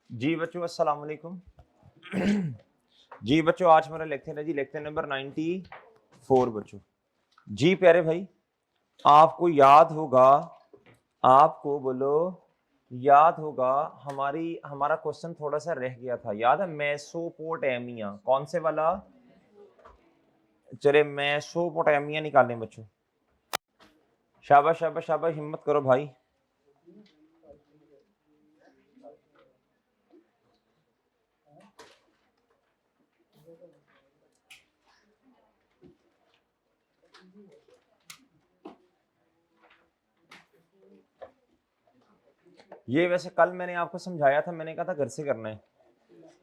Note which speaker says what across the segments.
Speaker 1: जी बच्चों अस्सलाम वालेकुम। जी बच्चों आज हमारा लेक्चर है जी लेक्चर नंबर 94 बच्चों। जी प्यारे भाई आपको याद होगा, आपको बोलो याद होगा हमारा क्वेश्चन थोड़ा सा रह गया था, याद है? मेसोपोटामिया, कौन से वाला? चले मेसोपोटामिया निकालें बच्चों। शाबाश शाबाश शाबाश, हिम्मत करो भाई। ये वैसे कल मैंने आपको समझाया था, मैंने कहा था घर से करना है,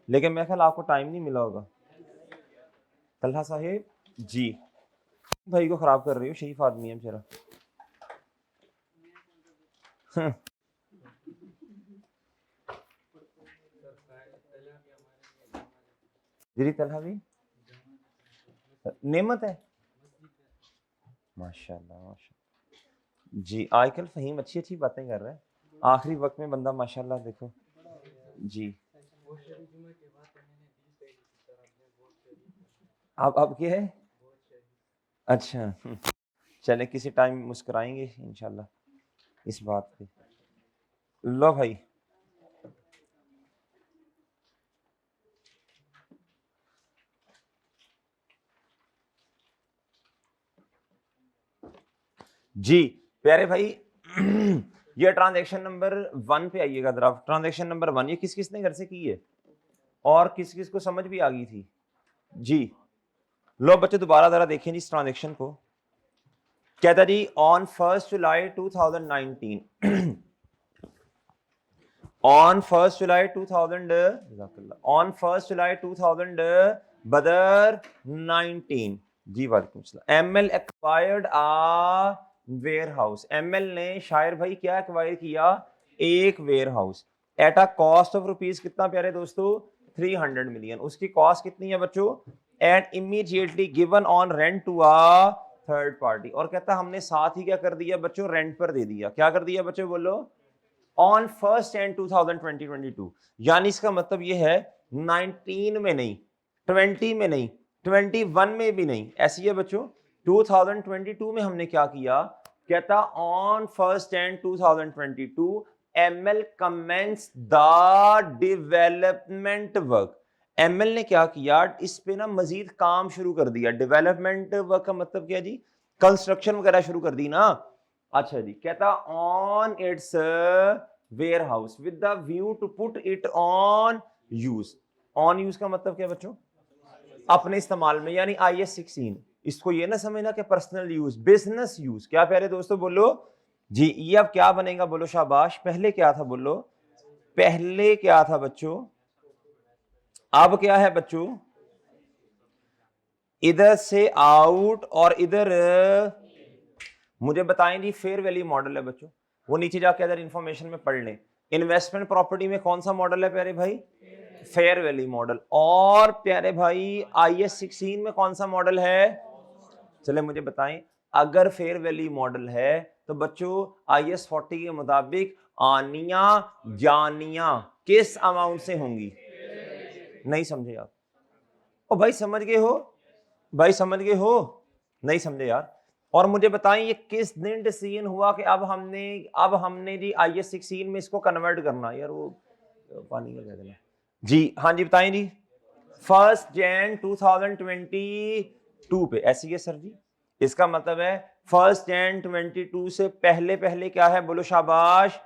Speaker 1: लेकिन मेरे ख्याल आपको टाइम नहीं मिला होगा। तलहा साहेब जी भाई को खराब कर रही हो, शरीफ आदमी है बेचारा। जी तलहा भी नेमत है, माशाल्लाह माशाल्लाह। जी आजकल फहीम अच्छी अच्छी बातें कर रहा है, आखिरी वक्त में बंदा माशाल्लाह देखो जी। अब क्या है? अच्छा चले किसी टाइम मुस्कुराएंगे इंशाल्लाह इस बात पे। लो भाई जी प्यारे भाई ये ट्रांजैक्शन नंबर 1 पे आइएगा जरा। ट्रांजैक्शन नंबर 1 ये किस किसने घर से की है और किस किस को समझ भी आ गई थी? जी लो बच्चे दोबारा जरा देखें जी इस ट्रांजैक्शन को। कहता जी on 1 July 2019 on 1st July 2000 on 1st July 2000 बदर 19 जी वालेकुम सलाम ML acquired a warehouse. ML ने शायर भाई क्या एक्वायर किया? एक warehouse at a cost of rupees कितना प्यारे दोस्तों? 300 मिलियन। उसकी कॉस्ट कितनी है बच्चों? And immediately given on rent to a third party. और कहता हमने साथ ही क्या कर दिया बच्चों? रेंट पर दे दिया। क्या कर दिया बच्चों बोलो? On 1 Jan 2022। यानी इसका मतलब यह है 19 में नहीं, 20 में नहीं, 21 में भी नहीं, ऐसी है बच्चों। 2022 में हमने क्या किया? कहता on 1 Jan 2022 ML commences the development work. ML ने क्या किया? इस पे ना मजीद काम शुरू कर दिया। डेवलपमेंट वर्क का मतलब क्या जी? कंस्ट्रक्शन वगैरह शुरू कर दी ना। अच्छा जी कहता on its warehouse with the view to put it on use. On use का मतलब क्या बच्चों? अपने इस्तेमाल में, यानी IS16। इसको ये ना समझना कि पर्सनल यूज, बिजनेस यूज। क्या प्यारे दोस्तों बोलो जी। ये अब क्या बनेगा बोलो? शाबाश। पहले क्या था बोलो? पहले क्या था बच्चों? अब क्या है बच्चों? इधर से आउट और इधर मुझे बताएं जी। फेयर वैल्यू मॉडल है बच्चों, वो नीचे जाके अगर इंफॉर्मेशन में पढ़ लें। इन्वेस्टमेंट प्रॉपर्टी में कौन सा मॉडल है प्यारे भाई? Fair value model. और प्यारे भाई IS16 में कौन सा मॉडल है? चले मुझे बताएं। अगर फेयर वैल्यू मॉडल है तो बच्चों IS40 के मुताबिक आनिया जानिया किस अमाउंट से होंगी? नहीं समझे आप? ओ भाई समझ गए हो? भाई समझ गए हो? नहीं समझे यार। और मुझे बताएं ये किस दिन डिसीजन हुआ कि अब हमने जी IS16 में इसको कन्वर्ट करना? यार वो पानी का क्या देना जी। हाँ जी बताएं जी। 1 Jan 2022 पे ऐसी है सर जी। इसका मतलब है 1 Jan 22 से पहले पहले क्या है बोलो? शाबाश।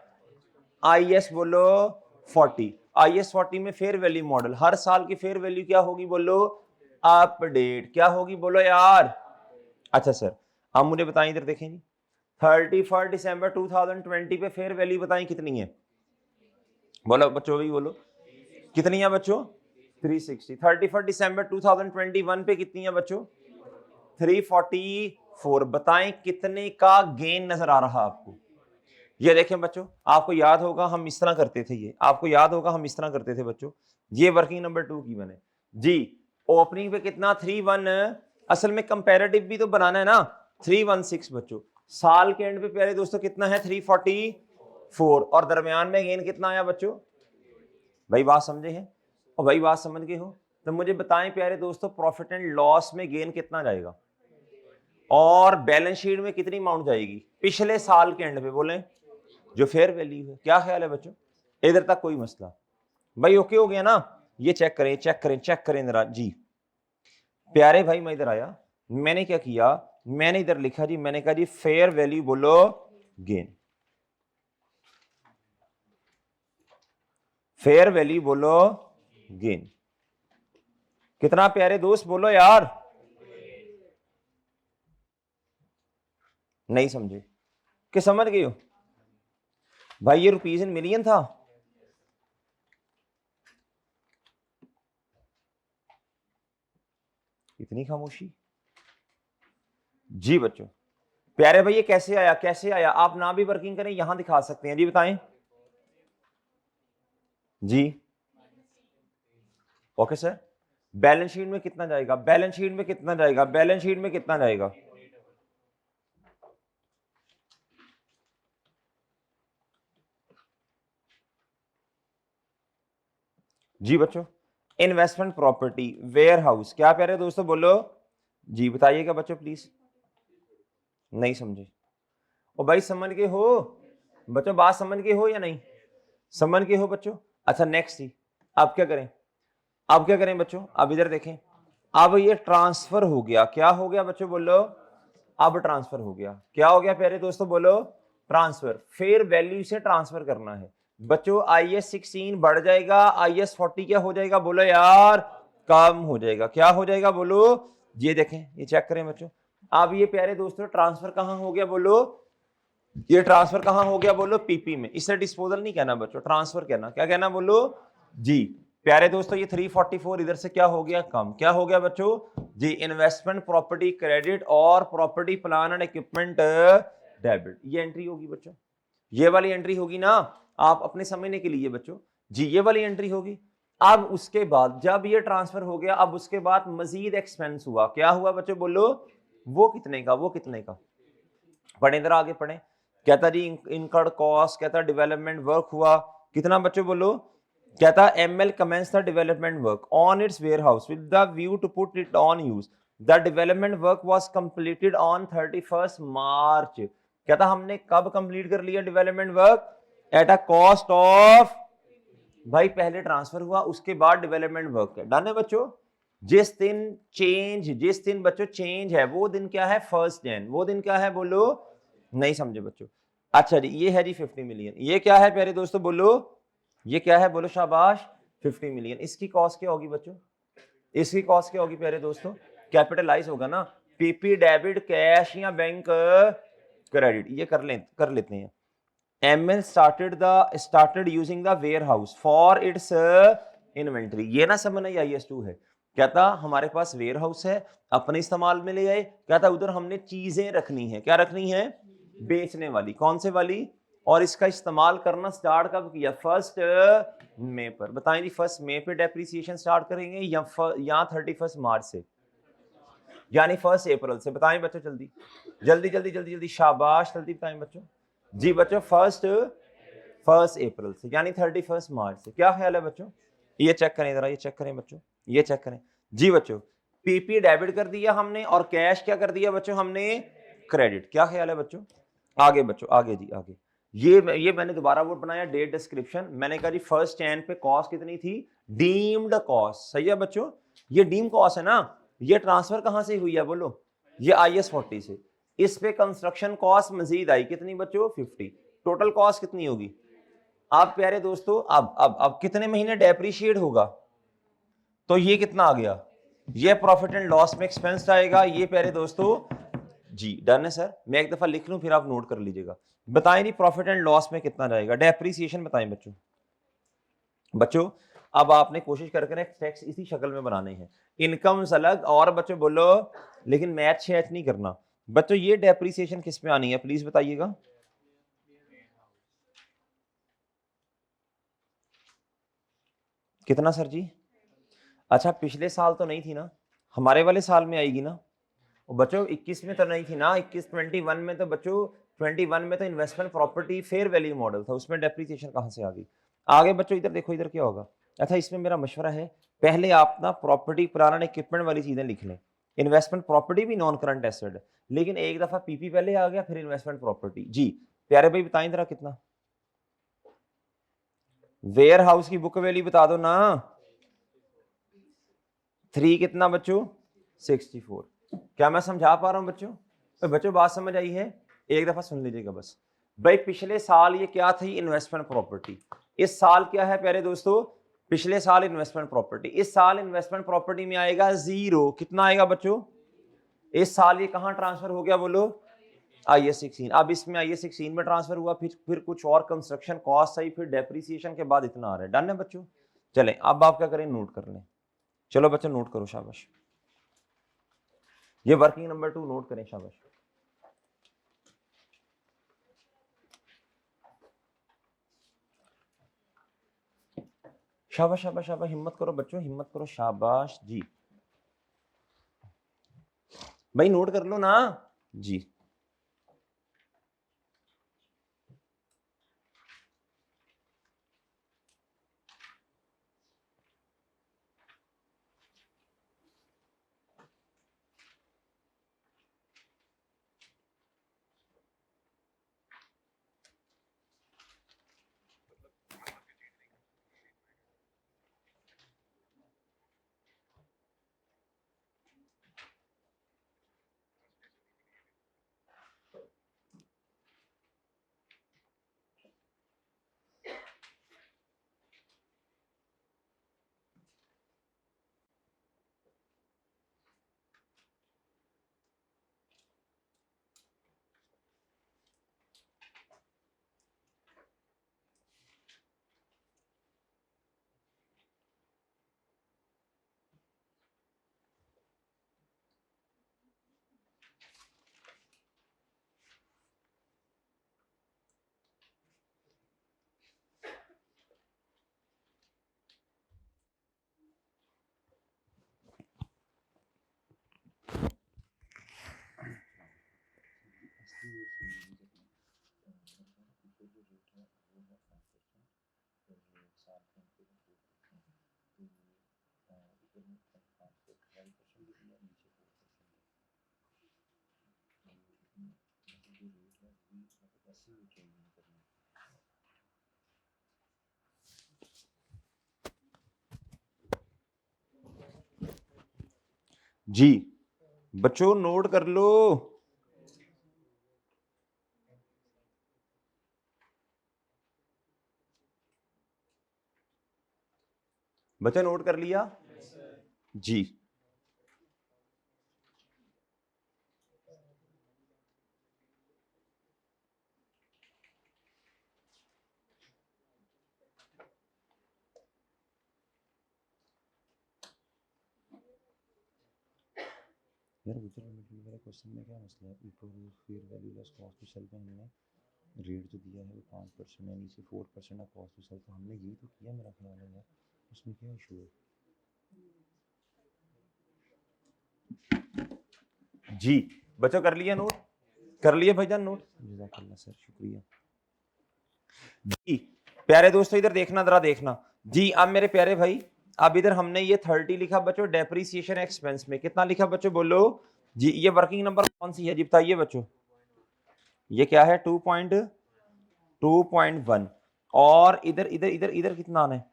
Speaker 1: IS बोलो 40। IS40 में फेयर वैल्यू मॉडल, हर साल की फेयर वैल्यू क्या होगी बोलो? अपडेट। क्या होगी बोलो यार? अच्छा सर अब मुझे बताएं, इधर देखें जी। 31 दिसंबर 2020 पे फेयर वैल्यू बताएं कितनी है? बोलो बच्चों भी बोलो कितनी है बच्चों? 360। 31 दिसंबर 2021 पे कितनी है बच्चों? 344। बताएं कितने का गेन नजर आ रहा आपको? ये देखें बच्चों, आपको याद होगा हम इस तरह करते थे, ये आपको याद होगा हम इस तरह करते थे बच्चों। ये वर्किंग नंबर 2 की बने जी। ओपनिंग पे कितना? 31। असल में कंपैरेटिव भी तो बनाना है ना। 316 बच्चों। साल के एंड पे प्यारे दोस्तों कितना है? 344। और दरमियान में गेन कितना आया बच्चों? भाई बात समझे हैं? और भाई बात समझ गए हो तो मुझे बताएं प्यारे दोस्तों, प्रॉफिट एंड लॉस में गेन कितना जाएगा और बैलेंस शीट में कितनी अमाउंट जाएगी पिछले साल के एंड पे, बोलें जो फेयर वैल्यू है। क्या ख्याल है बच्चों? इधर तक कोई मसला? भाई ओके हो गया ना? ये चेक करें चेक करें चेक करें जरा जी। प्यारे भाई मैं इधर आया, मैंने क्या किया, मैंने इधर लिखा जी, मैंने कहा जी फेयर वैल्यू बोलो गेन, फेयर वैल्यू बोलो गेन। कितना प्यारे दोस्त बोलो यार, नहीं समझे कि समझ गए हो? भाई ये रुपीज इन मिलियन था, इतनी खामोशी जी बच्चों। प्यारे भाई ये कैसे आया, कैसे आया? आप ना भी वर्किंग करें यहां दिखा सकते हैं जी, बताएं जी। ओके सर, बैलेंस शीट में कितना जाएगा, बैलेंस शीट में कितना जाएगा, बैलेंस शीट में कितना जाएगा? जी बच्चों, इन्वेस्टमेंट प्रॉपर्टी वेयर हाउस, क्या प्यारे दोस्तों बोलो जी, बताइएगा बच्चों प्लीज। नहीं समझे? ओ भाई समझ के हो बच्चों, बात समझ के हो या नहीं समझ के हो बच्चों? अच्छा नेक्स्ट ही, अब क्या करें, अब क्या करें बच्चों? अब इधर देखें, अब ये ट्रांसफर हो गया, क्या हो गया बच्चों बोलो? अब ट्रांसफर हो गया, क्या हो गया प्यारे दोस्तों बोलो? ट्रांसफर, फेयर वैल्यू से ट्रांसफर करना है बच्चों। IAS 16 बढ़ जाएगा, IAS 40 क्या हो जाएगा बोलो यार? कम हो जाएगा। क्या हो जाएगा बोलो? ये देखें, ये चेक करें बच्चों। अब ये प्यारे दोस्तों ट्रांसफर कहां हो गया बोलो? ये ट्रांसफर कहां हो गया बोलो? पीपी में। इसे डिस्पोजल नहीं कहना बच्चों, ट्रांसफर कहना। क्या कहना बोलो जी? प्यारे दोस्तों ये 344 इधर से क्या हो गया? कम। क्या हो गया बच्चों जी? इन्वेस्टमेंट प्रॉपर्टी क्रेडिट और property plan and equipment debit, ये एंट्री होगी बच्चों, ये वाली एंट्री होगी ना, आप अपने समझने के लिए बच्चों जी, ये वाली एंट्री होगी। अब उसके बाद जब ये ट्रांसफर हो गया, अब उसके बाद मजीद एक्सपेंस हुआ, क्या हुआ बच्चों बोलो? वो कितने का, वो कितने का? पढ़े इधर आगे पढ़े, कहता जी इनकर्ड कॉस्ट, कहता डेवलपमेंट वर्क हुआ कितना बच्चों बोलो? कहता ML commenced the development work on its warehouse with the view to put it on use. The development work was completed on 31st March. कहता हमने कब कंप्लीट कर लिया development work? Eight a cost of, भाई पहले transfer हुआ उसके बाद डेवलपमेंट वर्क है, डन है बच्चों। जिस दिन चेंज, जिस दिन बच्चों चेंज है वो दिन क्या है? 1 जन। वो दिन क्या है बोलो? नहीं समझे बच्चों? अच्छा जी, ये है जी 50 मिलियन। ये क्या है प्यारे दोस्तों बोलो? ये क्या है बोलो शाबाश? 50 मिलियन। इसकी कॉस्ट क्या होगी बच्चों? इसकी कॉस्ट क्या होगी प्यारे दोस्तों? कैपिटलाइज होगा ना, पीपी डेबिट कैश या बैंक क्रेडिट, ये कर लेते हैं। ML started using the warehouse for its inventory, ये ना समझना IS2 है। कहता हमारे पास वेयर हाउस है, अपने इस्तेमाल में ले आए, कहता उधर हमने चीजें रखनी है, क्या रखनी है? बेचने वाली। कौन से वाली? और इसका इस्तेमाल करना स्टार्ट कब किया? 1 मई पर। बताएं जी 1 मई पे डेप्रिसिएशन स्टार्ट करेंगे या 31 मार्च से, यानी 1 अप्रैल से? बताएं बच्चों जल्दी जल्दी जल्दी जल्दी जल्दी, शाबाश जल्दी बताएं बच्चों जी। बच्चों 1 अप्रैल से, यानी 31 मार्च से। क्या ख्याल है बच्चों? ये चेक करें जरा, ये चेक करें बच्चों, ये चेक करें जी बच्चों। पीपी डेबिट कर दिया हमने और कैश क्या कर दिया बच्चों? हमने क्रेडिट। क्या ख्याल है बच्चों? आगे बच्चों, आगे जी आगे। ये मैंने दोबारा वो बनाया डेट डिस्क्रिप्शन। मैंने कहा जी 1 जन पे कॉस्ट कितनी थी? डीम्ड कॉस्ट, सही है बच्चों। ये डीम कॉस्ट है ना, ये ट्रांसफर कहां से हुई है बोलो? ये IS 40 से। इस पे कंस्ट्रक्शन कॉस्ट मजीद आई, कितनी बच्चों? 50। टोटल कॉस्ट कितनी होगी? आप प्यारे दोस्तों अब कितने महीने डेप्रीशिएट होगा? तो ये कितना आ गया? ये प्रॉफिट एंड लॉस में एक्सपेंस आएगा। ये प्यारे दोस्तों जी डन है सर, मैं एक दफा लिख लूं फिर आप नोट कर लीजिएगा। बताएं जी प्रॉफिट एंड लॉस में कितना जाएगा? डेप्रीसिएशन बताएं बच्चों। बच्चों अब आपने कोशिश करके टैक्स इसी शक्ल में बनाने हैं, इनकम्स अलग और बच्चों बोलो, लेकिन मैच शैच नहीं करना बच्चों। ये डेप्रीसिएशन किस पे आनी है प्लीज बताइएगा? कितना सर जी? अच्छा पिछले साल तो नहीं थी ना, हमारे वाले साल में आएगी ना। और बच्चों 21 में तो नहीं थी ना, 21 में तो बच्चों 21 में तो investment property fair value model था, उसमें डेप्रीसिएशन कहां से आ गई? आगे बच्चों इधर देखो, इधर क्या होगा? अच्छा, इसमें मेरा मशवरा है, पहले आप ना प्रॉपर्टी, प्लान, इक्विपमेंट वाली चीजें लिख लें। इन्वेस्टमेंट प्रॉपर्टी भी नॉन करंट एसेट है, लेकिन एक दफा पीपी पहले आ गया, फिर इन्वेस्टमेंट प्रॉपर्टी। जी प्यारे भाई बताएं जरा कितना, वेयर हाउस की बुक वैल्यू बता दो ना। 3 कितना बच्चों? 64। क्या मैं समझा पा रहा हूं बच्चों? तो बच्चों बात समझ आई है? एक दफा सुन लीजिएगा बस। भाई पिछले साल ये क्या थी? Investment property. इस साल क्या है प्यारे दोस्तों? पिछले साल इन्वेस्टमेंट प्रॉपर्टी। इस साल इन्वेस्टमेंट प्रॉपर्टी में आएगा 0। कितना आएगा बच्चों? इस साल ये कहां ट्रांसफर हो गया बोलो? IAS 16। अब इसमें IAS 16 में ट्रांसफर हुआ, फिर कुछ और कंस्ट्रक्शन कॉस्ट आई, फिर डेप्रिसिएशन के बाद इतना आ रहा है। डन है बच्चों? चलें अब आप क्या करें, नोट कर लें। चलो बच्चों नोट करो, शाबाश। ये वर्किंग नंबर 2 नोट करें, शाबाश। शाबाश शाबाश शाबाश, हिम्मत करो बच्चों, हिम्मत करो, शाबाश जी। भाई नोट कर लो ना जी। जी बच्चों नोट कर लो। बच्चा नोट कर लिया जी। यार मेरा क्वेश्चन में क्या मसला है? ऊपर fair value less cost to sell पे हमने रेट जो दिया है वो 5% है, नीचे 4% है कॉस्ट टू सेल, तो हमने यही तो किया मेरा ख्याल है यार, उसमें क्या इशू है? जी बच्चों कर लिया नोट? कर लिया भाईजान नोट? जज़ाकल्लाह सर, शुक्रिया जी। प्यारे दोस्तों इधर देखना, जरा देखना जी। अब मेरे प्यारे भाई, अब इधर हमने ये 30 लिखा बच्चों डेप्रीसिएशन एक्सपेंस में। कितना लिखा बच्चों बोलो जी? ये वर्किंग नंबर कौन सी है जी बताइए बच्चों? ये क्या है? 2.1। और इधर इधर इधर इधर कितना आना है?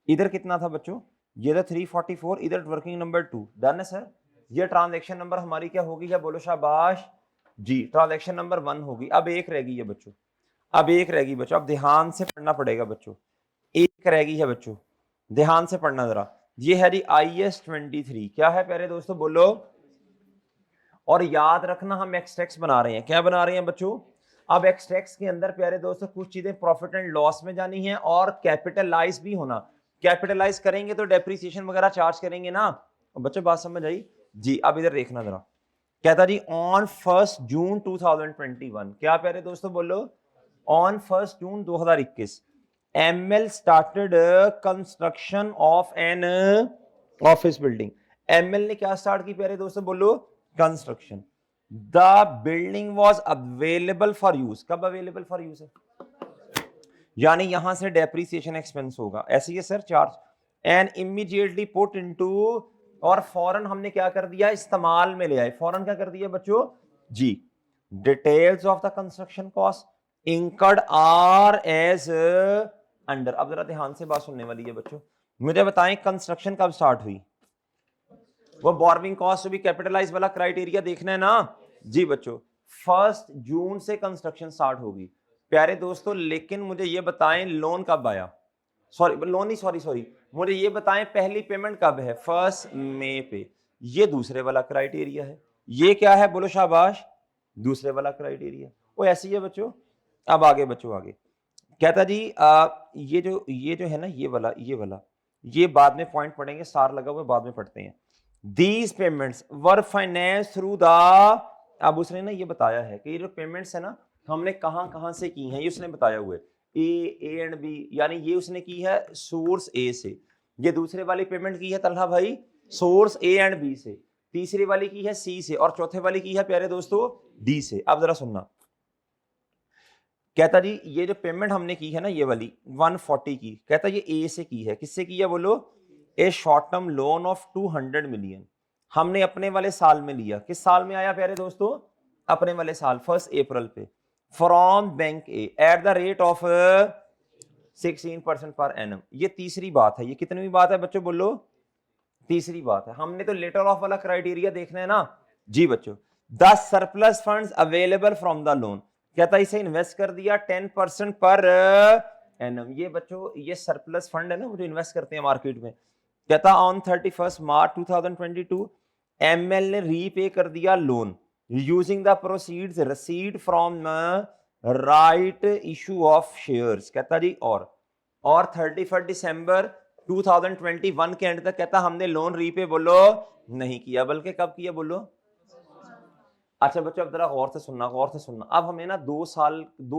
Speaker 1: इधर कितना था बच्चों? ये था 344। इधर वर्किंग नंबर 2। डन है सर? ये ट्रांजैक्शन नंबर हमारी क्या होगी? क्या बोलो शाबाश जी। ट्रांजैक्शन नंबर 1 होगी। अब एक रह गई है बच्चों, अब एक रह गई बच्चों। अब ध्यान से पढ़ना पड़ेगा बच्चों, एक रह गई है बच्चों, ध्यान से पढ़ना जरा। ये है जी IAS 23। क्या है प्यारे दोस्तों बोलो? और याद रखना हम एक्सट्रैक्ट्स बना रहे हैं। क्या बना रहे हैं बच्चों? अब एक्सट्रैक्ट्स के अंदर प्यारे दोस्तों कुछ चीजें प्रॉफिट एंड लॉस में जानी है और कैपिटलाइज भी होना। कैपिटलाइज करेंगे तो डेप्रिसिएशन वगैरह चार्ज करेंगे ना। बच्चों बात समझ आई जी? अब इधर देखना जरा, कहता जी ऑन 1 जून 2021। क्या प्यारे दोस्तों बोलो? On 1 June 2021 ML started construction of an office building. ML ने क्या स्टार्ट की प्यारे दोस्तों बोलो? Construction. The building was available for use. कब अवेलेबल फॉर यूज है? यानी यहां से डेप्रीसिएशन एक्सपेंस होगा। ऐसे ही है sir charge. And immediately put into, और फौरन हमने क्या कर दिया, इस्तेमाल में ले आए, फौरन क्या कर दिया बच्चों जी, details of the construction cost incurred are as under. अब जरा ध्यान से बात सुनने वाली है बच्चों, मुझे बताएं कंस्ट्रक्शन कब स्टार्ट हुई, वो बोरोइंग कॉस्ट भी कैपिटलाइज वाला क्राइटेरिया देखना है ना जी बच्चों। 1 जून से कंस्ट्रक्शन स्टार्ट होगी प्यारे दोस्तों, लेकिन मुझे ये बताएं लोन कब आया, सॉरी लोन नहीं, सॉरी मुझे ये बताएं पहली पेमेंट कब है, 1 मई पे। ये दूसरे वाला क्राइटेरिया है, ये क्या है बोलो शाबाश, दूसरे वाला क्राइटेरिया। वो ऐसी है बच्चों। अब आगे बच्चों, आगे कहता जी ये जो है ना, ये बाद में पॉइंट पढ़ेंगे, सार लगा हुआ बाद में पढ़ते हैं। These payments were financed through the, अब उसने ना ये बताया है कि ये जो पेमेंट्स है ना हमने कहां से की हैं, ये उसने बताया हुआ है ए एंड बी, यानी ये उसने की है सोर्स ए से, ये दूसरे वाली पेमेंट की है तलहा भाई सोर्स ए एंड बी से, तीसरी वाली की है सी से, और चौथे वाली की है प्यारे दोस्तों डी से। अब जरा सुनना, कहता जी ये जो पेमेंट हमने की है ना ये वाली 140 की, कहता ये ए से की है, किससे की है बोलो, ए short term loan of 200 million हमने अपने वाले साल में लिया। किस साल में आया प्यारे दोस्तों, अपने वाले साल 1 अप्रैल पे, from bank A at the rate of 16% per annum. ये तीसरी बात है, ये कितनी बात है बच्चों बोलो, तीसरी बात है। हमने तो लेटर ऑफ वाला क्राइटेरिया देखना है ना जी बच्चों। The surplus funds available from the loan, कहता इसे इन्वेस्ट कर दिया 10% पर एनम। ये बच्चों ये सरप्लस फंड है ना वो जो इन्वेस्ट करते हैं मार्केट में। कहता ऑन 31 मार्च 2022 एमएल ने रीपे कर दिया loan using the proceeds received from right issue of shares. कहता जी और 31 दिसंबर 2021 के एंड तक कहता हमने लोन रीपे बोलो नहीं किया, बल्कि कब किया बोलो। अच्छा बच्चों अब जरा गौर से सुनना, गौर से सुनना। अब हमें ना 2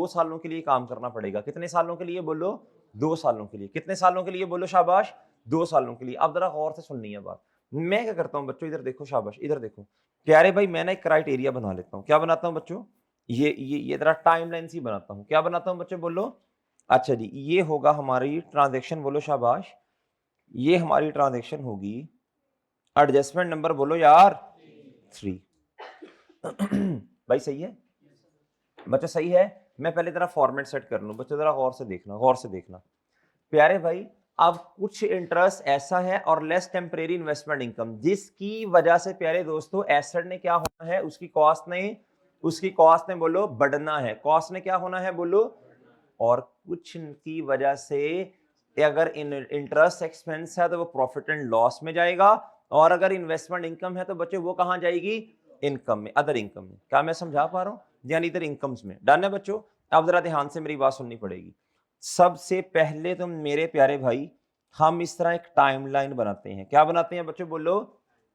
Speaker 1: सालों के लिए काम करना पड़ेगा। कितने सालों के लिए बोलो, 2 सालों के लिए। कितने सालों के लिए बोलो शाबाश, 2 सालों के लिए। अब जरा गौर से सुननी है बात। मैं क्या करता हूं बच्चों, इधर देखो शाबाश, इधर देखो प्यारे भाई, मैं ना एक क्राइटेरिया बना लेता हूं। क्या बनाता हूं बच्चों, ये जरा टाइमलाइन सी बनाता हूं। क्या बनाता हूं बच्चों बोलो, अच्छा जी ये होगा हमारी ट्रांजेक्शन, बोलो शाबाश, ये हमारी ट्रांजेक्शन होगी एडजस्टमेंट नंबर बोलो यार 3। भाई सही है बच्चों, सही है। मैं पहले जरा फॉर्मेट सेट कर लूं बच्चों, जरा गौर से देखना, गौर से देखना प्यारे भाई। अब कुछ इंटरेस्ट ऐसा है और लेस टेम्परेरी इन्वेस्टमेंट इनकम, जिसकी वजह से प्यारे दोस्तों एसेट ने क्या होना है, उसकी कॉस्ट ने बोलो बढ़ना है। कॉस्ट ने क्या होना है बोलो, और कुछ की वजह से अगर इंटरेस्ट एक्सपेंस है तो वो प्रॉफिट एंड लॉस में जाएगा, और अगर इन्वेस्टमेंट इनकम है तो बच्चों वो कहां जाएगी, इनकम में, अदर इनकम में। क्या मैं समझा पा रहा हूं, यानी इधर इनकम्स में। डन है बच्चों। अब जरा ध्यान से मेरी बात सुननी पड़ेगी। सबसे पहले तो मेरे प्यारे भाई हम इस तरह एक टाइमलाइन बनाते हैं। क्या बनाते हैं बच्चों बोलो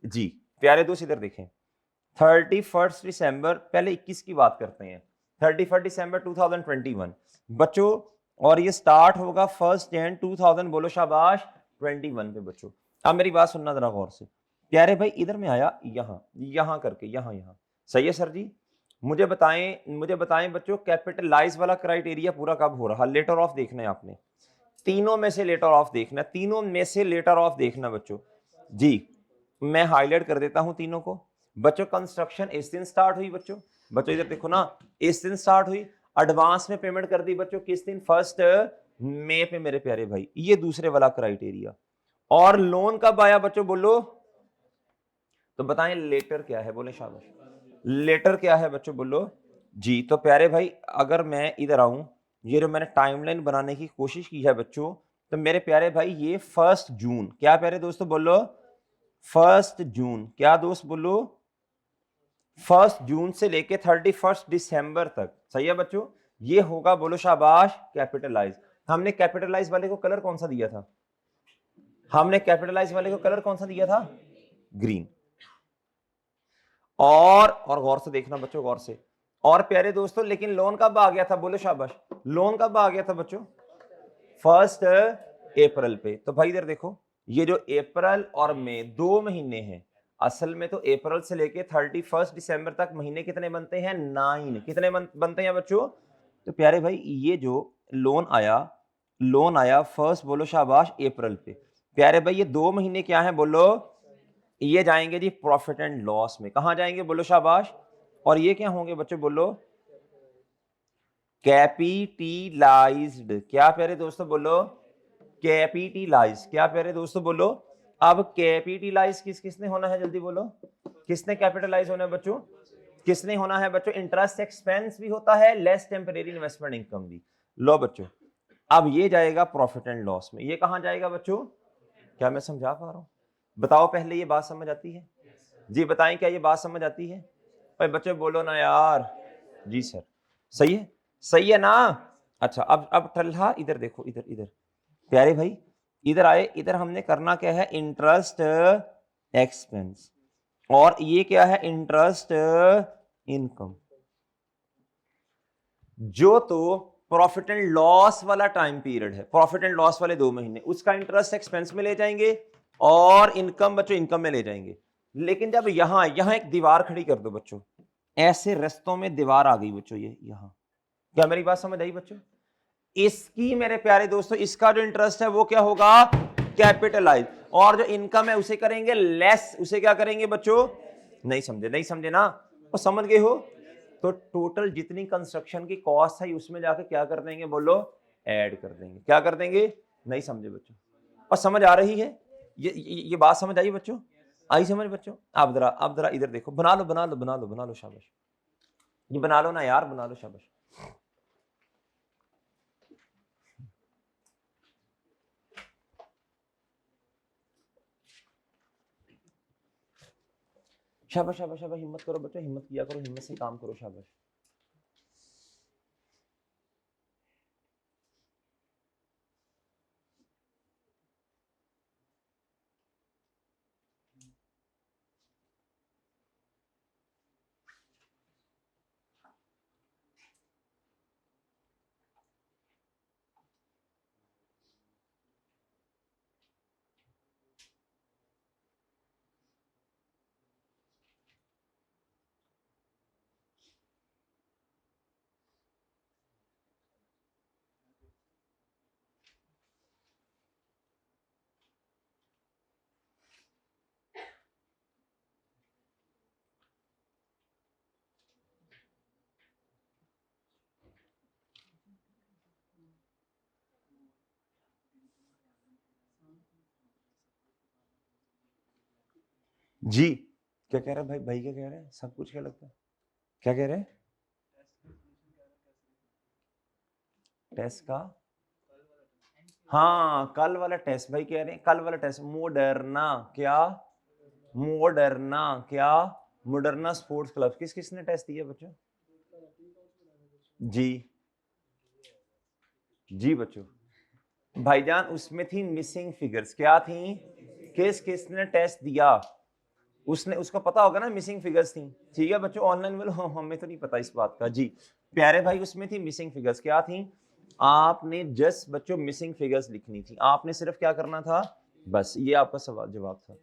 Speaker 1: जी, प्यारे दोस्त इधर देखें। 31 दिसंबर, पहले 21 की बात करते हैं, 31 दिसंबर 2021 बच्चों, और ये स्टार्ट होगा 1 जनवरी 2000 बोलो शाबाश 21 पे बच्चों। अब मेरी बात सुनना जरा गौर से प्यारे भाई, इधर में आया यहां करके, यहां सही है सर जी। मुझे बताएं बच्चों कैपिटलाइज वाला क्राइटेरिया पूरा कब हो रहा, लेटर ऑफ देखना है आपने, तीनों में से लेटर ऑफ देखना, तीनों में से लेटर ऑफ देखना बच्चों जी। मैं हाईलाइट कर देता हूं तीनों को बच्चों। कंस्ट्रक्शन इस दिन स्टार्ट हुई बच्चों इधर देखो ना, इस दिन स्टार्ट हुई। एडवांस में पेमेंट कर दी बच्चों किस दिन, 1 मई पे मेरे प्यारे भाई। ये दूसरे वाला क्राइटेरिया। और लोन कब आया बच्चों बोलो, तो बताएं लेटर क्या है, बोले शाबाश, लेटर क्या है बच्चों बोलो जी। तो प्यारे भाई अगर मैं इधर आऊं, ये जो मैंने टाइमलाइन बनाने की कोशिश की है बच्चों, तो मेरे प्यारे भाई ये 1 जून, क्या प्यारे दोस्तों बोलो 1 जून, क्या दोस्त बोलो 1 जून से लेके 31 दिसंबर तक, सही है बच्चों। ये होगा बोलो शाबाश कैपिटलाइज। हमने कैपिटलाइज वाले को कलर कौन सा दिया था, हमने कैपिटलाइज वाले को कलर कौन सा दिया था, ग्रीन। और गौर से देखना बच्चों, गौर से। और प्यारे दोस्तों लेकिन लोन कब आ गया था बोलो शाबाश, लोन कब आ गया था बच्चों 1 अप्रैल पे। तो भाई इधर देखो, ये जो अप्रैल और मई 2 महीने हैं, असल में तो अप्रैल से लेके 31 दिसंबर तक महीने कितने बनते हैं, 9। कितने बनते हैं बच्चों, तो प्यारे भाई ये जो लोन आया 1 बोलो शाबाश अप्रैल पे, प्यारे भाई ये 2 महीने क्या है बोलो, ये जाएंगे जी प्रॉफिट एंड लॉस में। कहां जाएंगे बोलो शाबाश। और ये क्या होंगे बच्चों बोलो, कैपिटलाइज्ड। क्या प्यारे दोस्तों बोलो, कैपिटलाइज। क्या प्यारे दोस्तों बोलो। अब कैपिटलाइज किसने होना है, जल्दी बोलो, किसने कैपिटलाइज होना है बच्चों, किसने होना है बच्चों। इंटरेस्ट एक्सपेंस भी होता है, लेस टेम्परेरी इन्वेस्टमेंट इनकम भी। लो बच्चों, अब ये जाएगा प्रॉफिट एंड लॉस में। ये कहां जाएगा बच्चों, क्या मैं समझा पा रहा हूं, बताओ पहले ये बात समझ आती है जी, बताएं क्या ये बात समझ आती है। भाई बच्चों बोलो ना यार, जी सर, सही है, सही है ना। अच्छा अब टल्हा इधर देखो, इधर इधर प्यारे भाई इधर आए, इधर हमने करना क्या है, इंटरेस्ट एक्सपेंस, और ये क्या है, इंटरेस्ट इनकम। जो तो प्रॉफिट एंड लॉस वाला टाइम पीरियड है, प्रॉफिट एंड लॉस वाले 2 महीने, उसका इंटरेस्ट एक्सपेंस में ले जाएंगे और इनकम बच्चों इनकम में ले जाएंगे। लेकिन जब यहां एक दीवार खड़ी कर दो बच्चों, ऐसे रस्तों में दीवार आ गई बच्चों, ये यहां, क्या मेरी बात समझ आई बच्चों। इसकी मेरे प्यारे दोस्तों, इसका जो इंटरेस्ट है वो क्या होगा, कैपिटलाइज, और जो इनकम है उसे करेंगे लेस। उसे क्या करेंगे बच्चों, नहीं समझे, नहीं समझे ना, और समझ गए हो तो टोटल जितनी कंस्ट्रक्शन की कॉस्ट है उसमें जाके क्या कर देंगे बोलो, ऐड कर देंगे। क्या कर देंगे, नहीं समझे बच्चों, और समझ आ रही है ये बात समझ आई बच्चों, आई समझ बच्चों। आप जरा इधर देखो, बना लो बना लो बना लो बना लो, शाबाश, ये बना लो ना यार, बना लो, शाबाश। शाबाश शाबाश शाबाश, हिम्मत करो बच्चों, हिम्मत किया करो, हिम्मत से काम करो, शाबाश। जी क्या कह रहे हैं भाई, भाई क्या कह रहे हैं, सब कुछ क्या लगता है, क्या कह रहे हैं, टेस्ट का, हाँ कल वाला टेस्ट, भाई कह रहे हैं कल वाला टेस्ट, मोडर्ना क्या, मोडर्ना क्या, मोडर्ना स्पोर्ट्स क्लब, किसने टेस्ट दिया बच्चों, जी जी बच्चों, भाईजान उसमें थी मिसिंग फिगर्स, क्या थी, किसने टेस्ट दिया, उसने, उसको पता होगा ना मिसिंग फिगर्स थी, ठीक है बच्चों, ऑनलाइन में हमें तो नहीं पता इस बात का जी। प्यारे भाई उसमें थी मिसिंग फिगर्स, क्या थी, आपने जस्ट बच्चों मिसिंग फिगर्स लिखनी थी, आपने सिर्फ क्या करना था, बस ये आपका सवाल जवाब था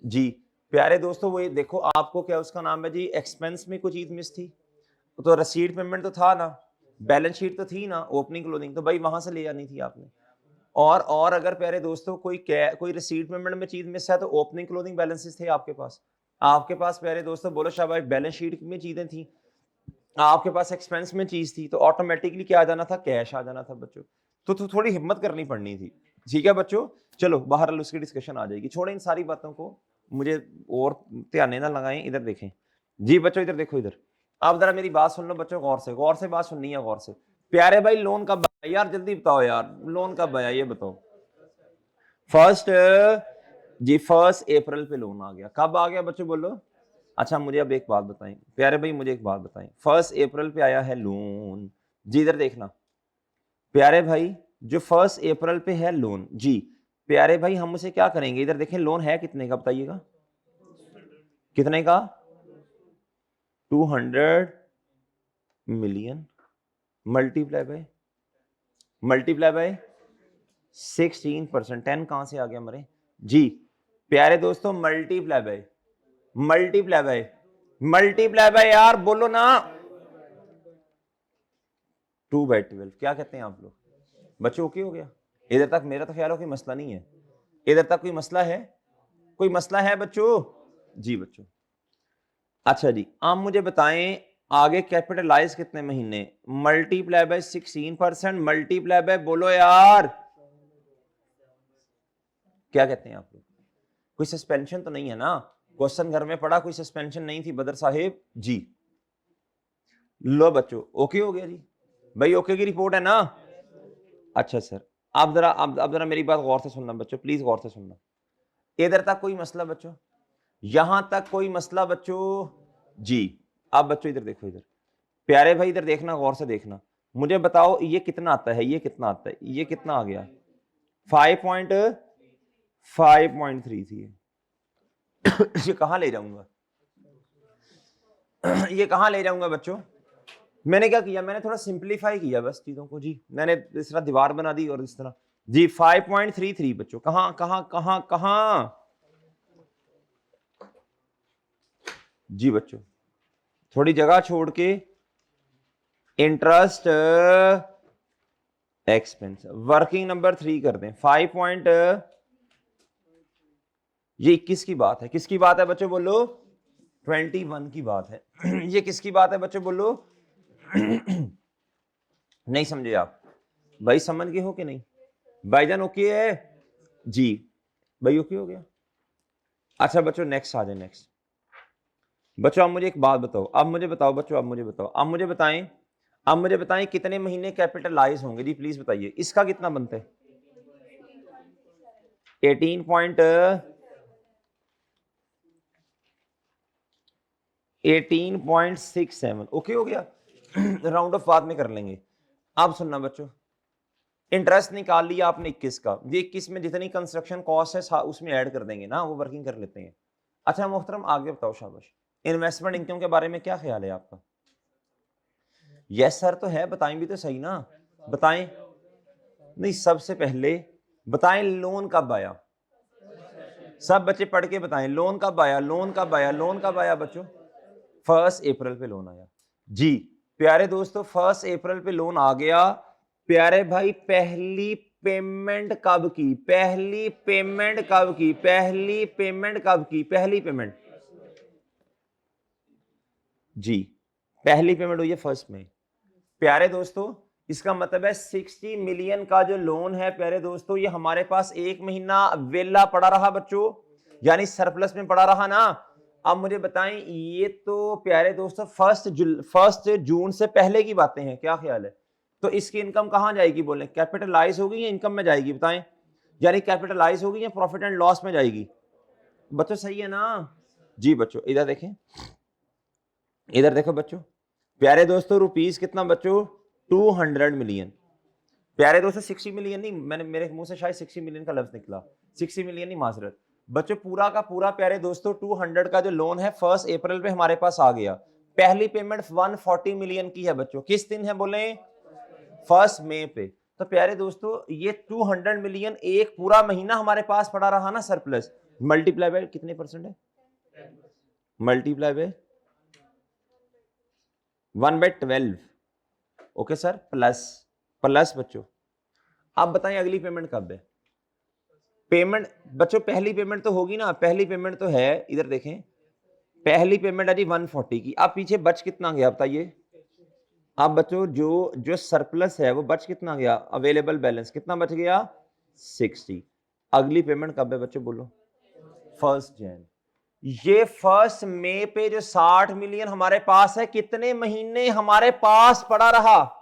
Speaker 1: जी। प्यारे दोस्तों वो ये देखो, आपको क्या उसका नाम है जी, एक्सपेंस में कुछ चीज मिस थी, तो रसीद पेमेंट तो था ना, बैलेंस शीट तो थी ना, ओपनिंग क्लोजिंग, तो भाई वहां से ले आनी थी आपने। और अगर प्यारे दोस्तों कोई रिसीट पेमेंट में चीज मिस है तो ओपनिंग क्लोजिंग बैलेंसेस थे आपके पास प्यारे दोस्तों बोलो शाबाश, बैलेंस शीट में चीजें थी, आपके पास एक्सपेंस में चीज थी, तो ऑटोमेटिकली क्या आ जाना था, कैश आ जाना था बच्चों। तो थोड़ी हिम्मत करनी पड़नी थी, ठीक है बच्चों। चलो बाहर उसकी डिस्कशन आ जाएगी, छोड़े इन सारी बातों को, मुझे और ध्यान ना लगाएं, इधर देखें जी बच्चों, इधर देखो इधर, आप जरा मेरी बात सुन लो बच्चों, गौर से बात सुननी है, गौर से। प्यारे भाई लोन कब आया यार, जल्दी बताओ यार, लोन कब आया ये बताओ। फर्स्ट जी 1 अप्रैल पे लोन आ गया, कब आ गया बच्चों बोलो। अच्छा मुझे अब एक बात बताएं प्यारे भाई, मुझे एक बात बताएं, 1 अप्रैल पे आया है लोन जी, इधर देखना प्यारे भाई, जो 1 अप्रैल पे है लोन जी, प्यारे भाई हम उसे क्या करेंगे, इधर देखें लोन है कितने का बताइएगा, कितने का, 200 मिलियन, मल्टीप्लाई बाय 16%, 10 कहां से आ गया हमारे जी, प्यारे दोस्तों मल्टीप्लाई बाय यार बोलो ना, 2/12, क्या कहते हैं आप लोग बच्चों, ओके हो गया, इधर तक मेरा तो ख्याल हो कि मसला नहीं है। इधर तक कोई मसला है? कोई मसला है बच्चों? जी बच्चों, अच्छा जी, आप मुझे बताएं आगे कैपिटलाइज कितने महीने, मल्टीप्लाई बाय 16%, मल्टीप्लाई बाय, बोलो यार क्या कहते हैं आप लोग? कोई सस्पेंशन तो नहीं है ना? क्वेश्चन घर में पड़ा, कोई सस्पेंशन नहीं थी बदर साहिब जी। लो बच्चों, ओके हो गया जी भाई, ओके की रिपोर्ट है ना? अच्छा सर, आप जरा मेरी बात गौर से सुनना बच्चों, प्लीज गौर से सुनना। इधर तक कोई मसला बच्चों? यहां तक कोई मसला बच्चों? जी। आप बच्चों इधर देखो, इधर प्यारे भाई इधर देखना, गौर से देखना, मुझे बताओ ये कितना आता है, ये कितना आता है, ये कितना आ गया? 5.5.3 थी ये कहां ले जाऊंगा? ये कहां ले जाऊंगा बच्चों? मैंने क्या किया, मैंने थोड़ा सिंप्लीफाई किया बस चीजों को जी, मैंने इस तरह दीवार बना दी और इस तरह जी। 5.33 बच्चों, कहां कहां कहां कहां? जी बच्चों, थोड़ी जगह छोड़ के, इंटरेस्ट एक्सपेंस वर्किंग नंबर 3 कर दें। 5. ये 21 की बात है, किसकी बात है बच्चों बोलो? 21 की बात है ये किसकी बात है बच्चों बोलो? नहीं समझे आप? भाई समझ गए हो कि नहीं? भाईजान ओके है जी? भाई ओके हो गया? अच्छा बच्चों नेक्स्ट आ जाए, नेक्स्ट बच्चों आप मुझे एक बात बताओ, आप मुझे बताओ बच्चों, आप मुझे बताओ, आप मुझे बताएं, आप मुझे बताएं कितने महीने कैपिटलाइज होंगे जी, प्लीज बताइए। इसका कितना बनता है? 18.67, ओके हो गया? राउंड ऑफ बाद में कर लेंगे। आप सुनना बच्चों, इंटरेस्ट निकाल लिया आपने 21 का, ये 21 में जितनी कंस्ट्रक्शन कॉस्ट है उसमें ऐड कर देंगे ना, वो वर्किंग कर लेते हैं। अच्छा मोहतरम आगे बताओ, शाबाश, इन्वेस्टमेंट इनकम के बारे में क्या ख्याल है आपका? यस सर तो है, बताएं भी तो सही ना, बताएं। नहीं सबसे पहले बताएं लोन कब आया? सब बच्चे पढ़ के बताएं, लोन कब आया, लोन कब आया, लोन कब आया बच्चों? 1 अप्रैल पे लोन आया जी। प्यारे दोस्तों 1 अप्रैल पे लोन आ गया। प्यारे भाई पहली पेमेंट कब की, पहली पेमेंट कब की, पहली पेमेंट कब की, पहली पेमेंट जी, पहली पेमेंट हुई है 1 में। प्यारे दोस्तों इसका मतलब है 60 मिलियन का जो लोन है प्यारे दोस्तों, ये हमारे पास 1 महीना वेला पड़ा रहा बच्चों, यानी सरप्लस में पड़ा रहा ना। अब मुझे बताएं, ये तो प्यारे दोस्तों 1 जून से पहले की बातें हैं, क्या ख्याल है? तो इसकी इनकम कहां जाएगी बोले, कैपिटलाइज होगी या इनकम में जाएगी बताएं? यानी कैपिटलाइज होगी या प्रॉफिट एंड लॉस में जाएगी? बच्चों सही है ना? जी बच्चों इधर देखें, इधर देखो बच्चों, प्यारे दोस्तों रुपीस कितना बच्चों? 200 मिलियन। प्यारे दोस्तों 60 मिलियन नहीं, मैंने मेरे मुंह से शायद 60 मिलियन का लफ्ज निकला, 60 मिलियन नहीं माजरत बच्चों, पूरा का पूरा प्यारे दोस्तों 200 का जो लोन है 1 अप्रैल पे हमारे पास आ गया। पहली पेमेंट 140 मिलियन की है बच्चों, किस दिन है बोले? 1 मई पे। तो प्यारे दोस्तों ये 200 मिलियन एक पूरा महीना हमारे पास पड़ा रहा ना सरप्लस, मल्टीप्लाई बाय कितने परसेंट है? Multiply by 1/12, okay sir, plus plus बच्चों। आप बताएं अगली पेमेंट कब है? पेमेंट बच्चों पहली पेमेंट तो होगी ना, पहली पेमेंट तो है, इधर देखें, पहली पेमेंट है जी 140 की। आप पीछे बच कितना गया बताइए? आप बच्चों जो जो सरप्लस है वो बच कितना गया? अवेलेबल बैलेंस कितना बच गया? 60। अगली पेमेंट कब है बच्चों बोलो? 1 जैन। ये 1 मई पे जो 60 मिलियन हमारे पास है, कितने महीने हमारे पास पड़ा रहा?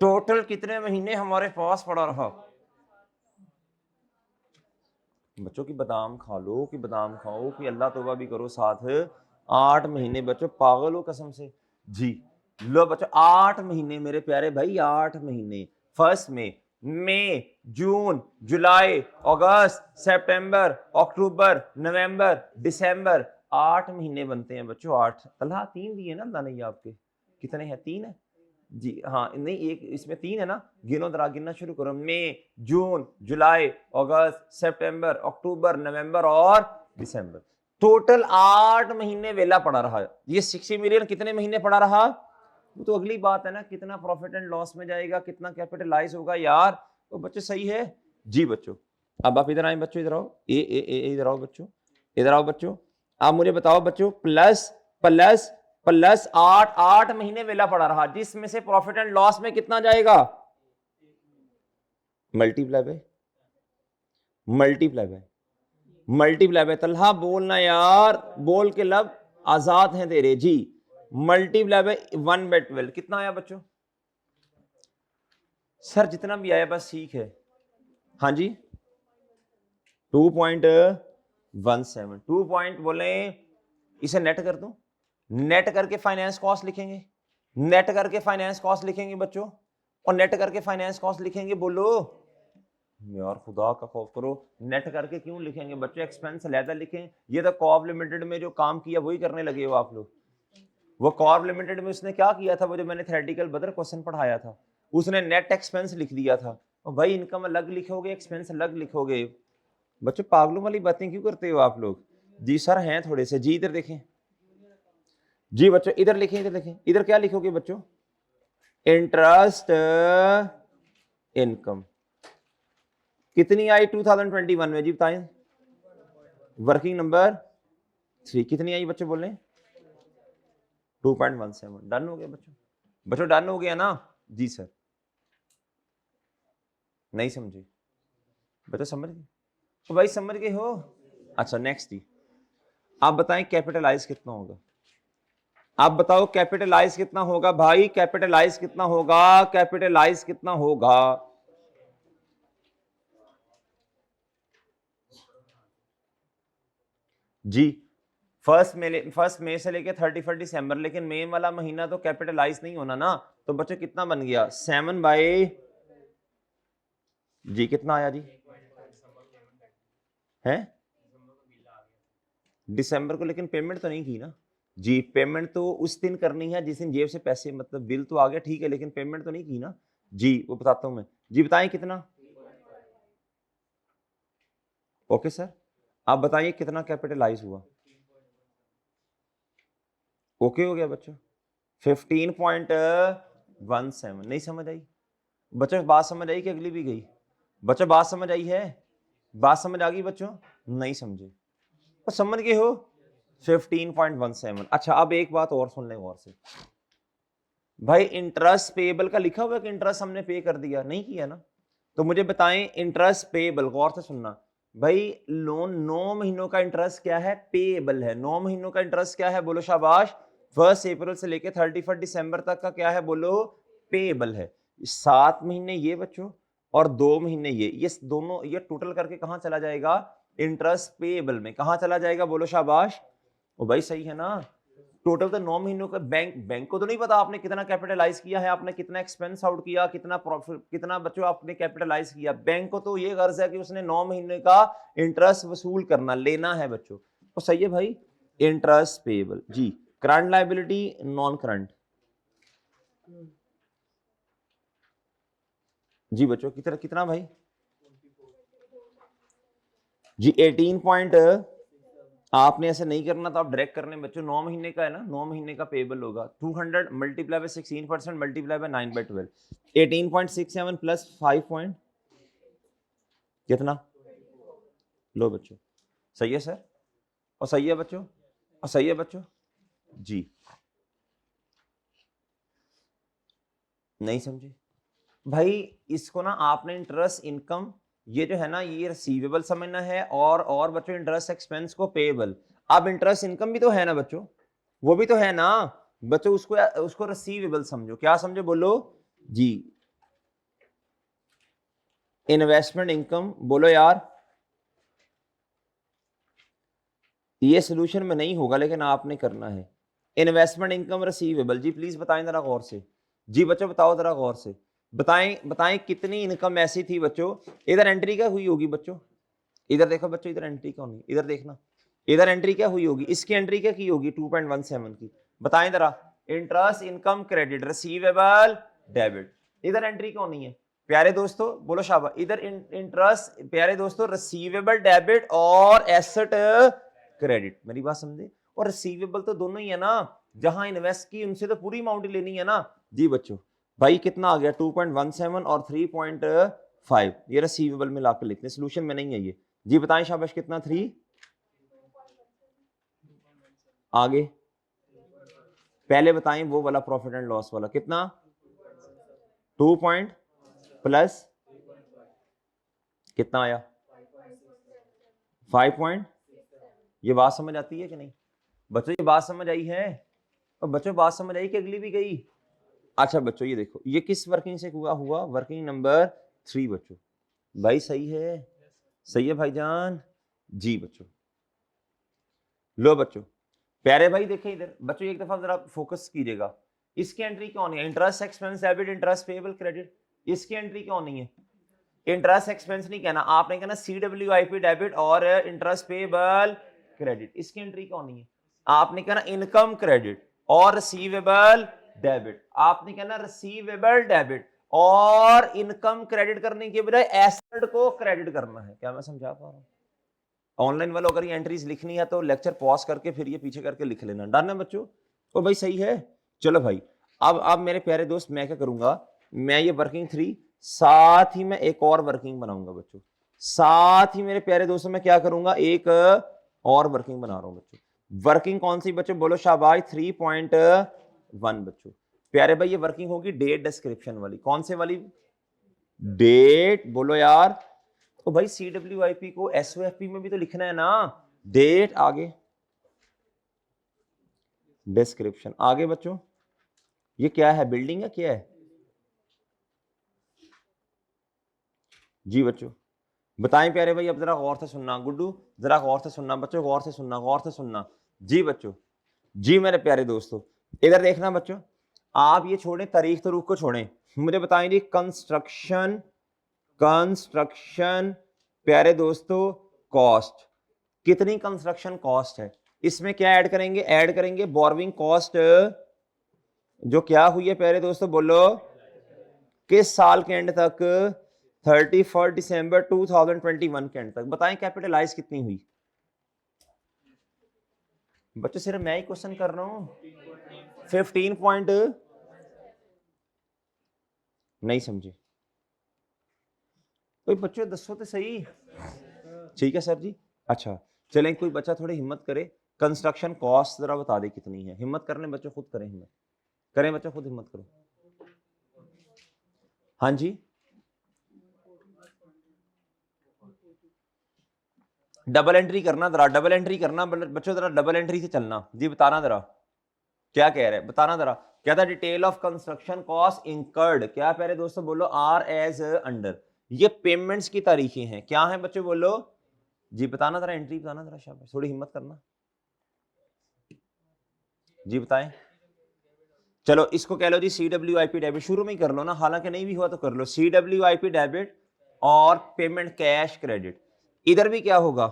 Speaker 1: टोटल कितने महीने हमारे पास पड़ा रहा? बच्चों की बादाम खा लो, कि बादाम खाओ, कि अल्लाह तौबा भी करो साथ। 8 महीने बच्चों, पागल हो कसम से जी। लो बच्चों 8 महीने मेरे प्यारे भाई, 8 महीने। 1 मई, जून, जुलाई, अगस्त, सितंबर, अक्टूबर, नवंबर, दिसंबर, 8 महीने बनते हैं बच्चों। 8 अल्लाह 3 दिए ना अल्लाह ने, ये आपके कितने हैं? 3 है जी, हाँ नहीं एक इसमें 3 है ना, गिनो जरा, गिनना शुरू करो। मई, जून, जुलाई, अगस्त, सितंबर, अक्टूबर, नवंबर और दिसंबर, टोटल 8 महीने वेला पड़ा रहा। ये 60 मिलियन कितने महीने पड़ा रहा? वो तो अगली बात है ना, कितना प्रॉफिट एंड लॉस में जाएगा, कितना कैपिटलाइज होगा यार, तो बच्चे सही है जी बच्चों। अब आप इधर आए बच्चों, इधर आओ, इधर आओ बच्चों, इधर आओ बच्चों। आप मुझे बताओ बच्चों, प्लस प्लस प्लस 8 महीने वेला पड़ा रहा, जिसमें से प्रॉफिट एंड लॉस में कितना जाएगा? Multiply by multiply by multiply by. Talha बोलना यार, बोल के लब आजाद हैं तेरे जी। मल्टीप्लाई बाय 1/12 कितना आया बच्चों? सर जितना भी आया बस ठीक है। हाँ जी 2.17 2 पॉइंट बोले, इसे नेट कर दूं, नेट करके फाइनेंस कॉस्ट लिखेंगे, नेट करके फाइनेंस कॉस्ट लिखेंगे बच्चों, और नेट करके फाइनेंस कॉस्ट लिखेंगे। बोलो यार खुदा का खौफ करो, नेट करके क्यों लिखेंगे बच्चों? एक्सपेंस अलहदा लिखें। ये तो कॉर्प लिमिटेड में जो काम किया वही करने लगे हो आप लोग। वो कॉर्प लिमिटेड में उसने क्या किया था, वो जो मैंने थ्योरेटिकल बदर क्वेश्चन पढ़ाया था, उसने नेट एक्सपेंस लिख दिया था। और भाई इनकम अलग लिखोगे, एक्सपेंस अलग लिखोगे। बच्चों पागलों वाली बातें क्यों करते हो आप लोग? जी सर हैं थोड़े से जी। इधर देखें जी बच्चों, इधर लिखें, इधर देखें, इधर क्या लिखोगे बच्चों? इंटरेस्ट इनकम कितनी आई 2021 में जी बताएं? वर्किंग नंबर 3 कितनी आई बच्चों बोले? 2.17। डन हो गया बच्चों? बच्चों डन हो गया ना जी सर? नहीं समझे बच्चों? समझ गए तो भाई समझ गए हो? अच्छा नेक्स्ट जी, आप बताएं कैपिटलाइज कितना होगा? आप बताओ कैपिटलाइज कितना होगा भाई? कैपिटलाइज कितना होगा? कैपिटलाइज कितना होगा? जी फर्स्ट मई से लेके 31 दिसंबर, लेकिन मई वाला महीना तो कैपिटलाइज नहीं होना ना। तो बच्चों कितना बन गया? 7 बाई जी कितना आया जी? है दिसंबर को, लेकिन पेमेंट तो नहीं की ना जी। पेमेंट तो उस दिन करनी है जिस दिन जेब से पैसे, मतलब बिल तो आ गया ठीक है, लेकिन पेमेंट तो नहीं की ना जी। वो बताता हूं मैं जी। बताएं कितना? ओके सर, आप बताइए कितना कैपिटलाइज हुआ? ओके हो गया बच्चों? 15.17। नहीं समझ आई बच्चों? बात समझ आई कि अगली भी गई? बच्चों बात समझ आई है? बात समझ आ गई बच्चों? नहीं समझे तो समझ गए हो? 15.17। अच्छा अब एक बात और सुन लें गौर से भाई, इंटरेस्ट पेएबल का लिखा हुआ है कि इंटरेस्ट हमने पे कर दिया? नहीं किया ना। तो मुझे बताएं इंटरेस्ट पेएबल, गौर से सुनना भाई, लोन 9 महीनों का इंटरेस्ट क्या है? पेएबल है। 9 महीनों का इंटरेस्ट क्या है? बोलो शाबाश। 1 अप्रैल से लेकर 31 दिसंबर तक का क्या है? बोलो पेएबल है। 7 महीने ये बच्चों और 2 महीने ये दोनों, ये टोटल करके कहां चला जाएगा? इंटरेस्ट पेएबल में। कहां चला जाएगा? बोलो शाबाश। ओ भाई सही है ना? टोटल तो 9 महीनों का। बैंक को तो नहीं पता आपने कितना कैपिटलाइज किया है, आपने कितना एक्सपेंस आउट किया, कितना प्रॉफिट, कितना बच्चों आपने कैपिटलाइज किया। बैंक को तो ये गर्ज है कि उसने 9 महीने का इंटरेस्ट वसूल करना, लेना है बच्चों। तो सही है भाई, इंटरेस्ट पेएबल जी। करंट लायबिलिटी, नॉन करंट जी बच्चों कितना कितना भाई जी? 18 आपने ऐसे नहीं करना तो आप डायरेक्ट करने बच्चों। 9 महीने का है ना, 9 महीने का पेएबल होगा 200 multiply by 16% multiply by 9/12। 18.67 plus 5 point कितना? लो बच्चों सही है सर? और सही है बच्चों? और सही है बच्चों जी? नहीं समझे भाई? इसको ना आपने इंटरेस्ट इनकम, ये जो है ना ये रिसीवेबल समझना है, और बच्चों इंटरेस्ट एक्सपेंस को पेएबल। अब इंटरेस्ट इनकम भी तो है ना बच्चों, वो भी तो है ना बच्चों, उसको उसको रिसीवेबल समझो। क्या समझो? बोलो जी। इन्वेस्टमेंट इनकम बोलो यार। ये सोल्यूशन में नहीं होगा लेकिन आपने करना है। इन्वेस्टमेंट इनकम रिसीवेबल जी, प्लीज बताएं जरा गौर से जी। बच्चों बताओ जरा गौर से, बताएं कितनी इनकम ऐसी थी बच्चों? इधर एंट्री क्या हुई होगी बच्चों? इधर देखो बच्चों, इधर एंट्री क्या होगी? इधर देखना, इधर एंट्री क्या हुई होगी? इसकी एंट्री क्या की होगी? 2.17 की। बताएं जरा। Interest income credit receivable debit. इधर एंट्री क्यों नहीं है प्यारे दोस्तों? बोलो शाबाश। इधर इंटरेस्ट प्यारे दोस्तों रिसीवेबल डेबिट और एसेट क्रेडिट। मेरी बात समझे? और रिसीवेबल तो दोनों ही है ना, जहां इन्वेस्ट की उनसे तो पूरी अमाउंट लेनी है ना जी बच्चों। भाई कितना आ गया? 2.17 और 5, ये रिसीवेबल में लाकर लिखते हैं, सोल्यूशन में नहीं है ये। जी बताएं शाबाश, कितना 3, आगे पहले बताएं वो वाला प्रॉफिट एंड लॉस वाला कितना, 2 पॉइंट प्लस कितना आया 5 पॉइंट। ये बात समझ आती है कि नहीं बच्चों, ये बात समझ आई है? और बच्चों बात समझ आई कि अगली भी गई? अच्छा बच्चों ये देखो, ये किस वर्किंग से हुआ वर्किंग नंबर 3 बच्चों। भाई सही है, सही है भाईजान जी बच्चों। लो बच्चों प्यारे भाई देखें इधर बच्चों, एक दफा जरा फोकस कीजिएगा, इसकी एंट्री कौन है, interest expense debit interest payable credit, इसकी एंट्री कौन नहीं है? इंटरेस्ट एक्सपेंस नहीं कहना, आपने कहना CWIP डेबिट और इंटरेस्ट पेएबल क्रेडिट, इसकी एंट्री कौन नहीं है? आपने कहना इनकम क्रेडिट और रिसीवेबल डेबिट, आपने कहना रिसीवेबल डेबिट और इनकम क्रेडिट करने के बजाय एसेट को क्रेडिट करना है। क्या मैं समझा पा रहा हूं? ऑनलाइन वालों अगर ये एंट्रीज लिखनी है तो लेक्चर पॉज करके फिर ये पीछे करके लिख लेना, डन है बच्चों? तो भाई सही है, चलो भाई अब मेरे प्यारे दोस्त मैं क्या करूंगा, मैं ये वर्किंग 3 साथ ही मैं एक और वर्किंग बनाऊंगा बच्चों, साथ ही मेरे प्यारे दोस्तों मैं क्या करूंगा, एक और वर्किंग बना रहा हूं बच्चों। वर्किंग कौन सी बच्चों बोलो शाबाश, 3.1 बच्चों। प्यारे भाई ये वर्किंग होगी डेट डिस्क्रिप्शन वाली, कौन से वाली? डेट बोलो यार। तो भाई CWIP को SOFP में भी तो लिखना है ना, डेट आगे डिस्क्रिप्शन आगे बच्चों। ये क्या है, बिल्डिंग है क्या है? जी बच्चों बताएं प्यारे भाई, अब जरा गौर से सुनना, गुड्डू जरा गौर से सुनना बच्चों, गौर से सुनना, गौर से सुनना। जी बच्चों, जी मेरे प्यारे दोस्तों इधर देखना बच्चों, आप ये छोड़ें तारीख तरूख को छोड़ें, मुझे बताएंगे कंस्ट्रक्शन प्यारे दोस्तों कॉस्ट, कितनी कंस्ट्रक्शन कॉस्ट है, इसमें क्या ऐड करेंगे, ऐड करेंगे बोरोइंग कॉस्ट जो क्या हुई है प्यारे दोस्तों बोलो, किस साल के एंड तक, 31 दिसंबर 2021 के एंड तक। बताएं कैपिटलाइज कितनी हुई बच्चों, सिर्फ मैं ही क्वेश्चन कर रहा हूं। 15 पॉइंट नहीं समझे कोई बच्चों, दसो तो सही। ठीक है सर जी, अच्छा चलें कोई बच्चा थोड़ी हिम्मत करे, कंस्ट्रक्शन कॉस्ट जरा बता दे कितनी है, हिम्मत करने बच्चों, खुद करें हिम्मत, करें बच्चों खुद हिम्मत करो। हाँ जी डबल एंट्री करना जरा, डबल एंट्री करना बच्चों, जरा डबल एंट्री से चलना। जी बताना जरा क्या कह रहे हैं, बताना जरा क्या था, detail of construction cost incurred, क्या प्यारे दोस्तों बोलो, आर एज अंडर, ये पेमेंट्स की तारीखें हैं, क्या है बच्चों बोलो, जी बताना जरा, एंट्री बताना जरा, शाबाश थोड़ी हिम्मत करना, जी बताएं। चलो इसको कह लो जी CWIP डेबिट, शुरू में ही कर लो ना, हालांकि नहीं भी हुआ तो कर लो, CWIP डेबिट और पेमेंट कैश क्रेडिट। इधर भी क्या होगा,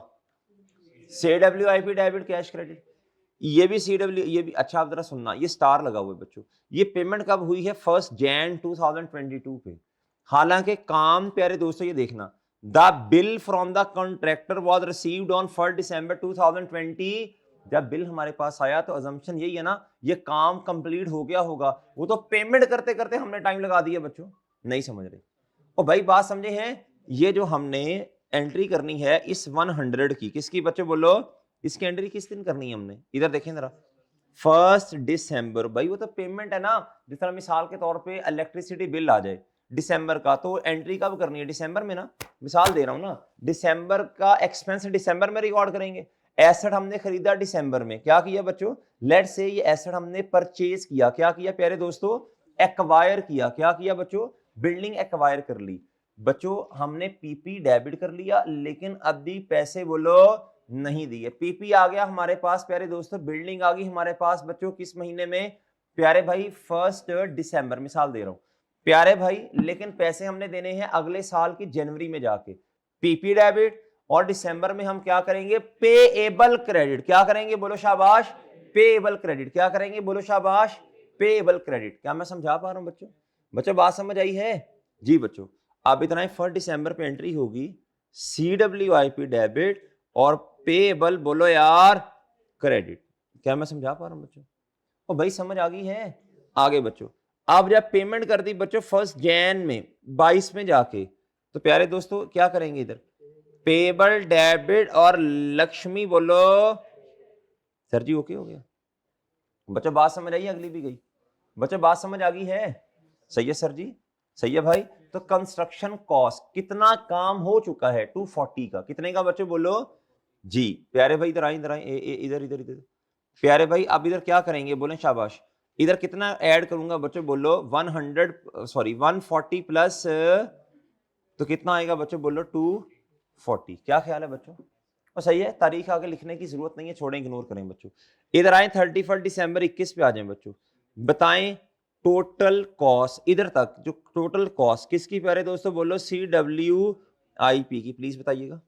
Speaker 1: CWIP डेबिट कैश क्रेडिट, ये भी CW, ये भी। अच्छा आप जरा सुनना, ये स्टार लगा हुआ है बच्चों, ये पेमेंट कब हुई है, 1 जनवरी 2022 पे। हालांकि काम प्यारे दोस्तों ये देखना, the bill from the contractor was received on 1 दिसंबर 2020। जब बिल हमारे पास आया तो अजम्पशन यही है ना, ये काम कंप्लीट हो गया होगा, वो तो पेमेंट करते करते हमने टाइम लगा दिया बच्चों, नहीं समझ रहे। और भाई बात समझे हैं, ये जो हमने एंट्री करनी है इस 100 की, किसकी बच्चों बोलो, इसकी एंट्री किस दिन करनी है हमने, इधर देखें जरा, 1 दिसंबर। भाई वो तो पेमेंट है ना, जिस तरह मिसाल के तौर पे इलेक्ट्रिसिटी बिल आ जाए दिसंबर का, तो एंट्री कब करनी है, दिसंबर में ना, मिसाल दे रहा हूं ना, दिसंबर का एक्सपेंस दिसंबर में रिकॉर्ड करेंगे। एसेट हमने खरीदा दिसंबर में, क्या किया बच्चों, लेट्स से ये एसेट हमने परचेज किया, क्या किया प्यारे दोस्तों, एक्वायर किया, क्या किया बच्चों, बिल्डिंग एक्वायर कर ली। बच्चों हमने पीपी डेबिट कर लिया, लेकिन अभी पैसे बोलो नहीं दिए, पीपी आ गया हमारे पास प्यारे दोस्तों, बिल्डिंग आ गई हमारे पास बच्चों किस महीने में, प्यारे भाई 1 दिसंबर, मिसाल दे रहा हूं प्यारे भाई, लेकिन पैसे हमने देने हैं अगले साल की जनवरी में जाके, पीपी डेबिट, और दिसंबर में हम क्या करेंगे, पेएबल क्रेडिट, क्या करेंगे बोलो शाबाश, पेएबल क्रेडिट, क्या करेंगे बोलो शाबाश, पेएबल क्रेडिट। क्या मैं समझा पा रहा हूं बच्चों, बच्चों बात समझ आई है जी बच्चों। अब इतना ही 1 दिसंबर पे एंट्री होगी, CWIP डेबिट और पेएबल बोलो यार क्रेडिट। क्या मैं समझा पा रहा हूं बच्चों, और भाई समझ आ गई है आगे बच्चों। अब जब पेमेंट कर दी बच्चों 1 जनवरी में 22 में जाके, तो प्यारे दोस्तों क्या करेंगे इधर, पेबल, डेबिट और लक्ष्मी बोलो। सर जी ओके हो गया बच्चों, बात समझ आई, अगली भी गई बच्चों, बात समझ आ गई है? सही है सर जी, सही है भाई। तो कंस्ट्रक्शन कॉस्ट कितना काम हो चुका है 240 का, कितने का बच्चों बोलो जी। प्यारे भाई इधर आए, इधर आए, इधर इधर इधर। प्यारे भाई अब इधर क्या करेंगे, बोले शाबाश। इधर कितना ऐड करूंगा बच्चों बोलो, 140 प्लस, तो कितना आएगा बच्चों बोलो 240। क्या ख्याल है बच्चों? और सही है, तारीख आगे लिखने की जरूरत नहीं है, छोड़ें, इग्नोर करें बच्चों। इधर आए 31 दिसंबर 21 पे आ जाए बच्चों, बताएं टोटल कॉस्ट इधर तक, जो टोटल कॉस्ट किसकी प्यारे दोस्तों बोलो, CWIP की, प्लीज बताइएगा।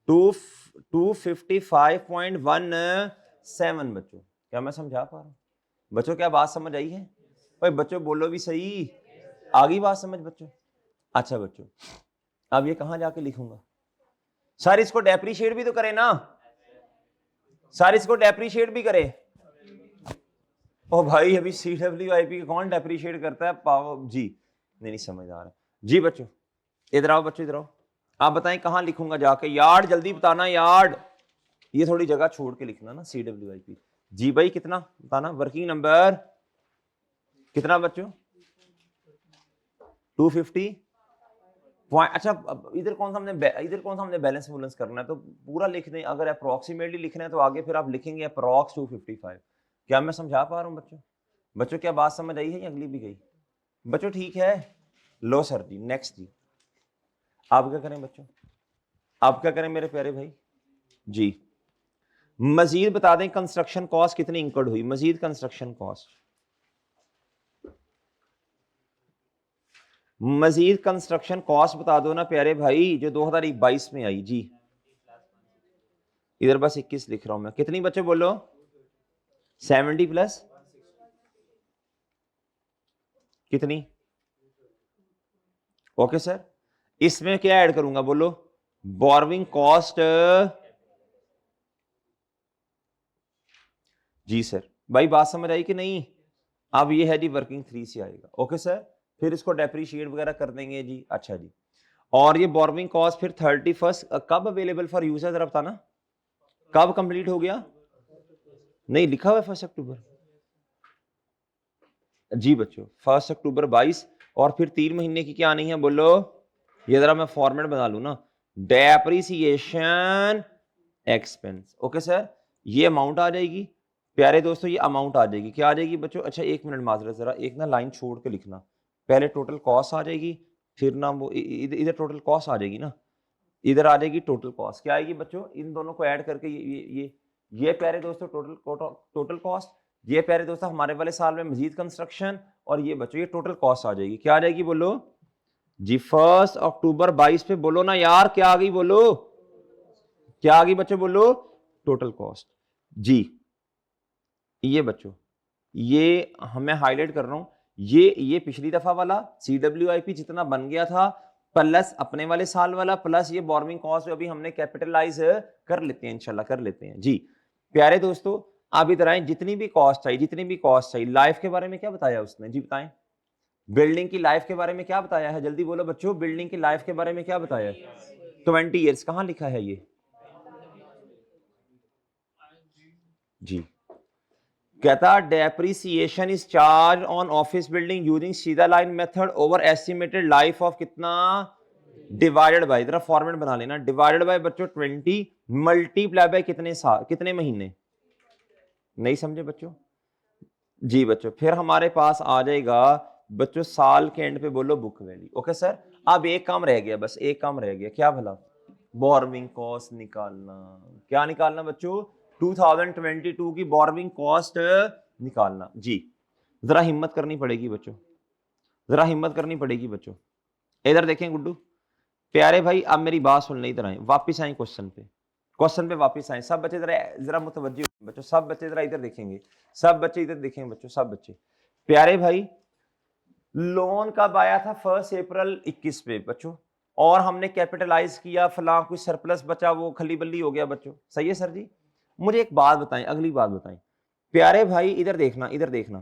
Speaker 1: 255.17 बच्चों, क्या मैं समझा पा रहा हूं बच्चों? क्या बात समझ आई है? भाई बच्चों बोलो भी सही, आ गई बात समझ बच्चों? अच्छा बच्चों, अब ये कहां जाके लिखूंगा? सर इसको डेप्रीशिएट भी तो करे ना, सर इसको डेप्रीशिएट भी करे। ओ भाई अभी CWIP कौन डेप्रीशिएट करता है पाव जी? नहीं समझ आ रहा जी बच्चों। इधर आओ बच्चों, इधर आओ, आप बताएं कहां लिखूंगा जाके, यार्ड जल्दी बताना, यार्ड ये थोड़ी जगह छोड़ के लिखना ना, CWIP जी भाई कितना बताना, वर्किंग नंबर कितना बच्चों, 250 पॉइंट। अच्छा इधर कौन सा हमने बैलेंस वुलेंस करना है, तो पूरा लिख दें। अगर अप्रोक्सीमेटली लिखना है तो आगे फिर आप लिखेंगे अप्रोक्स 255। क्या मैं समझा पा रहा हूं बच्चों? बच्चों क्या बात समझ आई है या अगली भी गई बच्चों? ठीक है, लो सर जी, नेक्स्ट जी, आप क्या करें बच्चों, आप क्या करें मेरे प्यारे भाई जी? मजीद बता दें कंस्ट्रक्शन कॉस्ट कितनी इंकर्ड हुई, मजीद कंस्ट्रक्शन कॉस्ट, मजीद कंस्ट्रक्शन कॉस्ट बता दो ना प्यारे भाई, जो 2022 में आई जी। इधर बस 21 लिख रहा हूं मैं, कितनी बच्चे बोलो, 70 प्लस कितनी? ओके सर, इसमें क्या ऐड करूंगा बोलो, बोरविंग कॉस्ट जी सर। भाई बात समझ आई कि नहीं? अब ये है जी वर्किंग 3 से आएगा, ओके सर, फिर इसको डेप्रीशिएट वगैरह कर देंगे जी। अच्छा जी, और ये बोरविंग कॉस्ट फिर 31 कब अवेलेबल फॉर यूजर, जरा बताना कब कंप्लीट हो गया? नहीं लिखा हुआ है 1 अक्टूबर जी बच्चों, 1 अक्टूबर 22, और फिर 3 महीने की क्या आनी है बोलो, ये जरा मैं फॉर्मेट बना लू ना, डेप्रीसिएशन एक्सपेंस। ओके सर, ये अमाउंट आ जाएगी प्यारे दोस्तों, ये अमाउंट आ जाएगी, क्या आ जाएगी बच्चों? अच्छा एक मिनट माजरत, जरा एक ना लाइन छोड़ के लिखना, पहले टोटल कॉस्ट आ जाएगी, फिर ना वो इधर टोटल कॉस्ट आ जाएगी ना, इधर आ जाएगी टोटल कॉस्ट, क्या आएगी बच्चों? इन दोनों को ऐड करके ये प्यारे दोस्तों टोटल कॉस्ट, ये प्यारे दोस्तों हमारे वाले साल में मजीद कंस्ट्रक्शन, और ये बच्चों ये टोटल कॉस्ट आ जाएगी, क्या आ जाएगी बोलो जी? 1 अक्टूबर 22 पे बोलो ना यार, क्या आ गई बोलो, क्या आ गई बच्चों बोलो? टोटल कॉस्ट जी। ये बच्चों ये मैं हाईलाइट कर रहा हूं, ये पिछली दफा वाला CWIP जितना बन गया था, प्लस अपने वाले साल वाला, प्लस ये बोरविंग कॉस्ट अभी हमने कैपिटलाइज कर लेते हैं, इंशाल्लाह कर लेते हैं जी। प्यारे दोस्तों आप इधर आए, जितनी भी कॉस्ट आई, जितनी भी कॉस्ट आई, लाइफ के बारे में क्या बताया उसने जी, बताएं बिल्डिंग की लाइफ के बारे में क्या बताया है, जल्दी बोलो बच्चों, बिल्डिंग की लाइफ के बारे में क्या बताया है? 20 ईयर्स, कहां लिखा है ये जी? कहता depreciation is charge on office building using सीधा line method over estimated life of कितना, डिवाइडेड बाय, जरा फॉर्मेट बना लेना, डिवाइडेड बाय बच्चों 20 मल्टीप्लाई बाय कितने साल, कितने महीने? नहीं समझे बच्चों जी? बच्चों फिर हमारे पास आ जाएगा बच्चों साल के एंड पे बोलो बुक वैल्यू। ओके सर, अब एक काम रह गया, बस एक काम रह गया, क्या भला? बोरविंग कॉस्ट निकालना। क्या निकालना बच्चों? 2022 की बोरविंग कॉस्ट निकालना जी। जरा हिम्मत करनी पड़ेगी बच्चों, जरा हिम्मत करनी पड़ेगी बच्चों। इधर देखें गुड्डू प्यारे भाई, अब मेरी बात सुन ले, इधर आए, वापिस आए क्वेश्चन पे, क्वेश्चन पे वापिस आए सब बच्चे, जरा जरा मुतवज्जो बच्चों, सब बच्चे जरा इधर देखेंगे, सब बच्चे इधर देखेंगे बच्चों, सब बच्चे प्यारे भाई, लोन कब आया था? 1 अप्रैल 21 पे बच्चों, और हमने कैपिटलाइज किया, फलां कुछ सरप्लस बचा, वो खली बल्ली हो गया बच्चों, सही है सर जी? मुझे एक बात बताएं, अगली बात बताएं प्यारे भाई, इधर देखना, इधर देखना,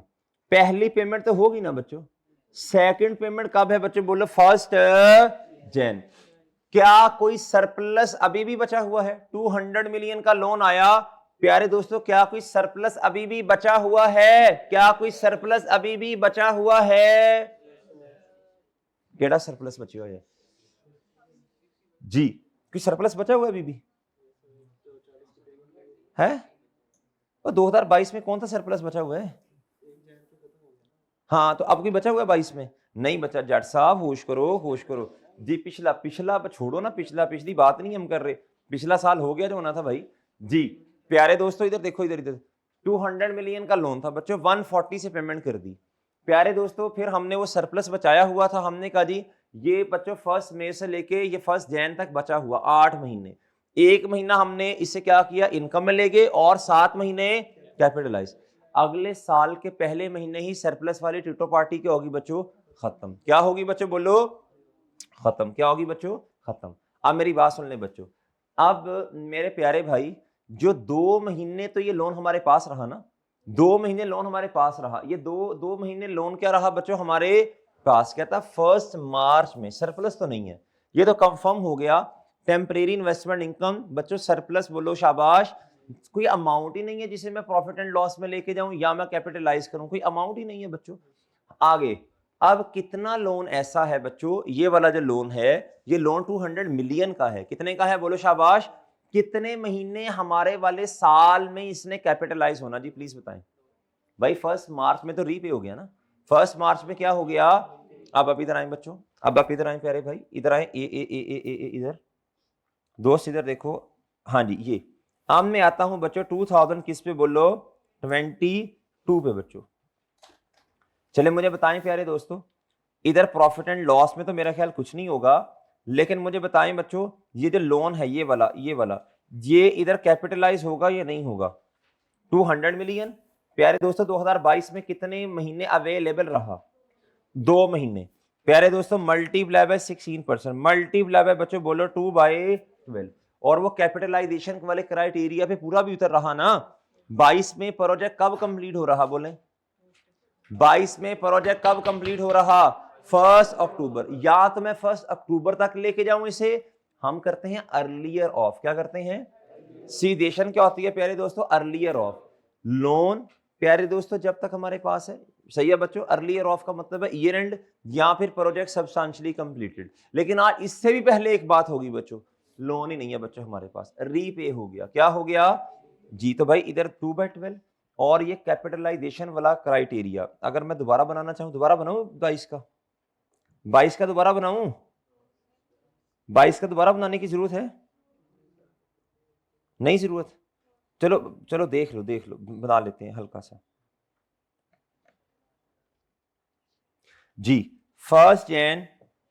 Speaker 1: पहली पेमेंट तो होगी ना बच्चों, सेकंड पेमेंट कब है बच्चे बोलो? 1 जन। क्या कोई सरप्लस अभी भी बचा हुआ है? 200 मिलियन का लोन आया प्यारे दोस्तों, क्या कोई सरप्लस अभी भी बचा हुआ है? क्या कोई सरप्लस अभी भी बचा हुआ है? केड़ा सरप्लस बचा हुआ है जी? कोई सरप्लस बचा हुआ है अभी भी है? और 2022 में कौन सा सरप्लस बचा हुआ है? हाँ, तो अब कोई बचा हुआ है 22 में? नहीं बचा। जट साहब होश करो, होश करो जी। पिछला पिछला छोड़ो ना, पिछला पिछली बात नहीं हम कर रहे। पिछला साल हो गया जो होना था भाई जी। प्यारे दोस्तों इधर देखो, इधर इधर 200 मिलियन का लोन था बच्चों, 140 से पेमेंट कर दी। प्यारे दोस्तों फिर हमने वो सरप्लस बचाया हुआ था, हमने कहा जी ये बच्चों 1 मई से लेके ये 1 जैन तक बचा हुआ 8 महीने, 1 महीना हमने इससे क्या किया, इनकम में ले गए, और 7 महीने कैपिटलाइज। अगले साल के पहले महीने ही सरप्लस वाली टिटो पार्टी क्या होगी बच्चों? खत्म। क्या होगी बच्चों बोलो? खत्म। क्या होगी बच्चों? खत्म। अब मेरी बात सुन ले बच्चों, अब मेरे प्यारे भाई जो 2 महीने तो ये लोन हमारे पास रहा ना, 2 महीने लोन हमारे पास रहा, ये दो महीने लोन क्या रहा बच्चों हमारे पास? कहता 1 मार्च में सरप्लस तो नहीं है, ये तो कंफर्म हो गया। टेम्परेरी इन्वेस्टमेंट इनकम बच्चों सरप्लस बोलो शाबाश। कोई अमाउंट ही नहीं है जिसे मैं प्रॉफिट एंड लॉस में लेके जाऊं या मैं कैपिटलाइज करूं, कोई अमाउंट ही नहीं है बच्चों। आगे अब कितना लोन ऐसा है बच्चों, ये वाला जो लोन है ये लोन 200 मिलियन का है। कितने का है बोलो शाबाश? कितने महीने हमारे वाले साल में इसने कैपिटलाइज होना जी प्लीज बताएं भाई? 1 मार्च में तो रीपे हो गया ना, 1 मार्च में क्या हो गया? अब इधर आए बच्चों, अब आप इधर आए प्यारे भाई, इधर आए ए इधर दोस्त इधर देखो। हाँ जी ये अब मैं आता हूं बच्चों 2000 किस पे बोलो? 22 पे बच्चों। चले मुझे बताएं प्यारे दोस्तों, इधर प्रॉफिट एंड लॉस में तो मेरा ख्याल कुछ नहीं होगा, लेकिन मुझे बताएं बच्चों ये जो लोन है ये वाला ये इधर कैपिटलाइज होगा या नहीं होगा? 200 मिलियन प्यारे दोस्तों 2022 में कितने महीने अवेलेबल रहा? 2 महीने। प्यारे दोस्तों मल्टीप्लाई बाय 16%, मल्टीप्लाई बाय बच्चों बोलो 2/12, और वो कैपिटलाइजेशन वाले क्राइटेरिया पे पूरा भी उतर रहा ना। 22 में प्रोजेक्ट कब कंप्लीट हो रहा बोले? 22 में प्रोजेक्ट कब कंप्लीट हो रहा? 1 अक्टूबर। या तो मैं 1 अक्टूबर तक लेके जाऊं इसे, हम करते हैं अर्लियर ऑफ। क्या करते हैं? सीडेशन क्या होती है प्यारे दोस्तों? अर्लियर ऑफ लोन प्यारे दोस्तों जब तक हमारे पास है। सही है बच्चों? अर्लियर ऑफ का मतलब है ईयर एंड या फिर प्रोजेक्ट सब्सटेंशियली कंप्लीटेड। लेकिन आज इससे भी पहले एक बात होगी बच्चों, लोन ही नहीं है बच्चों हमारे पास, रीपे हो गया। क्या हो गया जी? तो भाई इधर 2/12 और ये कैपिटलाइजेशन वाला क्राइटेरिया अगर मैं दोबारा बनाना चाहूं, दोबारा बनाऊं 22 का दोबारा बनाऊं? 22 का दोबारा बनाने की जरूरत है? नहीं जरूरत? चलो चलो देख लो बना लेते हैं हल्का सा जी। 1 जन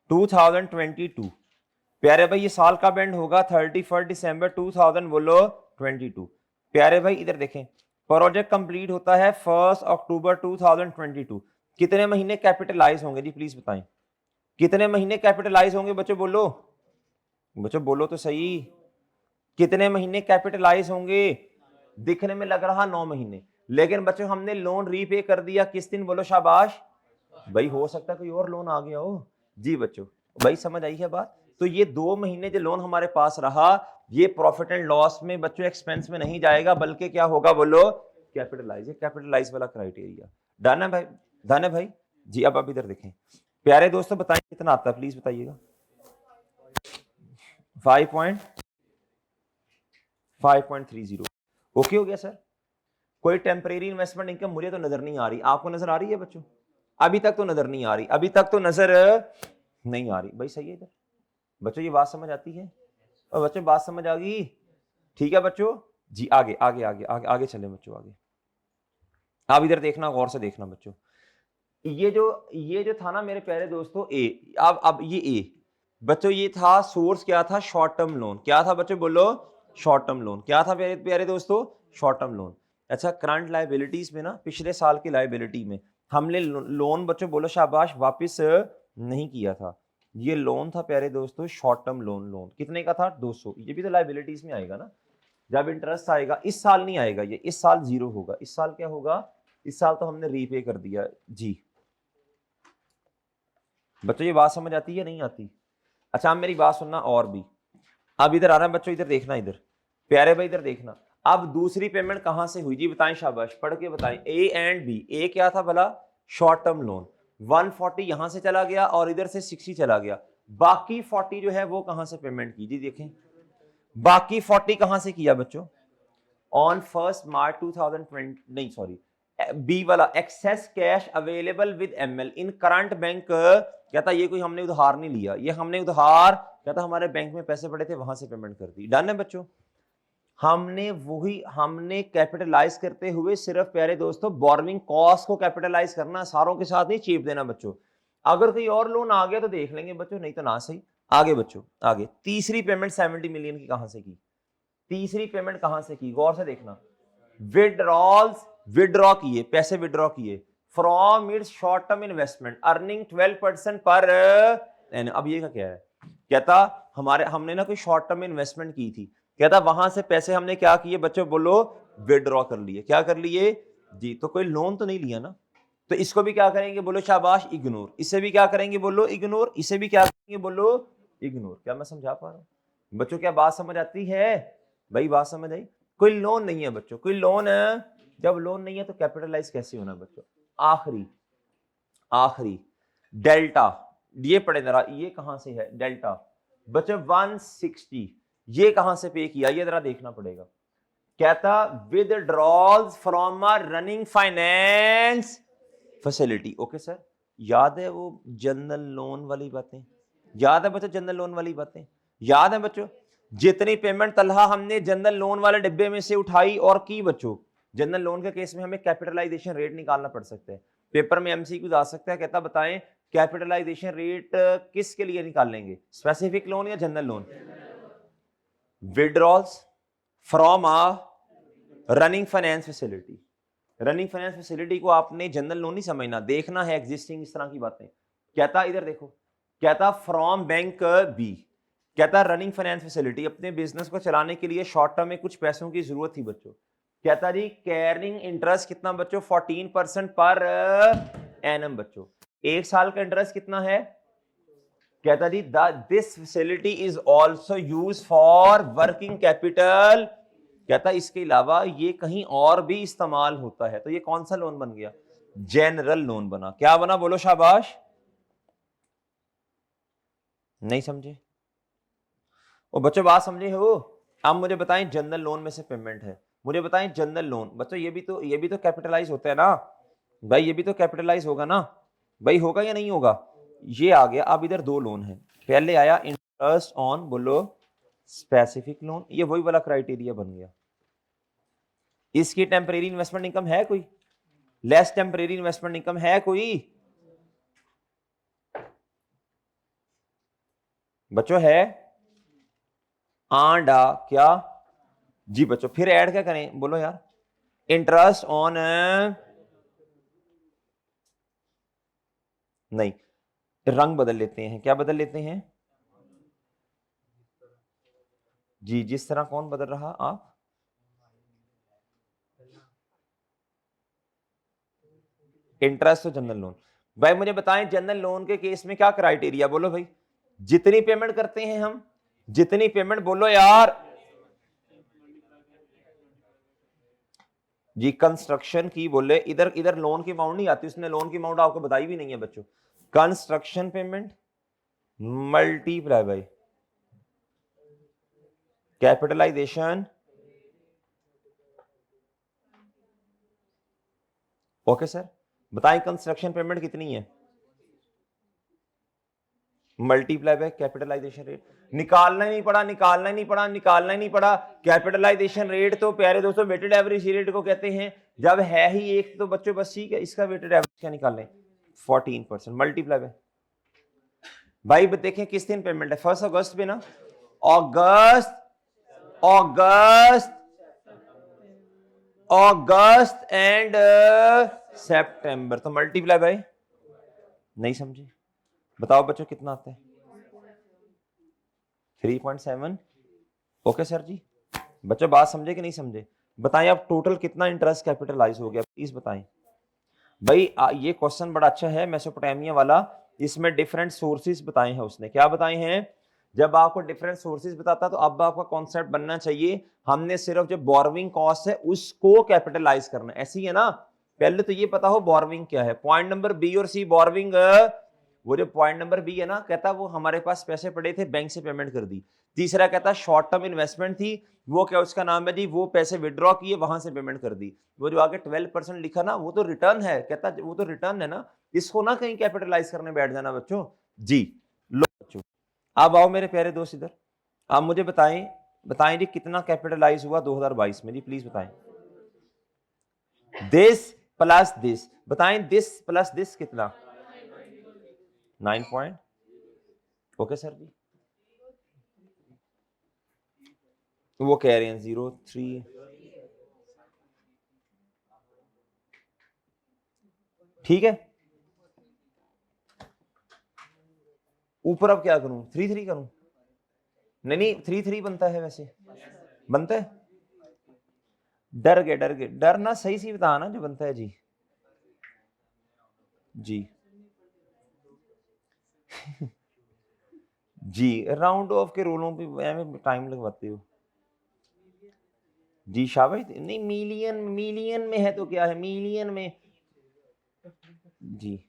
Speaker 1: 2022 प्यारे भाई ये साल का एंड होगा 31 दिसंबर 2000 बोलो 22। प्यारे भाई इधर देखें प्रोजेक्ट कंप्लीट होता है 1 अक्टूबर 2022। कितने महीने कैपिटलाइज होंगे जी प्लीज बताएं? कितने महीने कैपिटलाइज होंगे बच्चों बोलो? बच्चों बोलो तो सही, कितने महीने कैपिटलाइज होंगे? दिखने में लग रहा 9 महीने, लेकिन बच्चों हमने लोन रीपे कर दिया किस दिन बोलो शाबाश? भाई हो सकता है कोई और लोन आ गया हो जी बच्चों। भाई समझ आई है बात? तो ये 2 महीने जो लोन हमारे पास रहा ये प्रॉफिट एंड लॉस में बच्चों एक्सपेंस में नहीं जाएगा, बल्कि क्या होगा बोलो? कैपिटलाइज वाला क्राइटेरिया। डन है भाई? डन है भाई जी। अब आप इधर देखें प्यारे दोस्तों, बताइए कितना आता है प्लीज बताइएगा? 5.30। ओके हो गया सर? कोई टेम्परेरी इन्वेस्टमेंट इनकम मुझे तो नजर नहीं आ रही, आपको नजर आ रही है बच्चों? अभी तक तो नजर नहीं आ रही, अभी तक तो नजर नहीं आ रही। भाई सही है इधर बच्चों, ये बात समझ आती है? और बच्चों बात समझ आ गई? ठीक है बच्चों जी। आगे आगे आगे आगे आगे चले बच्चों आगे। आप इधर देखना, गौर से देखना बच्चों। ये जो था ना मेरे प्यारे दोस्तों ए, अब ये ए बच्चों ये था सोर्स, क्या था? Short term loan. क्या था बच्चों बोलो? Short term loan. क्या था मेरे प्यारे दोस्तों? Short term loan. अच्छा करंट लायबिलिटीज में ना पिछले साल की लायबिलिटी में हमने लोन बच्चों बोलो शाबाश वापस नहीं किया था। ये लोन था प्यारे दोस्तों शॉर्ट टर्म लोन कितने का था? 200। ये भी तो लायबिलिटीज में आएगा ना, जब इंटरेस्ट आएगा। इस साल नहीं आएगा ये, इस साल 0 होगा। इस साल क्या होगा? इस साल तो हमने रीपे कर दिया जी। बच्चों ये बात समझ आती है या नहीं आती? अच्छा आप मेरी बात सुनना और भी, अब इधर आ रहा है बच्चों, इधर देखना, इधर प्यारे भाई इधर देखना। अब दूसरी पेमेंट कहां से हुई जी बताएं, शाबाश पढ़ के बताएं। ए एंड बी, ए क्या था भला, शॉर्ट टर्म लोन, 140 यहां से चला गया और इधर से 60 चला गया, बाकी 40 जो है वो कहां से पेमेंट की जी, देखें बाकी 40 कहां से किया बच्चों, ऑन 1 मार्च 2020, नहीं सॉरी बी वाला, access cash available with ML in current bank, कहता ये कोई हमने उधार नहीं लिया, ये हमने उधार कहता हमारे बैंक में पैसे पड़े थे वहां से पेमेंट कर दी। डन है बच्चों, हमने कैपिटलाइज करते हुए सिर्फ प्यारे दोस्तों बोरोइंग कॉस्ट को कैपिटलाइज करना, सारों के साथ नहीं चीप देना बच्चों। अगर कोई और लोन आ गया तो देख लेंगे बच्चों, नहीं तो ना सही। आगे बच्चों आगे, तीसरी पेमेंट 70 मिलियन की कहां से की, तीसरी पेमेंट कहां से की, गौर से देखना, विड्रॉ किए, पैसे विड्रॉ किए from its short term investment earning 12% पर अब ये क्या है, कहता हमने ना कोई शॉर्ट टर्म इन्वेस्टमेंट की थी, कहता वहां से पैसे हमने क्या किए बच्चों, बोलो विड्रॉ कर लिए, क्या कर लिए जी, तो कोई लोन तो नहीं लिया ना, तो इसको भी क्या करेंगे बोलो शाबाश इग्नोर, इसे भी क्या करेंगे बोलो इग्नोर, इसे भी क्या करेंगे बोलो इग्नोर। क्या मैं समझा पा रहा हूं बच्चों, क्या बात समझ आती है भाई, बात समझ आई? कोई लोन नहीं है बच्चों, कोई लोन है, जब लोन नहीं है तो कैपिटलाइज कैसे होना बच्चों। आखिरी डेल्टा, ये पढ़े जरा, ये कहां से है डेल्टा बच्चों, 160 ये कहां से पे किया, ये जरा देखना पड़ेगा। कहता withdrawals from a running finance facility. Okay sir, याद है वो जनरल लोन वाली बातें, याद है बच्चों जनरल लोन वाली बातें, याद है बच्चों, जितनी पेमेंट तलहा हमने जनरल लोन वाले डिब्बे में से उठाई और की बच्चों, जनरल लोन के केस में हमें कैपिटलाइजेशन रेट निकालना पड़ सकता है, पेपर में एमसीक्यू आ सकता है, कहता बताएं कैपिटलाइजेशन रेट किसके लिए निकालेंगे, स्पेसिफिक लोन या general loan, withdrawals from a running finance facility, running finance facility को आपने जनरल लोन नहीं समझना, देखना है एग्जिस्टिंग इस तरह की बातें। कहता इधर देखो, कहता फ्रॉम बैंक बी, कहता रनिंग फाइनेंस फैसिलिटी, अपने बिजनेस को चलाने के लिए शॉर्ट टर्म में कुछ पैसों की जरूरत थी बच्चों, कहता जी कैरिंग इंटरेस्ट कितना बच्चों, 14% पर एनम बच्चों, एक साल का इंटरेस्ट कितना है, कहता जी this facility is also use for working capital, कहता इसके अलावा ये कहीं और भी इस्तेमाल होता है, तो ये कौन सा लोन बन गया, जनरल लोन बना। क्या बना बोलो शाबाश, नहीं समझे? और बच्चों बात समझे हो? अब मुझे बताएं जनरल लोन में से पेमेंट है, मुझे बताएं जनरल लोन बच्चों, ये भी तो कैपिटलाइज होता है ना भाई, ये भी तो कैपिटलाइज होगा ना भाई, होगा या नहीं होगा? ये आ गया। अब इधर दो लोन है, पहले आया इंटरेस्ट ऑन बोलो स्पेसिफिक लोन, ये वही वाला क्राइटेरिया बन गया। इसकी टेम्परेरी इन्वेस्टमेंट इनकम है कोई, लेस टेम्परेरी इन्वेस्टमेंट इनकम है कोई बच्चों, है आंडा क्या जी बच्चों, फिर ऐड क्या करें बोलो यार, इंटरेस्ट ऑन नहीं, रंग बदल लेते हैं, क्या बदल लेते हैं जी, जिस तरह कौन बदल रहा आप, इंटरेस्ट तो जनरल लोन। भाई मुझे बताएं जनरल लोन के केस में क्या क्राइटेरिया बोलो भाई, जितनी पेमेंट करते हैं हम, जितनी पेमेंट बोलो यार जी, कंस्ट्रक्शन की बोले, इधर इधर लोन की अमाउंट नहीं आती, उसने लोन की अमाउंट आपको बताई भी नहीं है बच्चों, construction payment multiply by capitalization. Okay sir, बताएं कंस्ट्रक्शन पेमेंट कितनी है, मल्टीप्लाई बाय कैपिटलाइजेशन रेट, निकालना ही नहीं पड़ा, निकालना ही नहीं पड़ा, निकालना ही नहीं पड़ा। कैपिटलाइजेशन रेट तो प्यारे दोस्तों वेटेड एवरेज रेट को कहते हैं, जब है ही एक तो बच्चों बस ठीक है, इसका वेटेड एवरेज क्या निकाल लें 14%, मल्टीप्लाई बाय भाई देखें किस दिन पेमेंट है, 1 अगस्त पे ना, अगस्त अगस्त अगस्त एंड सितंबर, तो मल्टीप्लाई बाय, नहीं समझे? बताओ बच्चों कितना आता है, 3.7। ओके सर जी, बच्चों बात समझे कि नहीं समझे? बताएं अब टोटल कितना इंटरेस्ट कैपिटलाइज हो गया, प्लीज बताएं भाई। ये क्वेश्चन बड़ा अच्छा है मेसोपोटामिया वाला, इसमें डिफरेंट सोर्सेज बताए हैं उसने। क्या बताए हैं? जब आपको डिफरेंट सोर्सेज बताता तो अब आपका कॉन्सेप्ट बनना चाहिए हमने सिर्फ जो बोरोइंग कॉस्ट है उसको कैपिटलाइज करना है। ऐसी है ना, पहले तो ये पता हो बोरोइंग क्या है। पॉइंट नंबर बी और सी बोरोइंग, वो जो पॉइंट नंबर बी है ना, कहता वो हमारे पास पैसे पड़े थे बैंक से पेमेंट कर दी। तीसरा कहता शॉर्ट टर्म इन्वेस्टमेंट थी, वो क्या उसका नाम है जी, वो पैसे विड्रॉ किए वहां से पेमेंट कर दी। वो जो आगे 12% लिखा ना वो तो रिटर्न है, कहता वो तो रिटर्न है ना, इसको ना कहीं कैपिटलाइज करने बैठ जाना बच्चों जी। लो बच्चों अब आओ मेरे प्यारे दोस्त इधर, आप मुझे बताएं बताएं जी कितना कैपिटलाइज हुआ 2022 में जी, प्लीज बताएं। दिस प्लस दिस, बताएं दिस प्लस दिस कितना? 9 पॉइंट। ओके सर जी, वो कह रहे हैं 0.3। ठीक है, ऊपर अब क्या करूं, 3.3 करूं? नहीं नहीं 3.3 बनता है, वैसे बनता है। डर गए डर गए, डर ना सही सी बता ना जो बनता है जी। जी जी राउंड ऑफ के रोलों पे टाइम लगवाते हो जी। शाबाश, नहीं मिलियन, मिलियन में है तो क्या है, मिलियन में जी।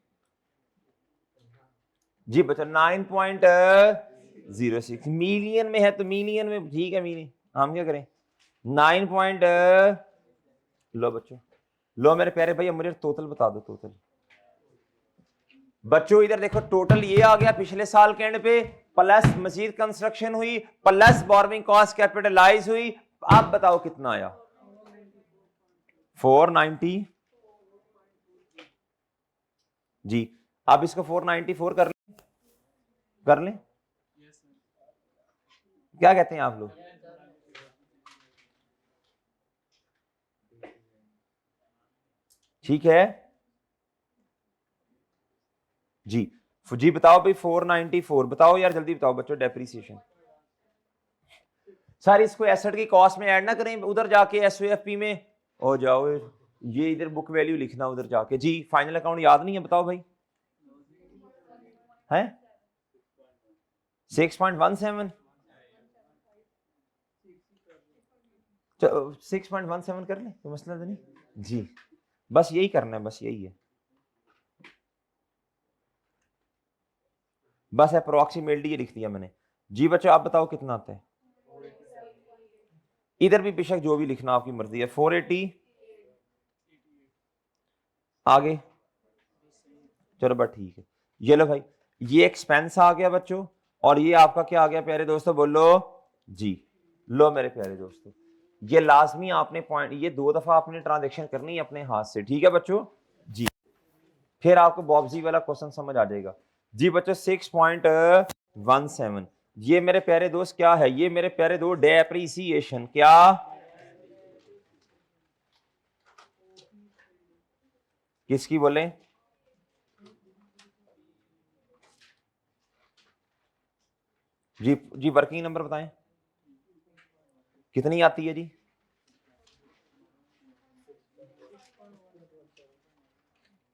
Speaker 1: जी बच्चा 9.06 मिलियन में है तो मिलियन में ठीक है, मिलियन हम क्या करें 9 पॉइंट। लो बच्चों, लो मेरे प्यारे भैया मुझे टोटल बता दो, टोटल बच्चों इधर देखो, टोटल ये आ गया पिछले साल के एंड पे, प्लस मजीद कंस्ट्रक्शन हुई, प्लस बोरोइंग कॉस्ट कैपिटलाइज हुई। आप बताओ कितना आया? 490 जी। आप इसको 494 कर लें, कर लें, क्या कहते हैं आप लोग? ठीक है जी। जी बताओ भाई 494 बताओ यार, जल्दी बताओ बच्चों। डेप्रीसिएशन सर इसको एसेट की कॉस्ट में ऐड ना करें, उधर जाके एसओएफपी में हो जाओ, ये इधर बुक वैल्यू लिखना उधर जाके जी। फाइनल अकाउंट याद नहीं है, बताओ भाई। है 6.17, 6.17 कर ले, तो मसला तो नहीं जी। बस यही करना है, बस यही है, बस अप्रोक्सीमेटली ये लिख दिया मैंने जी। बच्चों आप बताओ कितना आता है? इधर भी बेशक जो भी लिखना आपकी मर्जी है। 480 आगे, चलो बस ठीक है। ये लो भाई, ये एक्सपेंस आ गया बच्चों, और ये आपका क्या आ गया प्यारे दोस्तों, बोलो जी। लो मेरे प्यारे दोस्तों, ये लाजमी आपने पॉइंट, ये 2 दफा आपने ट्रांजेक्शन करनी है अपने हाथ से, ठीक है बच्चों जी। फिर आपको बॉब्जी वाला क्वेश्चन समझ आ जाएगा जी। बच्चों 6.17 ये मेरे प्यारे दोस्त क्या है? ये मेरे प्यारे दोस्त डेप्रीसिएशन, क्या? किसकी बोले? जी जी वर्किंग नंबर बताएं कितनी आती है जी?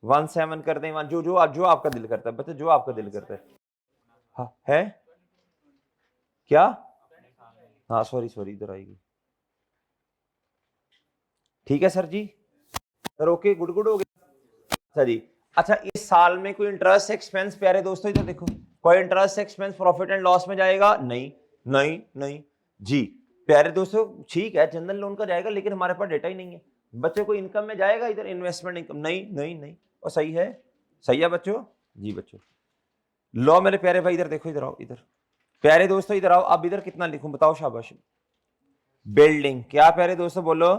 Speaker 1: 17 कर दें, जो जो जो आपका दिल करता है बच्चे, जो आपका दिल करता है। हाँ है क्या? हाँ सॉरी सॉरी, इधर आएगी, ठीक है सर जी। सर ओके, गुड गुड हो गया सर जी। अच्छा इस साल में कोई इंटरेस्ट एक्सपेंस प्यारे दोस्तों इधर देखो, कोई interest expense profit and loss में जाएगा? नहीं नहीं नहीं जी। प्यारे दोस्तों ठीक है जनरल लोन का जाएगा, लेकिन हमारे पास डेटा ही नहीं है। बच्चों को इनकम में जाएगा इधर, इन्वेस्टमेंट इनकम? नहीं नहीं नहीं। और सही है, सही है बच्चों जी। बच्चों लो मेरे प्यारे भाई इधर देखो, इधर आओ इधर, प्यारे दोस्तों इधर आओ। अब इधर कितना लिखूं बताओ, शाबाश। बिल्डिंग, क्या प्यारे दोस्तों बोलो?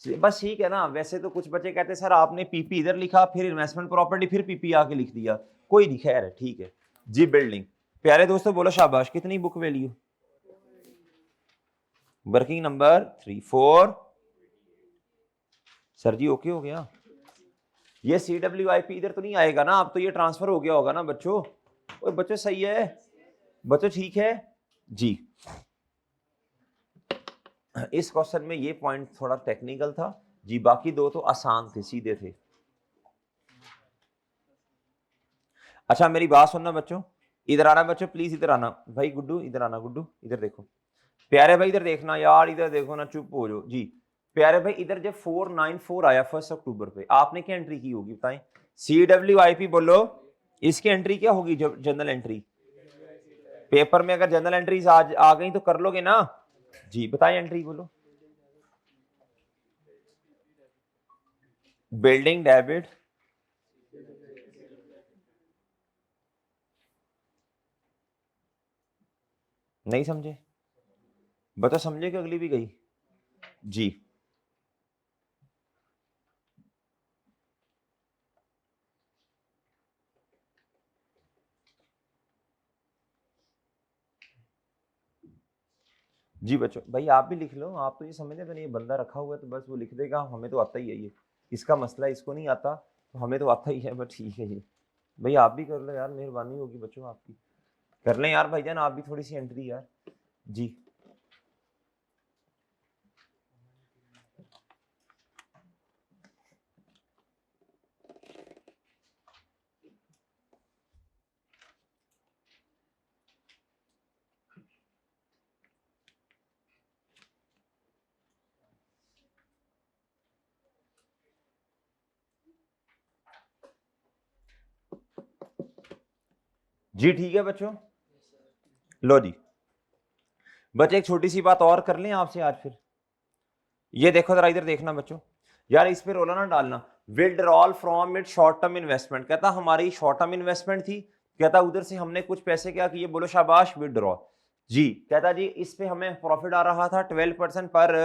Speaker 1: बस ठीक है ना। वैसे तो कुछ बच्चे कहते हैं सर आपने पीपी इधर लिखा, फिर इन्वेस्टमेंट प्रॉपर्टी, फिर पीपी आके लिख दिया, कोई नहीं, खैर है, ठीक है जी। बिल्डिंग, प्यारे दोस्तों बोलो शाबाश। कितनी book value? Working number 3 4 sir जी ओके हो गया। ये CWIP इधर तो नहीं आएगा ना, अब तो ये ट्रांसफर हो गया होगा ना बच्चों? ओए बच्चों सही है बच्चों, ठीक है जी। इस क्वेश्चन में ये पॉइंट थोड़ा टेक्निकल था जी, बाकी 2 तो आसान थे, सीधे थे। अच्छा मेरी बात सुनना बच्चों, इधर आना बच्चों प्लीज, इधर आना भाई, गुड्डू इधर आना, गुड्डू इधर देखो, प्यारे भाई इधर देखना यार, इधर देखो ना, चुप हो जाओ जी। प्यारे भाई इधर जब 494 आया 1 अक्टूबर पे, आपने क्या एंट्री की होगी बताएं? CWIP बोलो, इसकी एंट्री क्या होगी? जब जनरल एंट्री पेपर में अगर जनरल एंट्रीज आ गई तो कर लोगे ना जी, बताएं एंट्री बोलो। बिल्डिंग डेबिट, नहीं समझे? बता समझे कि अगली भी गई जी। जी बच्चों, भाई आप भी लिख लो, आप तो ये समझे तो नहीं, ये बंदा रखा हुआ है तो बस वो लिख देगा, हमें तो आता ही है ये, इसका मसला है, इसको नहीं आता तो हमें तो आता ही है, बट ठीक है ये। भाई आप भी कर लो यार, मेहरबानी होगी बच्चों आपकी, कर लें यार भाईजान आप भी थोड़ी सी एंट्री यार जी। जी ठीक है बच्चों, लो जी बच्चे एक छोटी सी बात और कर लें आपसे आज फिर, ये देखो जरा इधर देखना बच्चों, यार इस पे रोला ना डालना। Withdrawal from it short term investment, कहता हमारी शॉर्ट टर्म इन्वेस्टमेंट थी, कहता उधर से हमने कुछ पैसे क्या किए, बोलो शाबाश विड्रॉल जी। कहता जी इस पे हमें प्रॉफिट आ रहा था 12% पर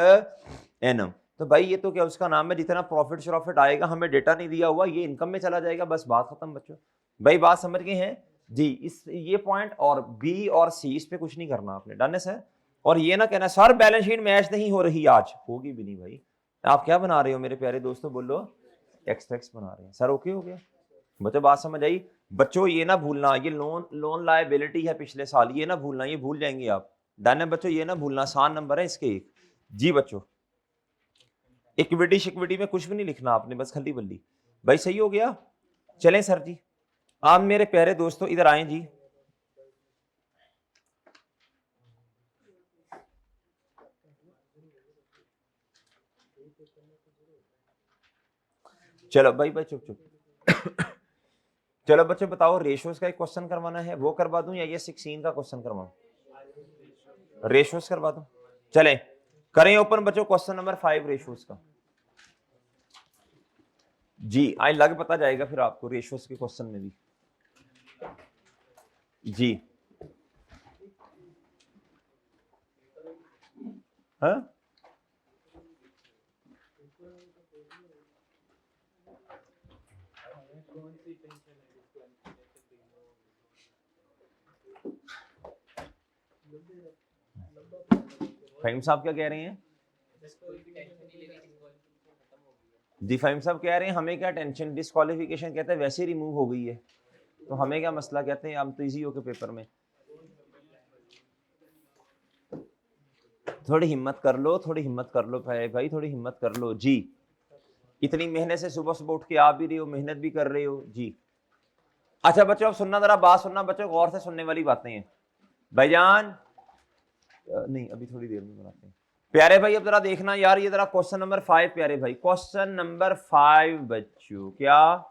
Speaker 1: एनम, तो भाई ये तो क्या उसका नाम है, जितना प्रॉफिट आएगा, हमें डेटा नहीं दिया हुआ, ये इनकम में चला जाएगा, बस बात खत्म बच्चों। भाई बात समझ गए हैं जी? इस ये पॉइंट और बी और सी इस पे कुछ नहीं करना आपने, डन है सर? और ये ना कहना सर बैलेंस शीट मैच नहीं हो रही, आज होगी भी नहीं भाई। आप क्या बना रहे हो मेरे प्यारे दोस्तों, बोलो एक्सट्रैक्स बना रहे हैं सर, ओके हो गया बच्चों, बात समझ आई? बच्चों ये ना भूलना, ये लोन लायबिलिटी है पिछले साल, ये ना भूलना, ये भूल जाएंगे आप, डन है बच्चों? ये ना भूलना, आसान नंबर है इसके एक जी बच्चों। इक्विटी शिक्विटी में कुछ भी नहीं लिखना आपने, बस खली बल्ली। भाई सही हो गया, चलें सर जी। आप मेरे प्यारे दोस्तों इधर आए जी, चलो भाई भाई चुप चुप चलो बच्चों बताओ, रेशोस का एक क्वेश्चन करवाना है, वो करवा दूं या ये 16 का क्वेश्चन करवाऊं? रेशोस करवा दूं, चलें करें ओपन बच्चों, क्वेश्चन नंबर 5 रेशोस का जी। आई लग पता जाएगा फिर आपको रेशोस के क्वेश्चन में भी जी। हाँ फहीम साहब क्या कह रहे हैं? जी फहीम साहब कह रहे हैं हमें क्या टेंशन, डिस्क्वालिफिकेशन कहते हैं वैसे ही रिमूव हो गई है, तो हमें क्या मसला, कहते हैं हम तो इजी हो के पेपर में। थोड़ी हिम्मत कर लो, थोड़ी हिम्मत कर लो भाई, थोड़ी हिम्मत कर लो जी। इतनी मेहनत से सुबह सुबह उठ के आ भी रहे हो, मेहनत भी कर रहे हो जी। अच्छा बच्चों अब सुनना, जरा बात सुनना बच्चों, गौर से सुनने वाली बातें हैं भाईजान, नहीं अभी थोड़ी देर में बनाते हैं प्यारे भाई। अब जरा देखना यार, ये जरा क्वेश्चन नंबर 5 प्यारे भाई, क्वेश्चन नंबर 5 बच्चों, क्या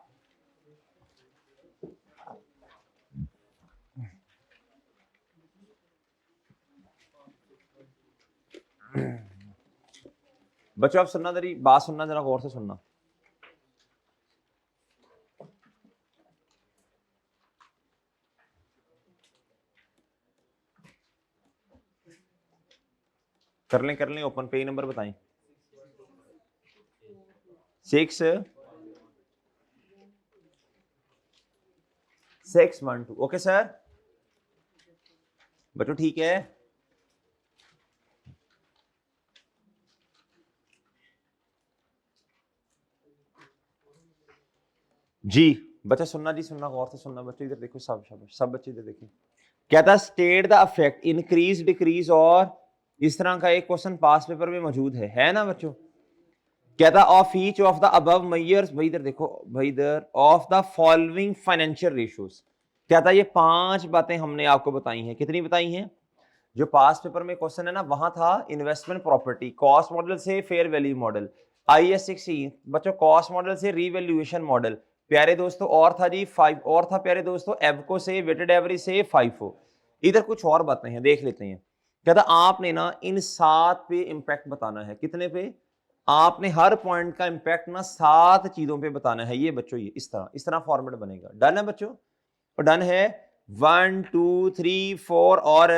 Speaker 1: बच्चों आप सुनना, जरा बात सुनना, जरा गौर से सुनना। कर लें ओपन, पेज नंबर बताएं। 6 ओके सर बच्चों, ठीक है जी। बच्चा सुनना जी, सुनना गौर से सुनना बच्चों, इधर देखो, सब बच्चे इधर देखिए। कहता state the affect increase decrease, और इस तरह का एक क्वेश्चन पास पेपर में मौजूद है ना बच्चों? कहता of each of the above measures, भाई इधर देखो भाई, इधर of the following financial ratios, क्या था, ये 5 बातें हमने आपको बताई हैं। कितनी बताई हैं? जो पास्ट पेपर में क्वेश्चन है ना, वहां था इन्वेस्टमेंट प्रॉपर्टी, कॉस्ट मॉडल से फेयर वैल्यू मॉडल, IAS 16 बच्चों कॉस्ट मॉडल से रीवैल्यूएशन मॉडल प्यारे दोस्तों, और था जी 5 और था प्यारे दोस्तों एवको से वेटेड एवरेज से FIFO। इधर कुछ और बातें हैं, देख लेते हैं। क्या था, आपने ना इन 7 पे इंपैक्ट बताना है। कितने पे? आपने हर पॉइंट का इंपैक्ट ना 7 चीजों पे बताना है। ये बच्चों ये इस तरह फॉर्मेट बनेगा। डन है बच्चों? और डन है 1 2 3 4 और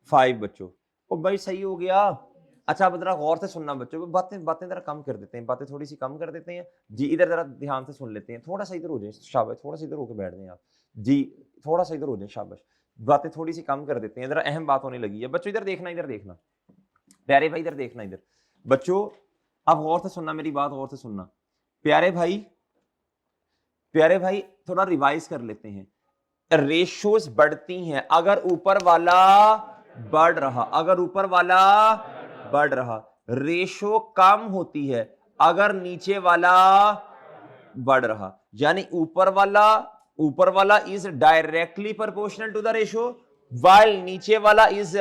Speaker 1: 5 बच्चों। ओ भाई सही हो गया। अच्छा अब जरा गौर से सुनना बच्चों, बातें बातें जरा कम कर देते हैं, बातें थोड़ी सी कम कर देते हैं जी। इधर जरा ध्यान से सुन लेते हैं, थोड़ा सा इधर हो जाए शाबाश, थोड़ा सा इधर होकर बैठ जाएं आप जी, थोड़ा सा इधर हो जाए शाबाश। बातें थोड़ी सी कम कर देते हैं, जरा अहम बात होने लगी है बच्चों। इधर देखना, इधर देखना प्यारे भाई, इधर देखना इधर बच्चों। अब गौर से सुनना मेरी बात, गौर से सुनना प्यारे भाई। प्यारे भाई थोड़ा रिवाइज कर लेते हैं। रेशियोज बढ़ती हैं अगर ऊपर वाला बढ़ रहा, अगर ऊपर वाला बढ़ रहा। रेशियो कम होती है अगर नीचे वाला बढ़ रहा, यानी ऊपर वाला is directly proportional to the ratio, while नीचे वाला is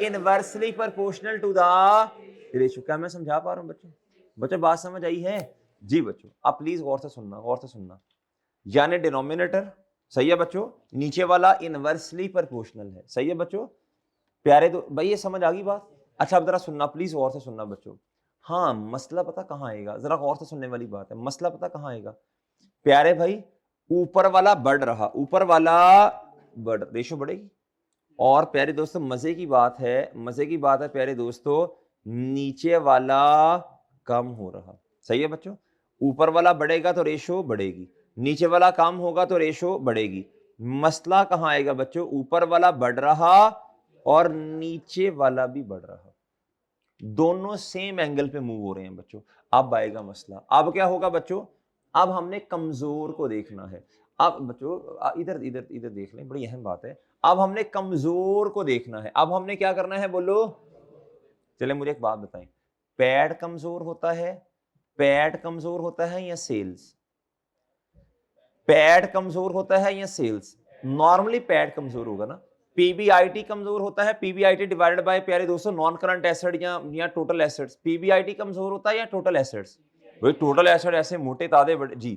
Speaker 1: inversely proportional to the ratio. क्या मैं समझा पा रहा हूं बच्चों? बच्चों बात समझ आई है जी बच्चों? आप प्लीज गौर से सुनना, गौर से सुनना। यानी डिनोमिनेटर सही है बच्चों, नीचे वाला इनवर्सली प्रोपोर्शनल है। सही है बच्चों? प्यारे तो भाई ये समझ आ गई बात? अच्छा अब जरा सुनना, प्लीज गौर से सुनना बच्चों। हाँ मसला पता कहां आएगा, जरा गौर से सुनने वाली बात है। मसला पता कहां आएगा प्यारे भाई? ऊपर वाला बढ़ रहा, ऊपर वाला बढ़, रेशो बढ़ेगी। और प्यारे दोस्तों मजे की बात है, मजे की बात है प्यारे दोस्तों, नीचे वाला कम हो रहा। सही है बच्चों? ऊपर वाला बढ़ेगा तो रेशो बढ़ेगी, नीचे वाला कम होगा तो रेशो बढ़ेगी। मसला कहां आएगा बच्चों? ऊपर वाला बढ़ रहा और नीचे वाला भी बढ़ रहा, दोनों सेम एंगल पे मूव हो रहे हैं बच्चों। अब आएगा मसला। अब क्या होगा बच्चों? अब हमने कमजोर को देखना है। अब बच्चों इधर इधर इधर देख लें, बड़ी अहम बात है। अब हमने कमजोर को देखना है। अब हमने क्या करना है बोलो? चले मुझे एक बात बताएं, पैड कमजोर होता है, पैड कमजोर होता है या सेल्स? पैड कमजोर होता है या सेल्स? नॉर्मली पैड कमजोर होगा ना। पीबीआईटी कमजोर होता है, पीबीआईटी डिवाइडेड बाय प्यारे दोस्तों नॉन करंट एसेट या टोटल एसेट्स। पीबीआईटी कमजोर होता है या टोटल एसेट्स? भाई टोटल एसेट ऐसे मोटे तादे बड़े जी।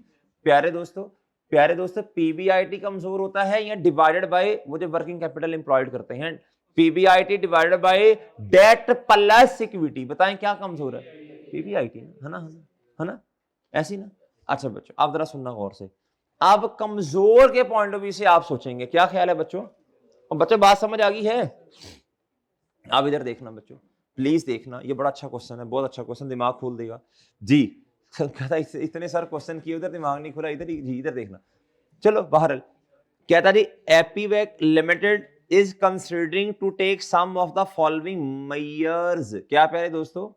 Speaker 1: प्यारे दोस्तों, प्यारे दोस्तों पीबीआईटी कमजोर होता है या डिवाइडेड बाय वो जो वर्किंग कैपिटल एम्प्लॉयड करते हैं? PBIT divided by debt plus equity. बताएं क्या कमजोर है? पीबीआईटी है ना, है ना, ऐसी ना। अच्छा बच्चों आप जरा सुनना गौर से। अब कमजोर के पॉइंट ऑफ व्यू से आप सोचेंगे, क्या ख्याल है बच्चों? और बच्चों बात समझ आ गई है? आप इधर देखना बच्चों, प्लीज देखना, ये बड़ा अच्छा क्वेश्चन है, बहुत अच्छा क्वेश्चन, दिमाग खोल देगा जी। कहता इतने सारे क्वेश्चन किए उधर दिमाग नहीं खुला, इधर जी इधर देखना। चलो बाहर कहता जी एपीवेक limited is considering to take some of the following measures. क्या प्यारे दोस्तों?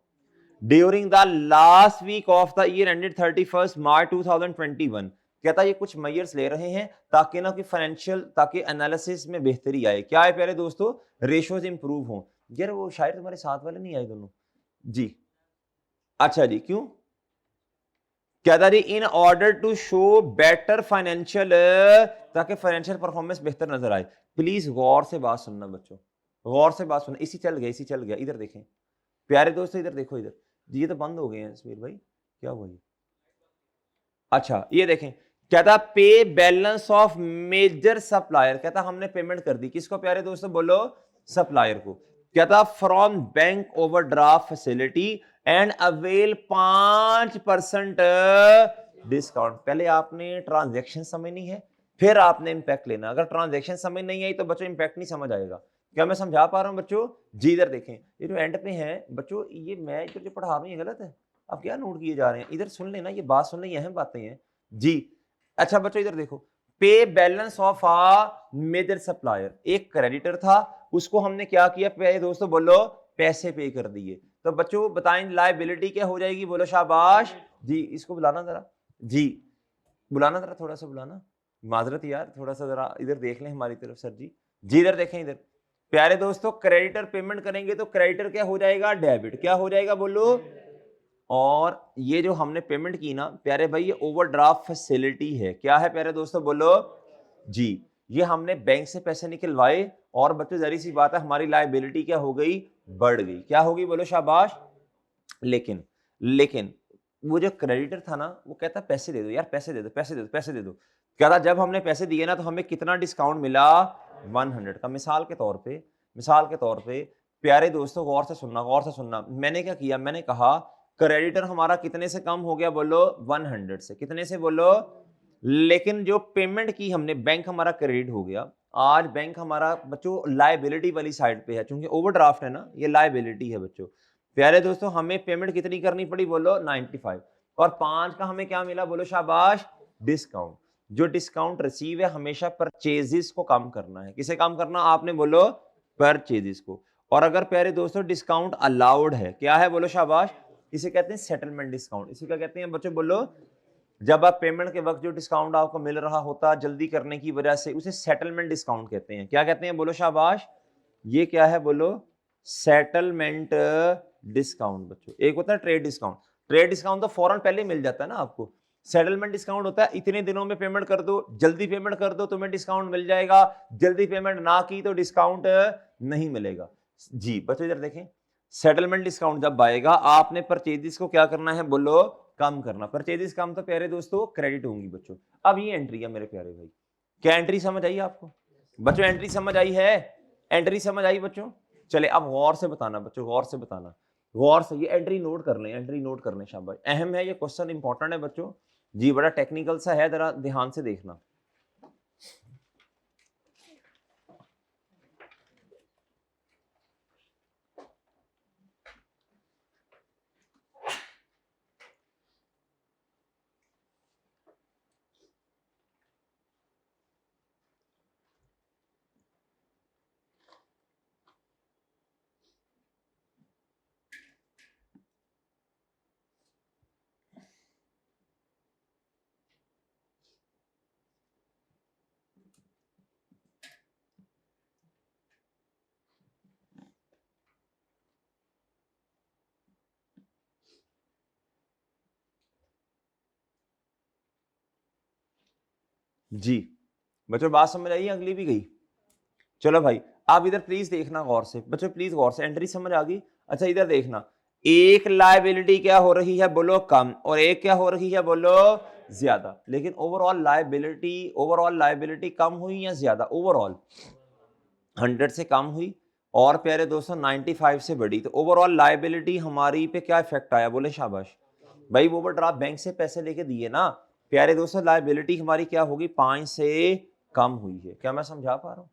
Speaker 1: During the last week of the year ended 31 March 2021। कहता है ये कुछ मेजर्स ले रहे हैं ताकि ना कि फाइनेंशियल, ताकि एनालिसिस में बेहतरी आए। क्या है प्यारे दोस्तों? रेशियोज इंप्रूव हो। यार वो शायद तुम्हारे साथ वाले नहीं आए दोनों जी। अच्छा जी क्यों? कहता जी in order to show better financial, ताकि फाइनेंशियल परफॉर्मेंस बेहतर नजर आए। प्लीज गौर से बात सुनना बच्चों, गौर से बात सुनना। इसी चल गया, इसी चल गया। इधर देखें प्यारे दोस्तों, इधर देखो इधर जी, ये तो बंद हो गए हैं समीर भाई, क्या हुआ ये? अच्छा ये देखें, कहता पे बैलेंस ऑफ मेजर सप्लायर। कहता हमने पेमेंट कर दी, किसको प्यारे दोस्तों बोलो? सप्लायर को। कहता from bank overdraft facility and avail 5% discount. पहले आपने ट्रांजैक्शन समझनी है, फिर आपने इंपैक्ट लेना। अगर ट्रांजैक्शन समझ नहीं आई तो बच्चों इंपैक्ट नहीं समझ आएगा। क्या मैं समझा पा रहा हूं बच्चों? जी इधर देखें, ये जो एंड पे है बच्चों, ये मैं जो पढ़ा रहा हूं ये गलत है? आप क्या नोट किए जा रहे हैं? इधर सुन लेना, ये बात सुन लें, अहम बातें हैं जी। अच्छा बच्चों इधर देखो, pay balance of a major supplier, एक क्रेडिटर था, उसको हमने क्या किया प्यारे दोस्तों बोलो? पैसे पे कर दिए। तो बच्चों बताएं लायबिलिटी क्या हो जाएगी? बोलो शाबाश जी। इसको बुलाना जरा जी, बुलाना जरा, थोड़ा सा बुलाना, माजरत यार, थोड़ा सा जरा इधर देख लें हमारी तरफ सर जी। जी इधर देखें इधर प्यारे दोस्तों, क्रेडिटर पेमेंट करेंगे तो क्रेडिटर क्या हो जाएगा? डेबिट। क्या हो जाएगा बोलो? और ये जो हमने पेमेंट की ना प्यारे भाई, ये ओवरड्राफ्ट फैसिलिटी है। क्या है प्यारे दोस्तों बोलो? जी। ये हमने बैंक से पैसे निकलवाए और बच्चों जरी सी बात है हमारी लायबिलिटी क्या हो गई, बढ़ गई। क्या होगी बोलो शाबाश। लेकिन लेकिन वो जो क्रेडिटर था ना वो कहता पैसे दे दो यार, पैसे दे दो, पैसे दे दो, पैसे दे दो। कहता जब हमने पैसे दिए ना तो हमें कितना डिस्काउंट मिला, 100 का। मिसाल के तौर पे प्यारे दोस्तों गौर से सुनना, गौर से सुनना। मैंने क्या किया, मैंने कहा क्रेडिटर हमारा कितने से कम हो गया बोलो, 100 से। कितने से बोलो। लेकिन जो पेमेंट की हमने, बैंक हमारा क्रेडिट हो गया। आज बैंक हमारा बच्चों लायबिलिटी वाली साइड पे है, क्योंकि ओवरड्राफ्ट है ना, ये लायबिलिटी है बच्चों। प्यारे दोस्तों हमें पेमेंट कितनी करनी पड़ी बोलो, 95। और 5 का हमें क्या मिला बोलो शाबाश, डिस्काउंट। जो डिस्काउंट रिसीव है हमेशा परचेजेस को कम करना है। किसे कम करना आपने बोलो, परचेजेस को। और अगर प्यारे दोस्तों डिस्काउंट अलाउड है, क्या है बोलो शाबाश, इसे कहते हैं सेटलमेंट डिस्काउंट। इसे क्या कहते हैं बच्चों बोलो, जब आप पेमेंट के वक्त जो डिस्काउंट आपको मिल रहा होता जल्दी करने की वजह से, उसे सेटलमेंट डिस्काउंट कहते हैं। क्या कहते हैं बोलो शाबाश, ये क्या है बोलो, सेटलमेंट डिस्काउंट। बच्चों एक होता है ट्रेड डिस्काउंट, ट्रेड डिस्काउंट तो फौरन पहले मिल जाता है ना आपको। सेटलमेंट डिस्काउंट होता है इतने दिनों में पेमेंट कर दो, जल्दी पेमेंट कर दो तुम्हें डिस्काउंट मिल जाएगा, जल्दी पेमेंट ना की तो डिस्काउंट नहीं मिलेगा। जी बच्चों इधर देखें, सेटलमेंट डिस्काउंट जब आएगा आपने परचेजेस को क्या करना है बोलो, कम करना। परचेजेस कम तो प्यारे दोस्तों क्रेडिट होंगी बच्चों। अब ये एंट्री है मेरे प्यारे भाई, क्या एंट्री समझ आई आपको बच्चों, एंट्री समझ आई है, एंट्री समझ आई बच्चों। चले अब गौर से बताना बच्चों, गौर से बताना, गौर से। ये एंट्री नोट कर लें, एंट्री नोट कर लें शाबाश, अहम है ये क्वेश्चन, इंपॉर्टेंट है बच्चों जी, बड़ा टेक्निकल सा है, जरा ध्यान से देखना। जी बच्चों बात समझ आई, अगली भी गई। चलो भाई आप इधर प्लीज देखना गौर से बच्चों, प्लीज गौर से, एंट्री समझ आ गई। अच्छा इधर देखना, एक लायबिलिटी क्या हो रही है बोलो, कम, और एक क्या हो रही है बोलो, ज्यादा। लेकिन ओवरऑल लायबिलिटी कम हुई या ज्यादा, ओवरऑल 100 से कम हुई और प्यारे दोस्तों 95 से बढ़ी। तो ओवरऑल लायबिलिटी हमारी पे क्या इफेक्ट आया बोले शाबाश। भाई वो ओवरड्राफ्ट बैंक से पैसे लेके दिए ना प्यारे दोस्तों, लायबिलिटी हमारी क्या होगी, 5 से कम हुई है। क्या मैं समझा पा रहा हूं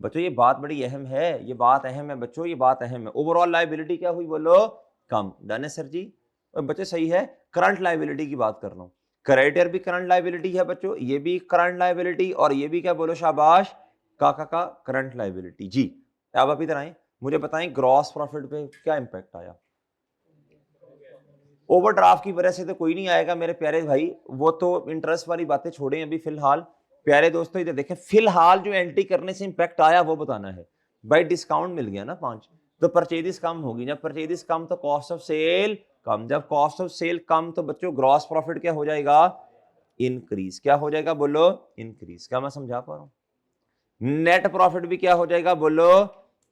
Speaker 1: बच्चों, ये बात बड़ी अहम है, ये बात अहम है बच्चों, ये बात अहम है। ओवरऑल लायबिलिटी क्या हुई बोलो, कम। डन है सर जी, और बच्चे सही है। करंट लायबिलिटी की बात कर रहा हूं, क्रेडिटर भी करंट लायबिलिटी है बच्चों, ये भी करंट लायबिलिटी, और ये भी क्या बोलो शाबाश, का करंट लायबिलिटी। जी अब आप इधर आए, मुझे बताएं ग्रॉस प्रॉफिट पे क्या इंपैक्ट आया। ओवरड्राफ्ट की वजह से तो कोई नहीं आएगा मेरे प्यारे भाई, वो तो इंटरेस्ट वाली बातें छोड़ें अभी फिलहाल। प्यारे दोस्तों इधर देखें, फिलहाल जो एंट्री करने से इंपैक्ट आया वो बताना है। भाई डिस्काउंट मिल गया ना 5, तो परचेजेस कम होगी, जब परचेजेस कम तो कॉस्ट ऑफ सेल कम, जब कॉस्ट ऑफ सेल कम तो बच्चों ग्रॉस प्रॉफिट क्या हो जाएगा, इंक्रीज। क्या हो जाएगा बोलो, इंक्रीज। क्या मैं समझा पा रहा हूं, नेट प्रॉफिट भी क्या हो जाएगा बोलो,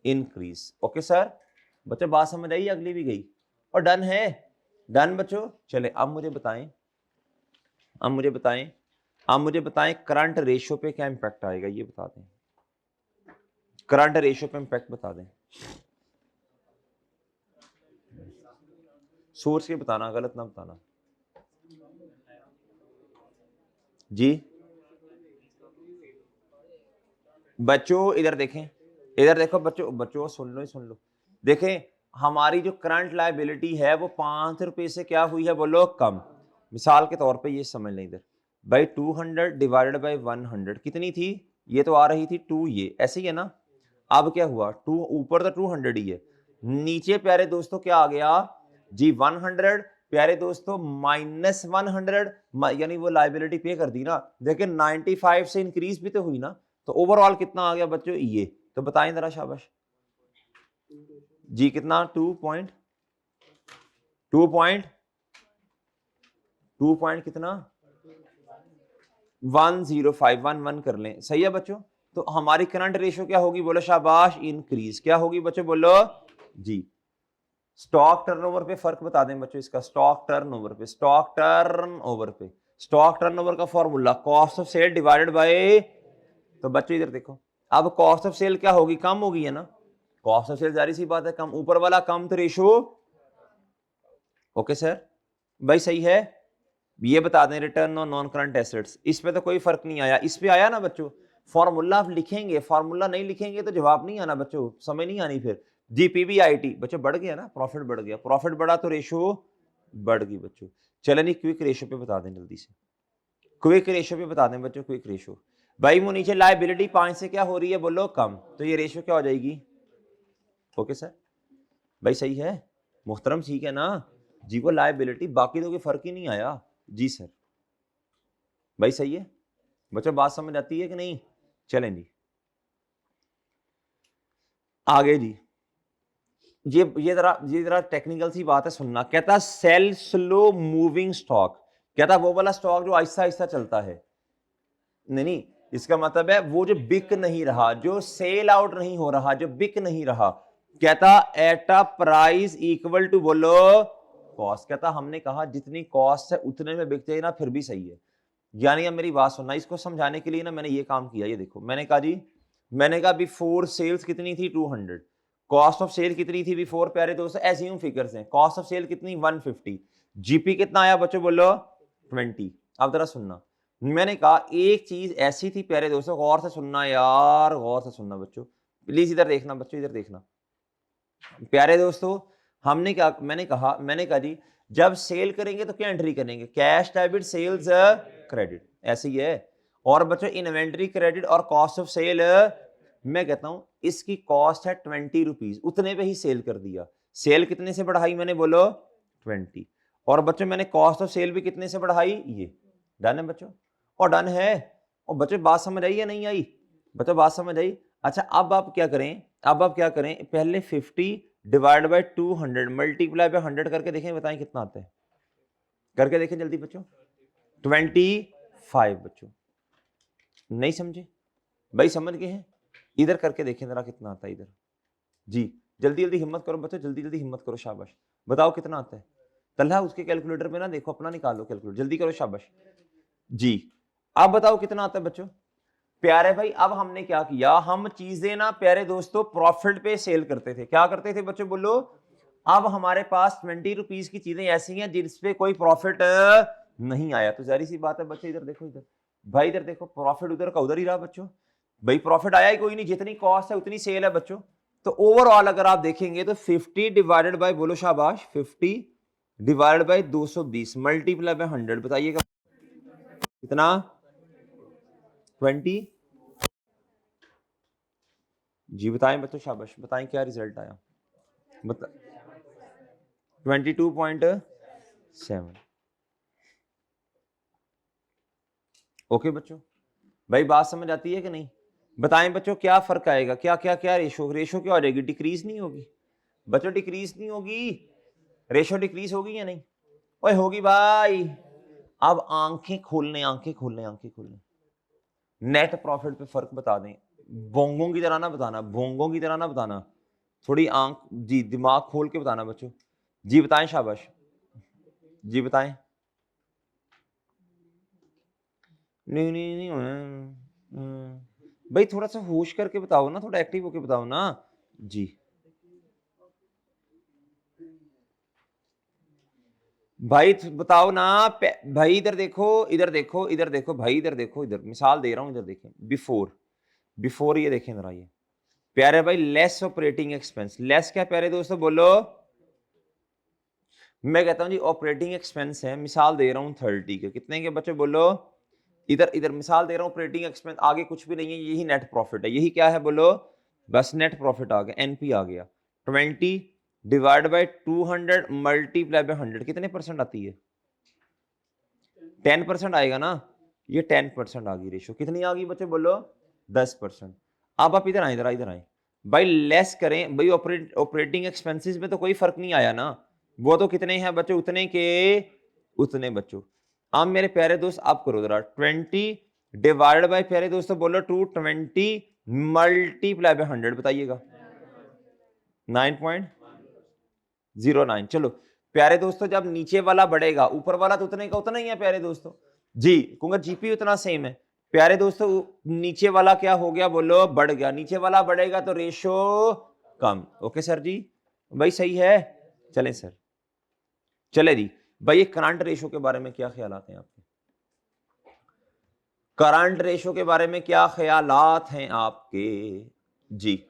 Speaker 1: इंक्रीज। ओके सर बच्चों बात समझ आई, अगली भी गई और डन है, डन बच्चों। चले अब मुझे बताएं, अब मुझे बताएं, अब मुझे बताएं करंट रेशियो पे क्या इंपैक्ट आएगा, ये बता दें, करंट रेशियो पे इंपैक्ट बता दें। सोच के बताना, गलत ना बताना जी। बच्चों इधर देखें, इधर देखो बच्चों, बच्चों सुन लो, सुन लो। देखें हमारी जो करंट लायबिलिटी है वो 5 रुपए से क्या हुई है बोलो, कम। मिसाल के तौर पे ये समझ लें इधर, भाई 200 डिवाइडेड बाई 100 कितनी थी, ये तो आ रही थी 2, ये ऐसे ही है ना। अब क्या हुआ, 2 ऊपर तो 200 ही है, नीचे प्यारे दोस्तों क्या आ गया जी, 100 प्यारे दोस्तों माइनस 100, यानी वो लायबिलिटी पे कर दी ना। लेकिन 95 से इंक्रीज भी तो हुई ना, तो ओवरऑल कितना आ गया बच्चों ये, तो बताएं जरा शाबाश जी, कितना 2 पॉइंट कितना 105 1 कर लें, सही है बच्चों। तो हमारी करंट रेशियो क्या होगी, बोलो शाबाश, इंक्रीज। क्या होगी बच्चों, बोलो जी। स्टॉक टर्नओवर पे फर्क बता दें बच्चों इसका, स्टॉक टर्नओवर पे, स्टॉक टर्नओवर पे, स्टॉक टर्नओवर का formula cost of sale divided by, तो बच्चों इधर देखो, अब कॉस्ट ऑफ सेल क्या होगी, कम होगी है ना, कॉस्ट ऑफ सेल जारी सी बात है कम, ऊपर वाला कम तो रेशो, ओके सर भाई सही है। ये बता दें return on non current assets, इस पे तो कोई फर्क नहीं आया, इस पे आया ना बच्चों, फॉर्मूला आप लिखेंगे, फॉर्मूला नहीं लिखेंगे तो जवाब नहीं आना बच्चों, समझ नहीं आनी फिर। जीपीबीआईटी बच्चों बढ़ गया ना, प्रॉफिट बढ़ गया, प्रॉफिट बढ़ा तो रेशो बढ़ गई बच्चों। चले नहीं क्विक रेशो पे बता दें जल्दी से, क्विक रेशो पे बता दें बच्चों, क्विक रेशो। भाई वो नीचे लायबिलिटी 5 से क्या हो रही है, बोलो कम, तो ये रेशो क्या हो जाएगी, ओके सर भाई सही है मुहतरम, ठीक है ना जी। वो लायबिलिटी, बाकी तो कोई फर्क ही नहीं आया जी सर भाई सही है बच्चों, बात समझ आती है कि नहीं। चलें जी आगे जी, ये जरा टेक्निकल सी बात है, सुनना। कहता सेल स्लो मूविंग स्टॉक, कहता वो वाला स्टॉक जो आहिस्ता आहिस्ता चलता है, नहीं इसका मतलब है वो जो बिक नहीं रहा, जो सेल आउट नहीं हो रहा, जो बिक नहीं रहा, कहता at a price equal to, बोलो कॉस्ट। कहता हमने कहा जितनी कॉस्ट है उतने में बिक जाए ना, फिर भी सही है। यानी अब मेरी बात सुनना, इसको समझाने के लिए ना मैंने ये काम किया, ये देखो मैंने कहा जी, मैंने कहा बिफोर सेल्स कितनी थी 200, कॉस्ट ऑफ सेल कितनी थी बिफोर, प्यारे दोस्तों ऐसी हूं फिगर्स हैं, कॉस्ट ऑफ सेल कितनी 150, जीपी कितना आया बच्चों, बोलो 20। अब जरा सुनना, मैंने कहा एक चीज ऐसी थी प्यारे दोस्तों, गौर से सुनना यार, गौर से सुनना बच्चों, प्लीज इधर देखना बच्चों, इधर देखना प्यारे दोस्तों। हमने क्या, मैंने कहा जी जब सेल करेंगे तो क्या एंट्री करेंगे, कैश डेबिट सेल्स क्रेडिट, ऐसे ही है। और बच्चों इन्वेंटरी क्रेडिट और कॉस्ट ऑफ सेल, मैं कहता हूं इसकी कॉस्ट है 20 रुपीज, उतने पे ही सेल कर दिया। सेल कितने से बढ़ाई मैंने, बोलो 20। और बच्चों मैंने कॉस्ट ऑफ सेल भी कितने से बढ़ाई, ये डन है बच्चों, और डन है। और बच्चों बात समझ आई या नहीं आई, बच्चों बात समझ आई। अच्छा अब आप क्या करें, अब आप क्या करें, पहले 50 डिवाइड बाय 200 मल्टीप्लाई बाय 100 करके देखें, बताएं कितना आता है, करके देखें जल्दी बच्चों। 25 बच्चों, नहीं समझे भाई, समझ गए हैं, इधर करके देखें जरा कितना आता है इधर जी। जल्दी जल्दी हिम्मत करो बच्चों, जल्दी जल्दी हिम्मत करो, शाबाश बताओ कितना आता है। तल्हा उसके कैलकुलेटर पे ना देखो, अपना निकालो कैलकुलेटर, जल्दी करो शाबाश जी। अब बताओ कितना आता है बच्चों। प्यारे भाई अब हमने क्या किया, हम चीजें ना प्यारे दोस्तों प्रॉफिट पे सेल करते थे, क्या करते थे बच्चों, बोलो। अब हमारे पास 20 रुपीज की चीजें ऐसी हैं जिसपे कोई प्रॉफिट नहीं आया, तो जारी सी बात है बच्चों, इधर देखो, इधर भाई, इधर देखो, प्रॉफिट उधर का उधर ही रहा बच्चों, भाई प्रॉफिट आया ही कोई नहीं, जितनी कॉस्ट है उतनी सेल है बच्चों। तो ओवरऑल अगर आप देखेंगे तो 50 डिवाइडेड बाय, बोलो शाबाश, 50 डिवाइडेड बाय 220 मल्टीप्लाई बाय 100, बताइएगा कितना, 20 जी। बताएं बच्चों शाबाश, बताएं क्या रिजल्ट आया, बता 22.7। ओके बच्चों भाई बात समझ आती है कि नहीं, बताएं बच्चों क्या फर्क आएगा, क्या क्या क्या रेशो, रेशो क्या हो जाएगी, डिक्रीज नहीं होगी बच्चों, डिक्रीज नहीं होगी, रेशो डिक्रीज होगी या नहीं, ओए होगी भाई। अब आंखें खोलने, आंखें खोलने, आंखें खोलने, नेट प्रॉफिट पे फर्क बता दें, बोंगों की तरह ना बताना, बोंगों की तरह ना बताना, थोड़ी आंख जी दिमाग खोल के बताना बच्चों जी। बताएं शाबाश जी, बताएं। नहीं नहीं नहीं भाई थोड़ा सा होश करके बताओ ना, थोड़ा एक्टिव होके बताओ ना जी। भाई बताओ ना, भाई इधर देखो, इधर देखो, इधर देखो भाई, इधर देखो, इधर मिसाल दे रहा हूं, इधर देखें, बिफोर, बिफोर ये देखें जरा, ये प्यारे भाई लेस ऑपरेटिंग एक्सपेंस, लेस क्या प्यारे दोस्तों, बोलो। मैं कहता हूं जी ऑपरेटिंग एक्सपेंस है, मिसाल दे रहा हूं 30 के, कितने के बच्चे, बोलो। इधर इधर मिसाल दे रहा हूं ऑपरेटिंग एक्सपेंस, आगे कुछ भी नहीं है, यही नेट प्रॉफिट है, यही क्या है, बोलो बस नेट प्रॉफिट आ गया, एनपी आ गया। 20 डिवाइड बाय 200 मल्टीप्लाई बाय 100 कितने परसेंट आती है, 10% आएगा ना, ये 10% आ गई रेशो, कितनी आ गई बच्चे, बोलो 10%। अब आप इधर आए, इधर इधर आए भाई, लेस करें भाई, ऑपरेटिंग एक्सपेंसेस में तो कोई फर्क नहीं आया ना, वो तो कितने हैं बच्चों, उतने के उतने बच्चों। अब मेरे प्यारे दोस्त आप करो जरा, 20 डिवाइडेड बाय प्यारे दोस्तों बोलो 220 मल्टीप्लाई बाय 100 बताइएगा 9.09। चलो प्यारे दोस्तों जब नीचे वाला बढ़ेगा ऊपर वाला तो उतने का उतना ही है प्यारे दोस्तों जी, क्योंकि जीपी उतना सेम है प्यारे दोस्तों। नीचे वाला क्या हो गया बोलो बढ़ गया, नीचे वाला बढ़ेगा तो रेशो कम। ओके सर जी, भाई सही है। चलें सर, चले जी भाई। करंट रेशो के बारे में क्या ख्यालात हैं आपके? करंट रेशो के बारे में क्या ख्यालात हैं आपके जी?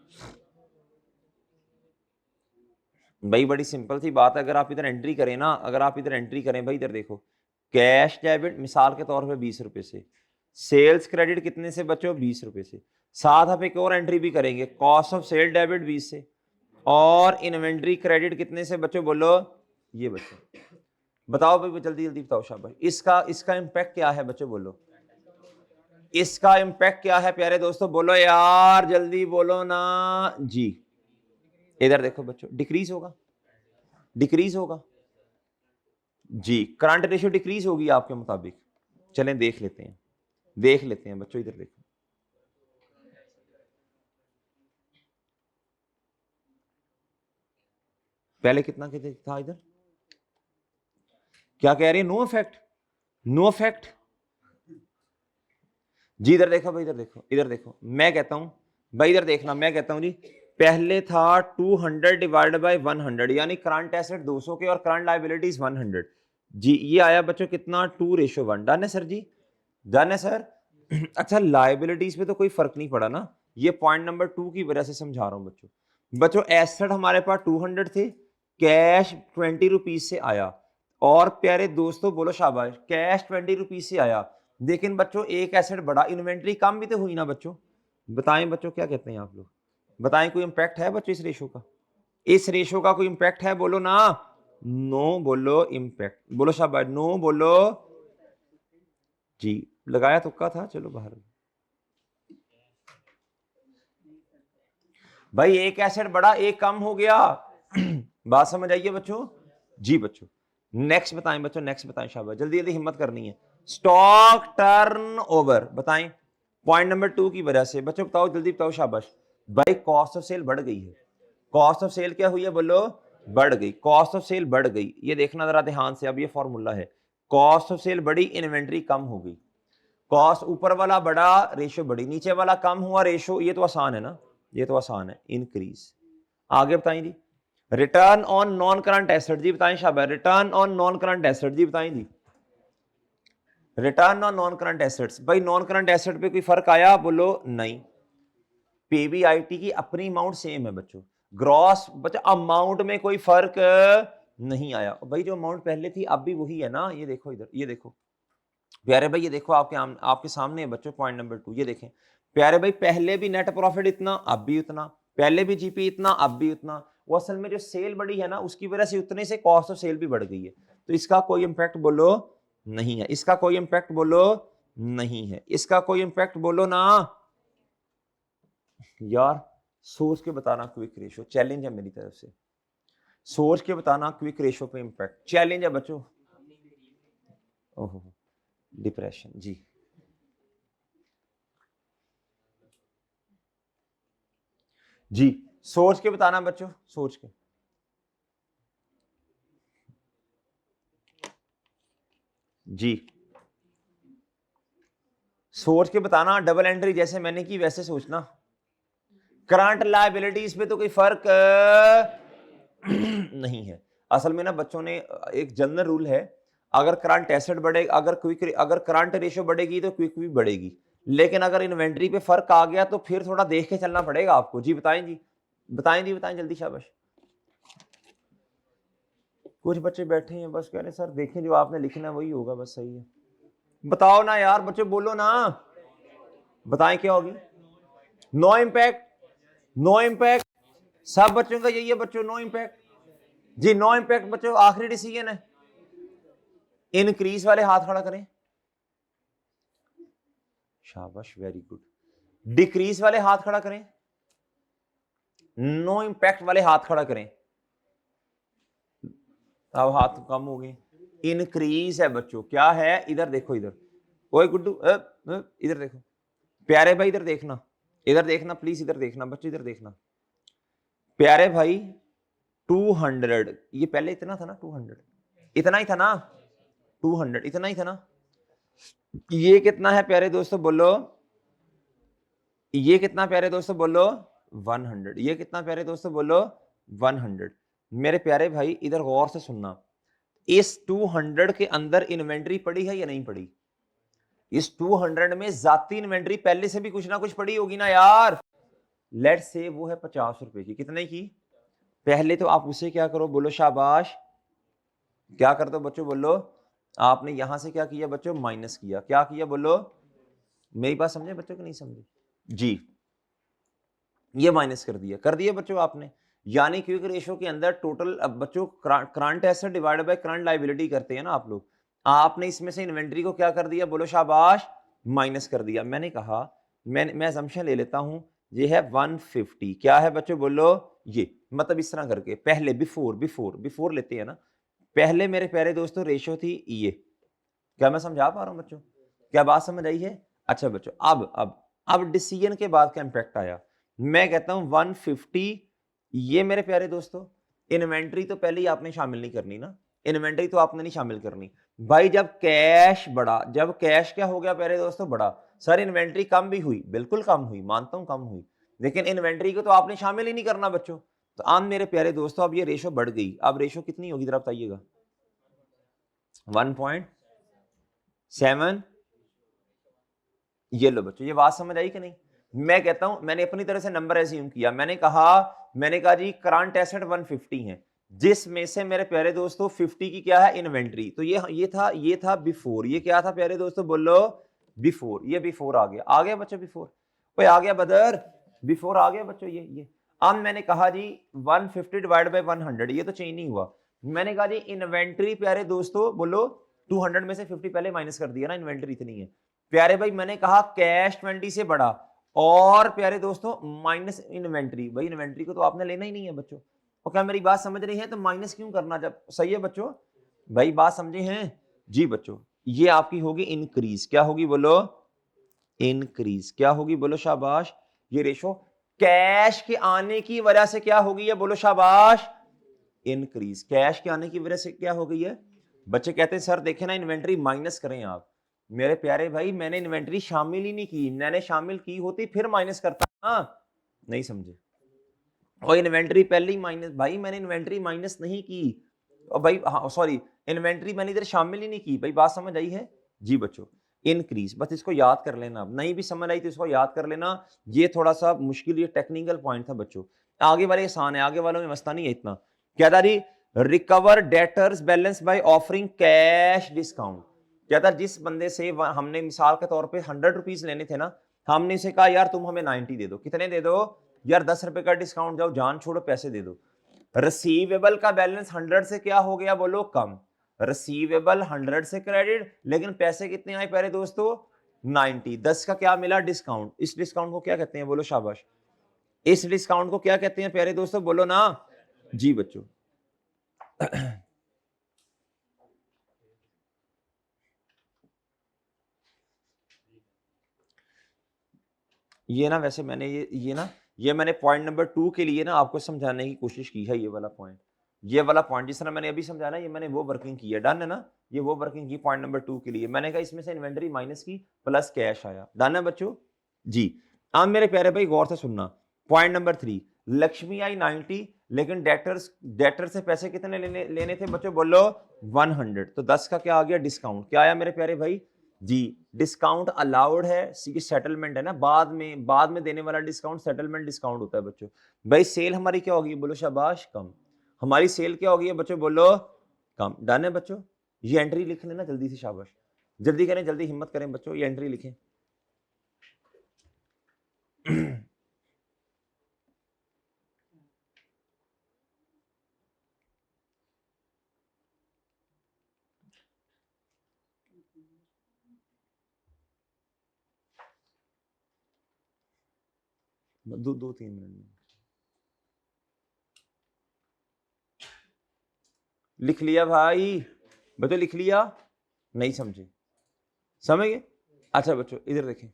Speaker 1: भाई बड़ी सिंपल सी बात है, अगर आप इधर एंट्री करें ना, अगर आप इधर एंट्री करें भाई, इधर देखो कैश डेबिट मिसाल के तौर पे 20 रुपए से, सेल्स क्रेडिट कितने से बच्चों 20 रुपए से, साथ आप एक और एंट्री भी करेंगे कॉस्ट ऑफ सेल डेबिट 20 से, और इन्वेंट्री क्रेडिट कितने से बच्चों बोलो ये बच्चों। बताओ भाई जल्दी जल्दी बताओ शाबाश। इसका इसका इम्पैक्ट क्या है बच्चों बोलो, इसका इम्पैक्ट क्या है प्यारे दोस्तों बोलो यार जल्दी बोलो ना जी। इधर देखो बच्चों डिक्रीज होगा, डिक्रीज होगा जी, करंट रेशियो डिक्रीज होगी आपके मुताबिक। चलें देख लेते हैं, देख लेते हैं बच्चों, इधर देखो पहले कितना था इधर, क्या कह रही है नो इफेक्ट, नो इफेक्ट जी। इधर देखो भाई, इधर देखो, इधर देखो, मैं कहता हूं भाई इधर देखना, मैं कहता हूं जी पहले था 200 डिवाइडेड बाय 100, यानी करंट एसेट 200 के और करंट लायबिलिटीज 100 जी। ये आया बच्चों कितना 2:1। डन है सर जी, डन है सर। अच्छा लायबिलिटीज पे तो कोई फर्क नहीं पड़ा ना, ये पॉइंट नंबर 2 की वजह से समझा रहा हूं बच्चों। बच्चों एसेट हमारे पास 200 थे, कैश 20 रुपीज से आया, और प्यारे दोस्तों बोलो शाबाश कैश 20 रुपीज से आया, लेकिन बच्चों एक एसेट बढ़ा, इन्वेंट्री कम भी तो हुई ना बच्चों। बताएं बच्चों क्या कहते हैं आप लोग, बताएं कोई इंपैक्ट है बच्चों इस रेशो का, इस रेशो का कोई इंपैक्ट है बोलो ना, नो बोलो इंपैक्ट, बोलो शाबाश नो बोलो जी। लगाया तुक्का था, चलो बाहर। भाई एक एसेट बढ़ा एक कम हो गया बात समझ आइए बच्चों जी। बच्चों नेक्स्ट बताएं बच्चों, नेक्स्ट बताएं शाबाश, जल्दी जल्दी हिम्मत करनी है। स्टॉक टर्न ओवर बताएं पॉइंट नंबर 2 की वजह से बच्चों, बताओ जल्दी बताओ शाबाश। भाई कॉस्ट ऑफ सेल बढ़ गई है, कॉस्ट ऑफ सेल क्या हुई है बोलो बढ़ गई, कॉस्ट ऑफ सेल बढ़ गई। ये देखना जरा ध्यान से, अब ये फॉर्मूला है, कॉस्ट ऑफ सेल बढ़ी इन्वेंट्री कम हो गई, कॉस्ट ऊपर वाला बढ़ा रेशो बढ़ी, नीचे वाला कम हुआ रेशो, ये तो आसान है ना, ये तो आसान है इंक्रीज। आगे बताएं जी return on non current asset जी, बताएं शाबाश return on non current asset जी, बताएं जी return on non current assets. भाई नॉन करंट एसेट पे कोई फर्क आया बोलो नहीं, पीबीआईटी की अपनी अमाउंट सेम है बच्चों, ग्रॉस बच्चा अमाउंट में कोई फर्क नहीं आया। भाई जो अमाउंट पहले थी अब भी वही है ना, ये देखो इधर, ये देखो प्यारे भाई, ये देखो आपके सामने है बच्चों पॉइंट नंबर 2, ये देखें प्यारे भाई पहले भी नेट प्रॉफिट इतना अब भी उतना, पहले भी जीपी इतना अब भी उतना, वो असल में जो सेल बढ़ी है ना उसकी वजह से उतने से कॉस्ट ऑफ सेल भी बढ़ गई है, तो इसका कोई इंपैक्ट बोलो नहीं है, इसका कोई इंपैक्ट बोलो नहीं है, इसका कोई इंपैक्ट बोलो ना यार। सोच के बताना क्विक रेशो, चैलेंज है मेरी तरफ से, सोच के बताना क्विक रेशो पे इंपैक्ट, चैलेंज है बच्चों। ओहो डिप्रेशन जी, जी सोच के बताना बच्चों, सोच के जी, सोच के बताना, डबल एंट्री जैसे मैंने की वैसे सोचना। करंट लायबिलिटीज पे तो कोई फर्क नहीं है असल में ना बच्चों ने, एक जनरल रूल है, अगर करंट एसेट बढ़ेगा, अगर करंट रेशियो बढ़ेगी तो क्विक भी बढ़ेगी, लेकिन अगर इन्वेंट्री पे फर्क आ गया तो फिर थोड़ा देख के चलना पड़ेगा आपको जी। बताएं जी, बताएं जी, बताएं जल्दी शाबाश। कुछ बच्चे बैठे हैं बस कह रहे सर देखें जो आपने लिखना है वही होगा, बस सही है। बताओ ना यार बच्चे बोलो ना, बताएं क्या होगी। नो इम्पैक्ट, नो इम्पैक्ट, सब बच्चों का यही है बच्चों, नो इम्पैक्ट जी, नो इम्पैक्ट बच्चों, आखिरी डिसीजन है। इनक्रीज वाले हाथ खड़ा करें, शाबाश वेरी गुड। डिक्रीज वाले हाथ खड़ा करें, नो इम्पैक्ट वाले हाथ खड़ा करें, अब हाथ कम हो गए। इनक्रीज है बच्चों, क्या है इधर देखो, इधर ओए गुड्डू इधर देखो प्यारे भाई, इधर देखना, इधर देखना प्लीज, इधर देखना बच्चे, इधर देखना प्यारे भाई। 200, ये पहले इतना था ना, 200 इतना ही था ना, 200 इतना ही था ना। ये कितना है प्यारे दोस्तों बोलो, ये कितना प्यारे दोस्तों बोलो 100, ये कितना प्यारे दोस्तों बोलो 100। मेरे प्यारे भाई इधर गौर से सुनना, इस 200 के अंदर इन्वेंट्री पड़ी है या नहीं पड़ी? इस 200 में जाती इन्वेंट्री पहले से भी कुछ ना कुछ पड़ी होगी ना यार। लेट्स से वो है 50 रुपए की, कितने की? पहले तो आप उसे क्या करो बोलो शाबाश, क्या कर दो बच्चों बोलो, आपने यहां से क्या किया बच्चों, माइनस किया, क्या किया बोलो, मेरी बात समझे बच्चों कि नहीं समझे जी? ये माइनस कर दिया बच्चों आपने। यानी क्विक रेशो के अंदर टोटल, अब बच्चों current asset divided by current liability करते हैं ना आप लोग, आपने इसमें से इन्वेंट्री को क्या कर दिया बोलो शाबाश, माइनस कर दिया। मैंने कहा मैं असम्पशन ले लेता हूं, ये है 150, क्या है बच्चों बोलो, ये मतलब इस तरह करके पहले बिफोर लेते हैं ना, पहले मेरे प्यारे दोस्तों रेशो थी ये। क्या मैं समझा पा रहा हूं बच्चों, क्या बात समझ आई है? अच्छा बच्चों अब डिसीजन के बाद का इंपैक्ट आया, मैं कहता हूं 150, ये मेरे प्यारे दोस्तों इन्वेंट्री तो पहले ही आपने शामिल नहीं करनी ना, इन्वेंट्री तो आपने नहीं शामिल करनी भाई। जब कैश बढ़ा, जब कैश क्या हो गया प्यारे दोस्तों बढ़ा, सर इन्वेंट्री कम भी हुई, बिल्कुल कम हुई, मानता हूं कम हुई, लेकिन इन्वेंट्री को तो आपने शामिल ही नहीं करना बच्चों। तो अब मेरे प्यारे दोस्तों अब ये रेशो बढ़ गई, अब रेशो कितनी होगी जरा बताइएगा, 1.7। ये लो बच्चों, ये बात समझ आई कि नहीं? मैं कहता हूं मैंने अपनी तरह से नंबर एज्यूम किया, मैंने कहा जी करंट एसेट 150 है, जिसमें से मेरे प्यारे दोस्तों 50 की क्या है इन्वेंट्री, तो ये था बिफोर, ये क्या था प्यारे दोस्तों बोलो बिफोर, ये बिफोर आ गया बच्चों, बिफोर कोई आ गया बदर, बिफोर आ गया बच्चों ये। अब मैंने कहा जी 150 डिवाइड बाय 100, ये तो चेंज नहीं हुआ। मैंने कहा जी इन्वेंट्री प्यारे दोस्तों बोलो 200 में से 50 पहले माइनस कर दिया ना, इन्वेंट्री इतनी है प्यारे भाई। मैंने कहा कैश 20 से बड़ा, और प्यारे दोस्तों माइनस इन्वेंट्री, भाई इन्वेंट्री को तो आपने लेना ही नहीं है बच्चों। और क्या मेरी बात समझ रही है? तो माइनस क्यों करना जब सही है बच्चों, भाई बात समझे हैं जी बच्चों। ये आपकी होगी इंक्रीज, क्या होगी बोलो, इंक्रीज, क्या होगी बोलो शाबाश। ये रेशो कैश के आने की वजह से क्या होगी है बोलो शाबाश, इंक्रीज, कैश के आने की वजह से क्या हो गई है। बच्चे कहते हैं सर देखे ना इन्वेंट्री माइनस करें आप, मेरे प्यारे भाई मैंने इन्वेंट्री शामिल ही नहीं की, मैंने शामिल की होती फिर माइनस करता ना, नहीं समझे? और इन्वेंट्री पहले ही माइनस, भाई मैंने इन्वेंट्री माइनस नहीं की, और भाई हाँ सॉरी इन्वेंट्री मैंने इधर शामिल ही नहीं की, भाई बात समझ आई है जी बच्चों। इंक्रीज, बस इसको याद कर लेना, अब नहीं भी समझ आई तो इसको याद कर लेना, ये थोड़ा सा मुश्किल, ये टेक्निकल पॉइंट था बच्चों। आगे वाले आसान है, आगे वालों में मस्ता नहीं है इतना। क्या था जी, recover debtors balance by offering cash discount. क्या था, जिस बंदे से हमने मिसाल के तौर पे 100 रुपीज लेने थे ना, हमने इसे कहा यार तुम हमें 90 दे दो, कितने दे दो यार, 10 रुपए का डिस्काउंट, जाओ जान छोड़ो पैसे दे दो। रिसीवेबल का बैलेंस 100 से क्या हो गया बोलो कम, रिसीवेबल 100 से क्रेडिट, लेकिन पैसे कितने आए प्यारे दोस्तों 90, 10 का क्या मिला डिस्काउंट, इस डिस्काउंट को क्या कहते हैं बोलो शाबाश, इस डिस्काउंट को क्या कहते हैं प्यारे दोस्तों बोलो ना जी बच्चों। ये ना वैसे मैंने ये मैंने पॉइंट नंबर 2 के लिए ना आपको समझाने की कोशिश की है, ये वाला पॉइंट, ये वाला पॉइंट जिस तरह मैंने अभी समझाना, ये मैंने वो वर्किंग की है, डन है ना, ये वो वर्किंग की पॉइंट नंबर 2 के लिए। मैंने कहा इसमें से इन्वेंटरी माइनस की प्लस कैश आया, डन है बच्चों जी। अब मेरे प्यारे भाई गौर से सुनना, पॉइंट नंबर 3, लक्ष्मी आई 90, लेकिन डेटर से पैसे कितने लेने थे बच्चों बोलो 100, तो 10 का क्या आ गया डिस्काउंट, क्या आया मेरे प्यारे भाई जी, डिस्काउंट अलाउड है, सेटलमेंट है ना, बाद में देने वाला डिस्काउंट सेटलमेंट डिस्काउंट होता है बच्चों। भाई सेल हमारी क्या होगी बोलो शाबाश कम, हमारी सेल क्या होगी बच्चों बोलो कम, डन है बच्चों। ये एंट्री लिख लेना जल्दी से शाबाश, जल्दी करें, जल्दी हिम्मत करें बच्चों, ये एंट्री लिखें। दो 3 मिनट में लिख लिया भाई, बच्चों लिख लिया, नहीं समझे, समझ गए? अच्छा बच्चों इधर देखें,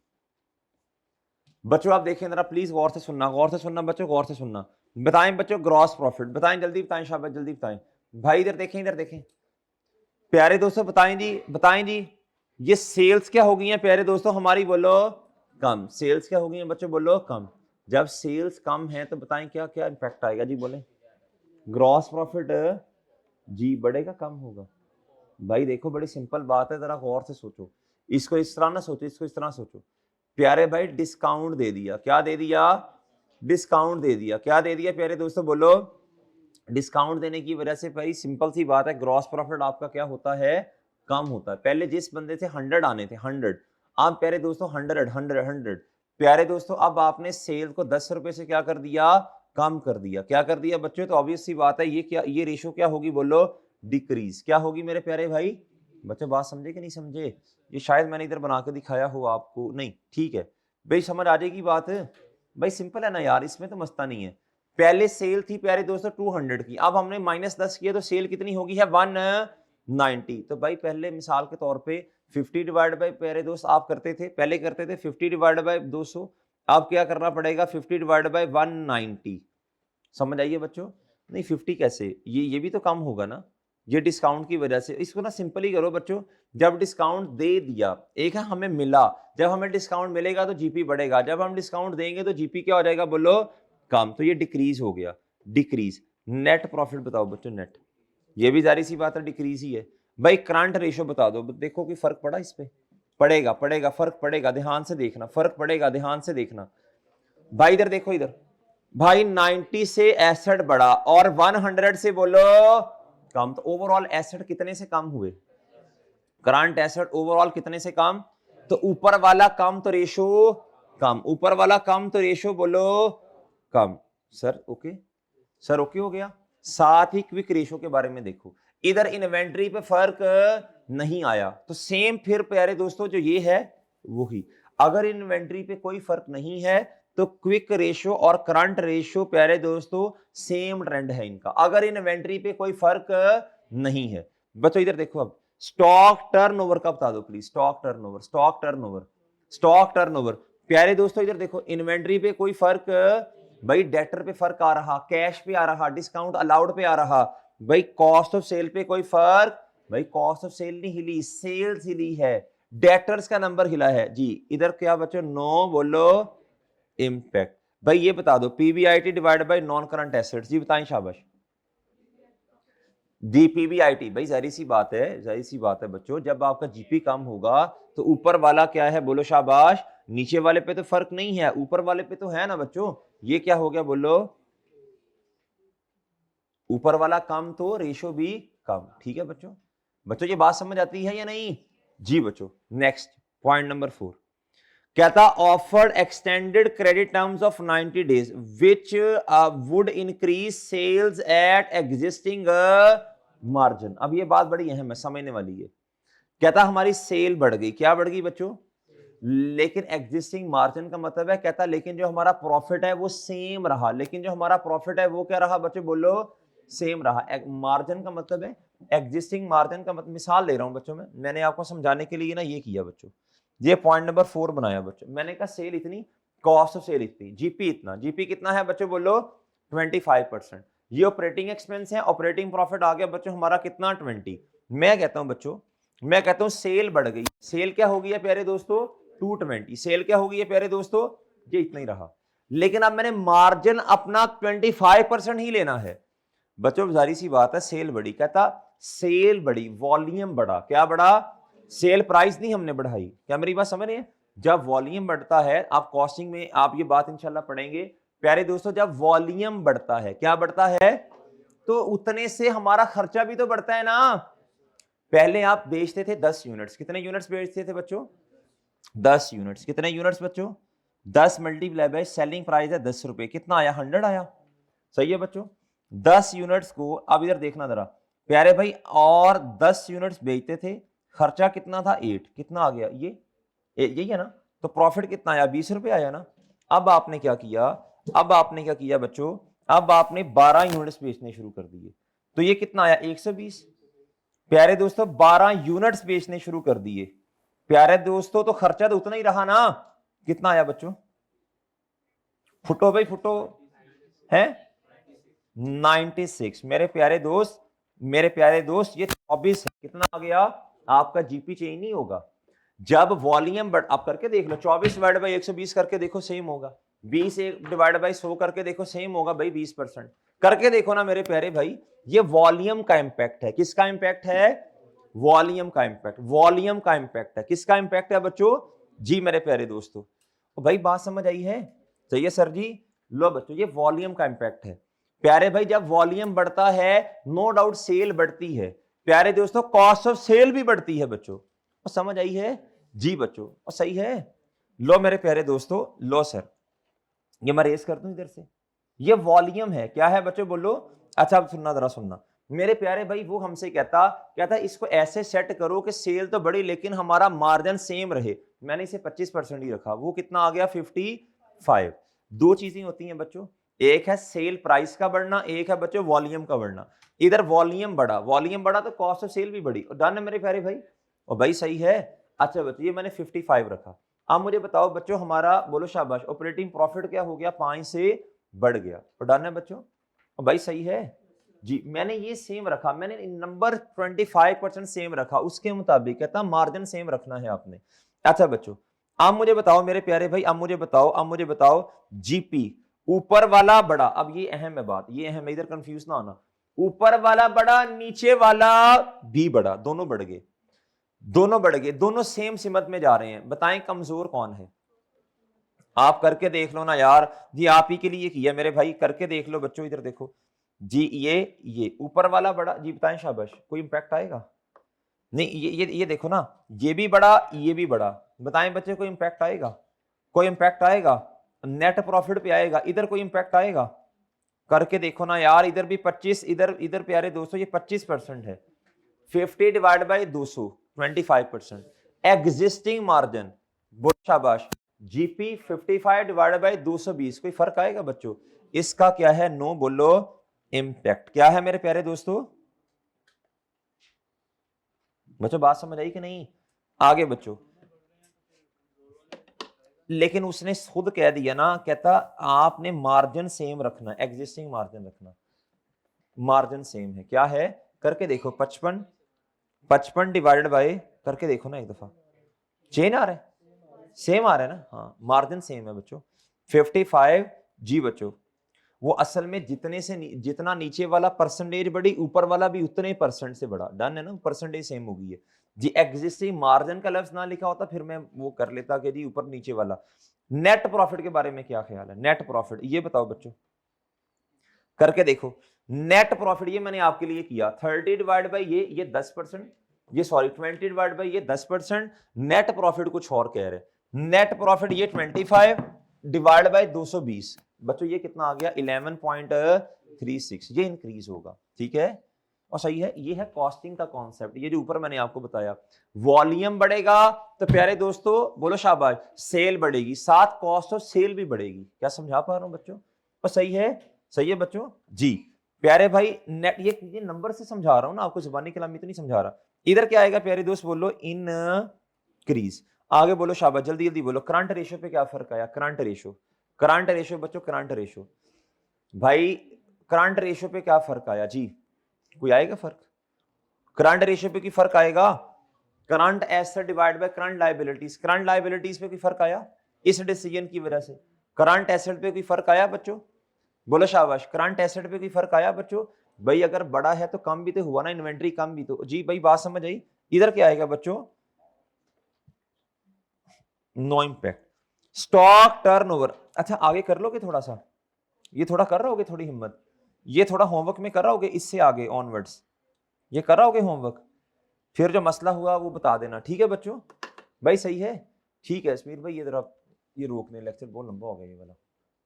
Speaker 1: बच्चों आप देखें जरा प्लीज, गौर से सुनना, गौर से सुनना बच्चों, गौर से सुनना। बताएं बच्चों ग्रॉस प्रॉफिट, बताएं जल्दी बताएं, शाबाश जल्दी बताएं भाई, इधर देखें, इधर देखें प्यारे दोस्तों, बताएं जी, बताएं जी। ये सेल्स क्या हो गई हैं प्यारे दोस्तों हमारी, बोलो कम। सेल्स क्या हो गई हैं बच्चों, बोलो कम। जब सेल्स कम है तो बताएं क्या क्या इम्पैक्ट आएगा जी, बोले। ग्रॉस प्रॉफिट जी बढ़ेगा कम होगा। भाई देखो बड़ी सिंपल बात है, जरा गौर से सोचो, इसको इस तरह ना सोचो, इसको इस तरह सोचो। प्यारे भाई डिस्काउंट दे दिया, क्या दे दिया, डिस्काउंट दे दिया, क्या दे दिया प्यारे दोस्तों, बोलो। डिस्काउंट देने की वजह से भाई सिंपल सी बात है, ग्रॉस प्रॉफिट आपका क्या होता है, कम होता है। पहले जिस बंदे से 100 आने थे 100, अब प्यारे दोस्तों 100 प्यारे दोस्तों अब आपने सेल को 10 रुपए से क्या कर दिया, कम कर दिया। क्या कर दिया बच्चों, तो ऑब्वियस सी बात है ये क्या, ये रेशो क्या होगी, बोलो डिक्रीज। क्या होगी मेरे प्यारे भाई बच्चों, बात समझे कि नहीं समझे। ये शायद मैंने इधर बना के दिखाया हो आपको, नहीं ठीक है भाई, समझ आ जाएगी बात। भाई सिंपल है ना यार, इसमें तो मस्ता नहीं है। पहले सेल थी प्यारे दोस्तों 200 की, अब हमने -10 किया तो सेल कितनी होगी है 190। तो भाई पहले मिसाल के तौर पे 50 डिवाइड बाय, प्यारे दोस्त आप करते थे, पहले करते थे 50 डिवाइड बाय 200, अब क्या करना पड़ेगा 50 डिवाइड बाय 190। समझ आइए बच्चों, नहीं 50 कैसे, ये भी तो कम होगा ना, ये डिस्काउंट की वजह से। इसको ना सिंपल ही करो बच्चों, जब डिस्काउंट दे दिया, एक है हमें मिला, जब हमें डिस्काउंट मिलेगा तो जीपी बढ़ेगा, जब हम डिस्काउंट देंगे तो जीपी क्या हो जाएगा, बोलो कम, तो ये डिक्रीज हो गया, डिक्रीज। नेट प्रॉफिट बताओ बच्चों, नेट, ये भी जारी सी बात है डिक्रीज ही है। भाई करंट रेशो बता दो, देखो कि फर्क पड़ा इस पे, पड़ेगा पड़ेगा फर्क पड़ेगा, ध्यान से देखना, फर्क पड़ेगा, ध्यान से देखना। भाई इधर देखो, इधर भाई 90 से एसेट बढ़ा और 100 से बोलो कम, तो ओवरऑल एसेट कितने से कम हुए, करंट एसेट ओवरऑल कितने से कम, तो ऊपर वाला कम तो रेशो कम, ऊपर वाला कम तो रेशो बोलो कम। सर ओके, सर ओके हो गया। साथ ही क्विक रेशो के बारे में देखो, इधर इन्वेंट्री पे फर्क नहीं आया, तो सेम फिर प्यारे दोस्तों जो ये है वही। अगर इन्वेंट्री पे कोई फर्क नहीं है तो क्विक रेशो और करंट रेशो प्यारे दोस्तों सेम ट्रेंड है इनका। अगर इन्वेंट्री पे कोई फर्क नहीं है बच्चों, इधर देखो अब स्टॉक टर्नओवर का बता दो please, stock turnover, stock turnover, stock turnover. प्यारे दोस्तों इधर देखो, इन्वेंट्री पे कोई फर्क, भाई डेटर पे फर्क आ रहा, कैश पे आ रहा, डिस्काउंट अलाउड पे आ रहा, भाई कॉस्ट ऑफ सेल पे कोई फर्क, भाई कॉस्ट ऑफ सेल नहीं हिली, सेल्स हिली है, डेटर्स का नंबर हिला है जी। इधर क्या बच्चों, नो बोलो इंपैक्ट। भाई ये बता दो PBIT divide by non current assets, जी बताएं शाबाश जी। पीबीआईटी भाई जारी सी बात है, जारी सी बात है बच्चों, जब आपका जीपी कम होगा तो ऊपर वाला क्या है, बोलो शाबाश, नीचे वाले पे तो फर्क नहीं है, ऊपर वाले पे तो है ना बच्चों। ये क्या हो गया, बोलो ऊपर वाला कम तो रेशो भी कम, ठीक है बच्चों। बच्चों ये बात समझ आती है या नहीं जी बच्चों। नेक्स्ट पॉइंट नंबर 4 कहता offered extended credit terms of 90 days which would increase sales at existing margin. अब ये बात बड़ी अहम है, समझने वाली है। कहता हमारी सेल बढ़ गई, क्या बढ़ गई बच्चों, लेकिन एग्जिस्टिंग मार्जिन का मतलब है, कहता लेकिन जो हमारा प्रॉफिट है वो सेम रहा, लेकिन जो हमारा प्रॉफिट है वो क्या रहा बच्चों, बोलो सेम रहा। मार्जिन का मतलब है, एग्जिस्टिंग मार्जिन का मतलब, मिसाल दे रहा हूं बच्चों में, मैंने आपको समझाने के लिए ना ये किया बच्चों, ये पॉइंट नंबर 4 बनाया बच्चों। मैंने कहा सेल इतनी, कॉस्ट ऑफ सेल इतनी, जीपी इतना, जीपी कितना है बच्चों, बोलो 25%। ये ऑपरेटिंग एक्सपेंस है, ऑपरेटिंग प्रॉफिट आ गया बच्चों हमारा कितना 20। मैं कहता हूं बच्चों, मैं कहता हूं सेल बढ़ गई, सेल क्या हो गई है प्यारे दोस्तों 220, सेल क्या हो गई है प्यारे दोस्तों, ये इतना ही रहा, लेकिन अब मैंने मार्जिन अपना 25% ही लेना है बच्चों। जारी सी बात है सेल बढ़ी, कहता सेल बढ़ी, वॉल्यूम बढ़ा, क्या बढ़ा, सेल प्राइस नहीं हमने बढ़ाई। क्या मेरी बात समझ रहे हैं, जब वॉल्यूम बढ़ता है, आप कॉस्टिंग में आप ये बात इंशाल्लाह पढ़ेंगे प्यारे दोस्तों, जब वॉल्यूम बढ़ता है, क्या बढ़ता है, तो उतने से हमारा खर्चा भी तो बढ़ता है ना। पहले आप बेचते थे 10 यूनिट्स, कितने यूनिट्स बेचते थे बच्चों, 10 यूनिट्स, कितने यूनिट्स बच्चों, 10 मल्टीप्लाई बाय सेलिंग प्राइस है 10 रुपए, कितना आया 100 आया, सही है बच्चों। 10 यूनिट्स को अब इधर देखना जरा प्यारे भाई, और 10 यूनिट्स बेचते थे, खर्चा कितना था 8, कितना आ गया ये यही है ना, तो प्रॉफिट कितना आया 20 रुपए आया ना। अब आपने क्या किया, अब आपने क्या किया बच्चों, अब आपने 12 यूनिट्स बेचने शुरू कर दिए, तो ये कितना आया 120। प्यारे दोस्तों 12 यूनिट्स बेचने शुरू कर दिए, प्यारे दोस्तों तो खर्चा तो उतना ही रहा ना, कितना आया बच्चों, फुटो भाई फुटो, है 96। मेरे प्यारे दोस्त, मेरे प्यारे दोस्त ये 24 है, कितना आ गया आपका, जीपी चेंज नहीं होगा जब वॉल्यूम बढ़, आप करके देख लो, 24 डिवाइड बाई 120 करके देखो सेम होगा, 20 डिवाइड बाई 100 करके देखो सेम होगा भाई, 20% करके देखो ना मेरे प्यारे भाई। ये वॉल्यूम का इंपैक्ट है, किसका इंपैक्ट है, वॉल्यूम का इंपैक्ट, वॉल्यूम का इंपैक्ट है, किसका इंपैक्ट है बच्चों, जी मेरे प्यारे दोस्तों। भाई बात समझ आई है, सही है सर जी। लो बच्चों ये वॉल्यूम का इंपैक्ट है प्यारे भाई, जब वॉल्यूम बढ़ता है नो डाउट सेल बढ़ती है प्यारे दोस्तों, कॉस्ट ऑफ सेल भी बढ़ती है बच्चों, और समझ आई है जी बच्चों, और सही है। लो मेरे प्यारे दोस्तों, लो सर ये मैं रेस कर दूं इधर से, ये वॉल्यूम है, क्या है बच्चों बोलो, अच्छा अब सुनना जरा सुनना मेरे प्यारे भाई, वो हमसे कहता इसको ऐसे सेट करो कि सेल तो बढ़ी लेकिन हमारा मार्जिन सेम रहे, मैंने इसे 25% ही रखा, वो कितना आ गया 55। दो चीजें होती हैं बच्चों, एक है सेल प्राइस का बढ़ना, एक है बच्चों वॉल्यूम का बढ़ना। इधर वॉल्यूम बढ़ा तो कॉस्ट ऑफ सेल भी बढ़ी, और डन है मेरे प्यारे भाई, और भाई सही है। अच्छा बच्चों ये मैंने 55 रखा, अब मुझे बताओ बच्चों हमारा, बोलो शाबाश, ऑपरेटिंग प्रॉफिट क्या हो गया, 5 से बढ़ गया, और डन है बच्चों, और भाई सही है जी। मैंने ये सेम रखा, मैंने नंबर 25% सेम रखा, उसके मुताबिक कहता मार्जिन सेम रखना है आपने। अच्छा बच्चों अब मुझे बताओ मेरे प्यारे भाई, अब मुझे बताओ जीपी ऊपर वाला बड़ा, अब ये अहम है बात, ये अहम है, इधर कंफ्यूज ना होना, ऊपर वाला बड़ा नीचे वाला भी बड़ा, दोनों बढ़ गए, दोनों सेम सिमत में जा रहे हैं, बताएं कमजोर कौन है, आप करके देख लो ना यार जी, आप ही के लिए किया मेरे भाई, करके देख लो बच्चों, इधर देखो जी, ये ऊपर वाला बड़ा जी, बताएं शाबाश, कोई इंपैक्ट आएगा नहीं, ये देखो ना, ये भी बड़ा ये भी बड़ा, बताएं बच्चे कोई इंपैक्ट आएगा, कोई इंपैक्ट आएगा, नेट प्रॉफिट पे आएगा, इधर कोई इंपैक्ट आएगा, करके देखो ना यार, इधर भी 25, इधर प्यारे दोस्तों ये 25% है, 50 डिवाइड बाई 200 25%, एग्जिस्टिंग मार्जिन, बोलो शाबाश, जीपी 55 डिवाइड बाई 220, कोई फर्क आएगा बच्चों, इसका क्या है, नो बोलो इंपैक्ट, क्या है मेरे प्यारे दोस्तों, बच्चों बात समझ आई कि नहीं, आगे बच्चों, लेकिन उसने खुद कह दिया ना, कहता आपने मार्जिन सेम रखना, एग्जिस्टिंग मार्जिन रखना, मार्जिन सेम है, क्या है करके देखो, 55 डिवाइडेड बाय, करके देखो ना एक दफा, चेंज आ रहा है, सेम आ रहा है ना, हाँ मार्जिन सेम है बच्चों, 55 जी बच्चों, वो असल में जितना नीचे वाला परसेंटेज बढ़ी, ऊपर वाला भी उतने परसेंट से बढ़ा, डन है ना, परसेंटेज सेम हो गई है जी। एग्जिस्टिंग मार्जिन का लफ्ज ना लिखा होता फिर मैं वो कर लेता कि जी ऊपर नीचे वाला। नेट प्रॉफिट के बारे में क्या ख्याल है, नेट प्रॉफिट ये बताओ बच्चों, करके देखो, नेट प्रॉफिट ये मैंने आपके लिए किया, 30 डिवाइड बाई ये 10%, ये सॉरी 20 डिवाइड बाई ये 10%, नेट प्रॉफिट कुछ और कह रहे, नेट प्रॉफिट ये 25 डिवाइड बाई 220, बच्चों ये कितना आ गया 11.36, ये इंक्रीज होगा, ठीक है, और सही है, ये है कॉस्टिंग का कॉन्सेप्ट, ये जो ऊपर मैंने आपको बताया, वॉल्यूम बढ़ेगा तो प्यारे दोस्तों बोलो शाबाश, सेल बढ़ेगी, साथ कॉस्ट ऑफ सेल भी बढ़ेगी, क्या समझा पा रहा हूं बच्चों, और सही है बच्चों जी। प्यारे भाई नेट ये नंबर से समझा रहा हूं ना आपको, जुबानी कलामी तो नहीं समझा रहा। इधर क्या आएगा प्यारे दोस्त, बोलो इनक्रीज, आगे बोलो शाबाश, जल्दी जल्दी बोलो, करंट रेशियो पे क्या फर्क आया, करंट रेशियो बच्चों, करंट रेशियो भाई, करंट रेशियो पे क्या फर्क आया जी, कोई आएगा फर्क, करंट रेशियो पे की फर्क आएगा, current asset divide by current liabilities पे कोई फर्क आया इस डिसीजन की वजह से, करंट एसेट पे कोई फर्क आया बच्चों, बोलो शाबाश, करंट एसेट पे कोई फर्क आया बच्चों, भाई अगर बड़ा है तो कम भी तो हुआ ना, इन्वेंट्री कम भी तो जी, भाई बात समझ आई। इधर क्या आएगा बच्चों, नो इंपैक्ट, स्टॉक टर्नओवर, अच्छा आगे कर लोगे थोड़ा सा, ये थोड़ा कर रहोगे, थोड़ी हिम्मत, ये थोड़ा होमवर्क में कर रहोगे, इससे आगे ऑनवर्ड्स ये कर रहोगे होमवर्क, फिर जो मसला हुआ वो बता देना, ठीक है बच्चों, भाई सही है, ठीक है समीर भाई, ये जरा ये रोकने, लेक्चर बहुत लंबा हो गया ये वाला।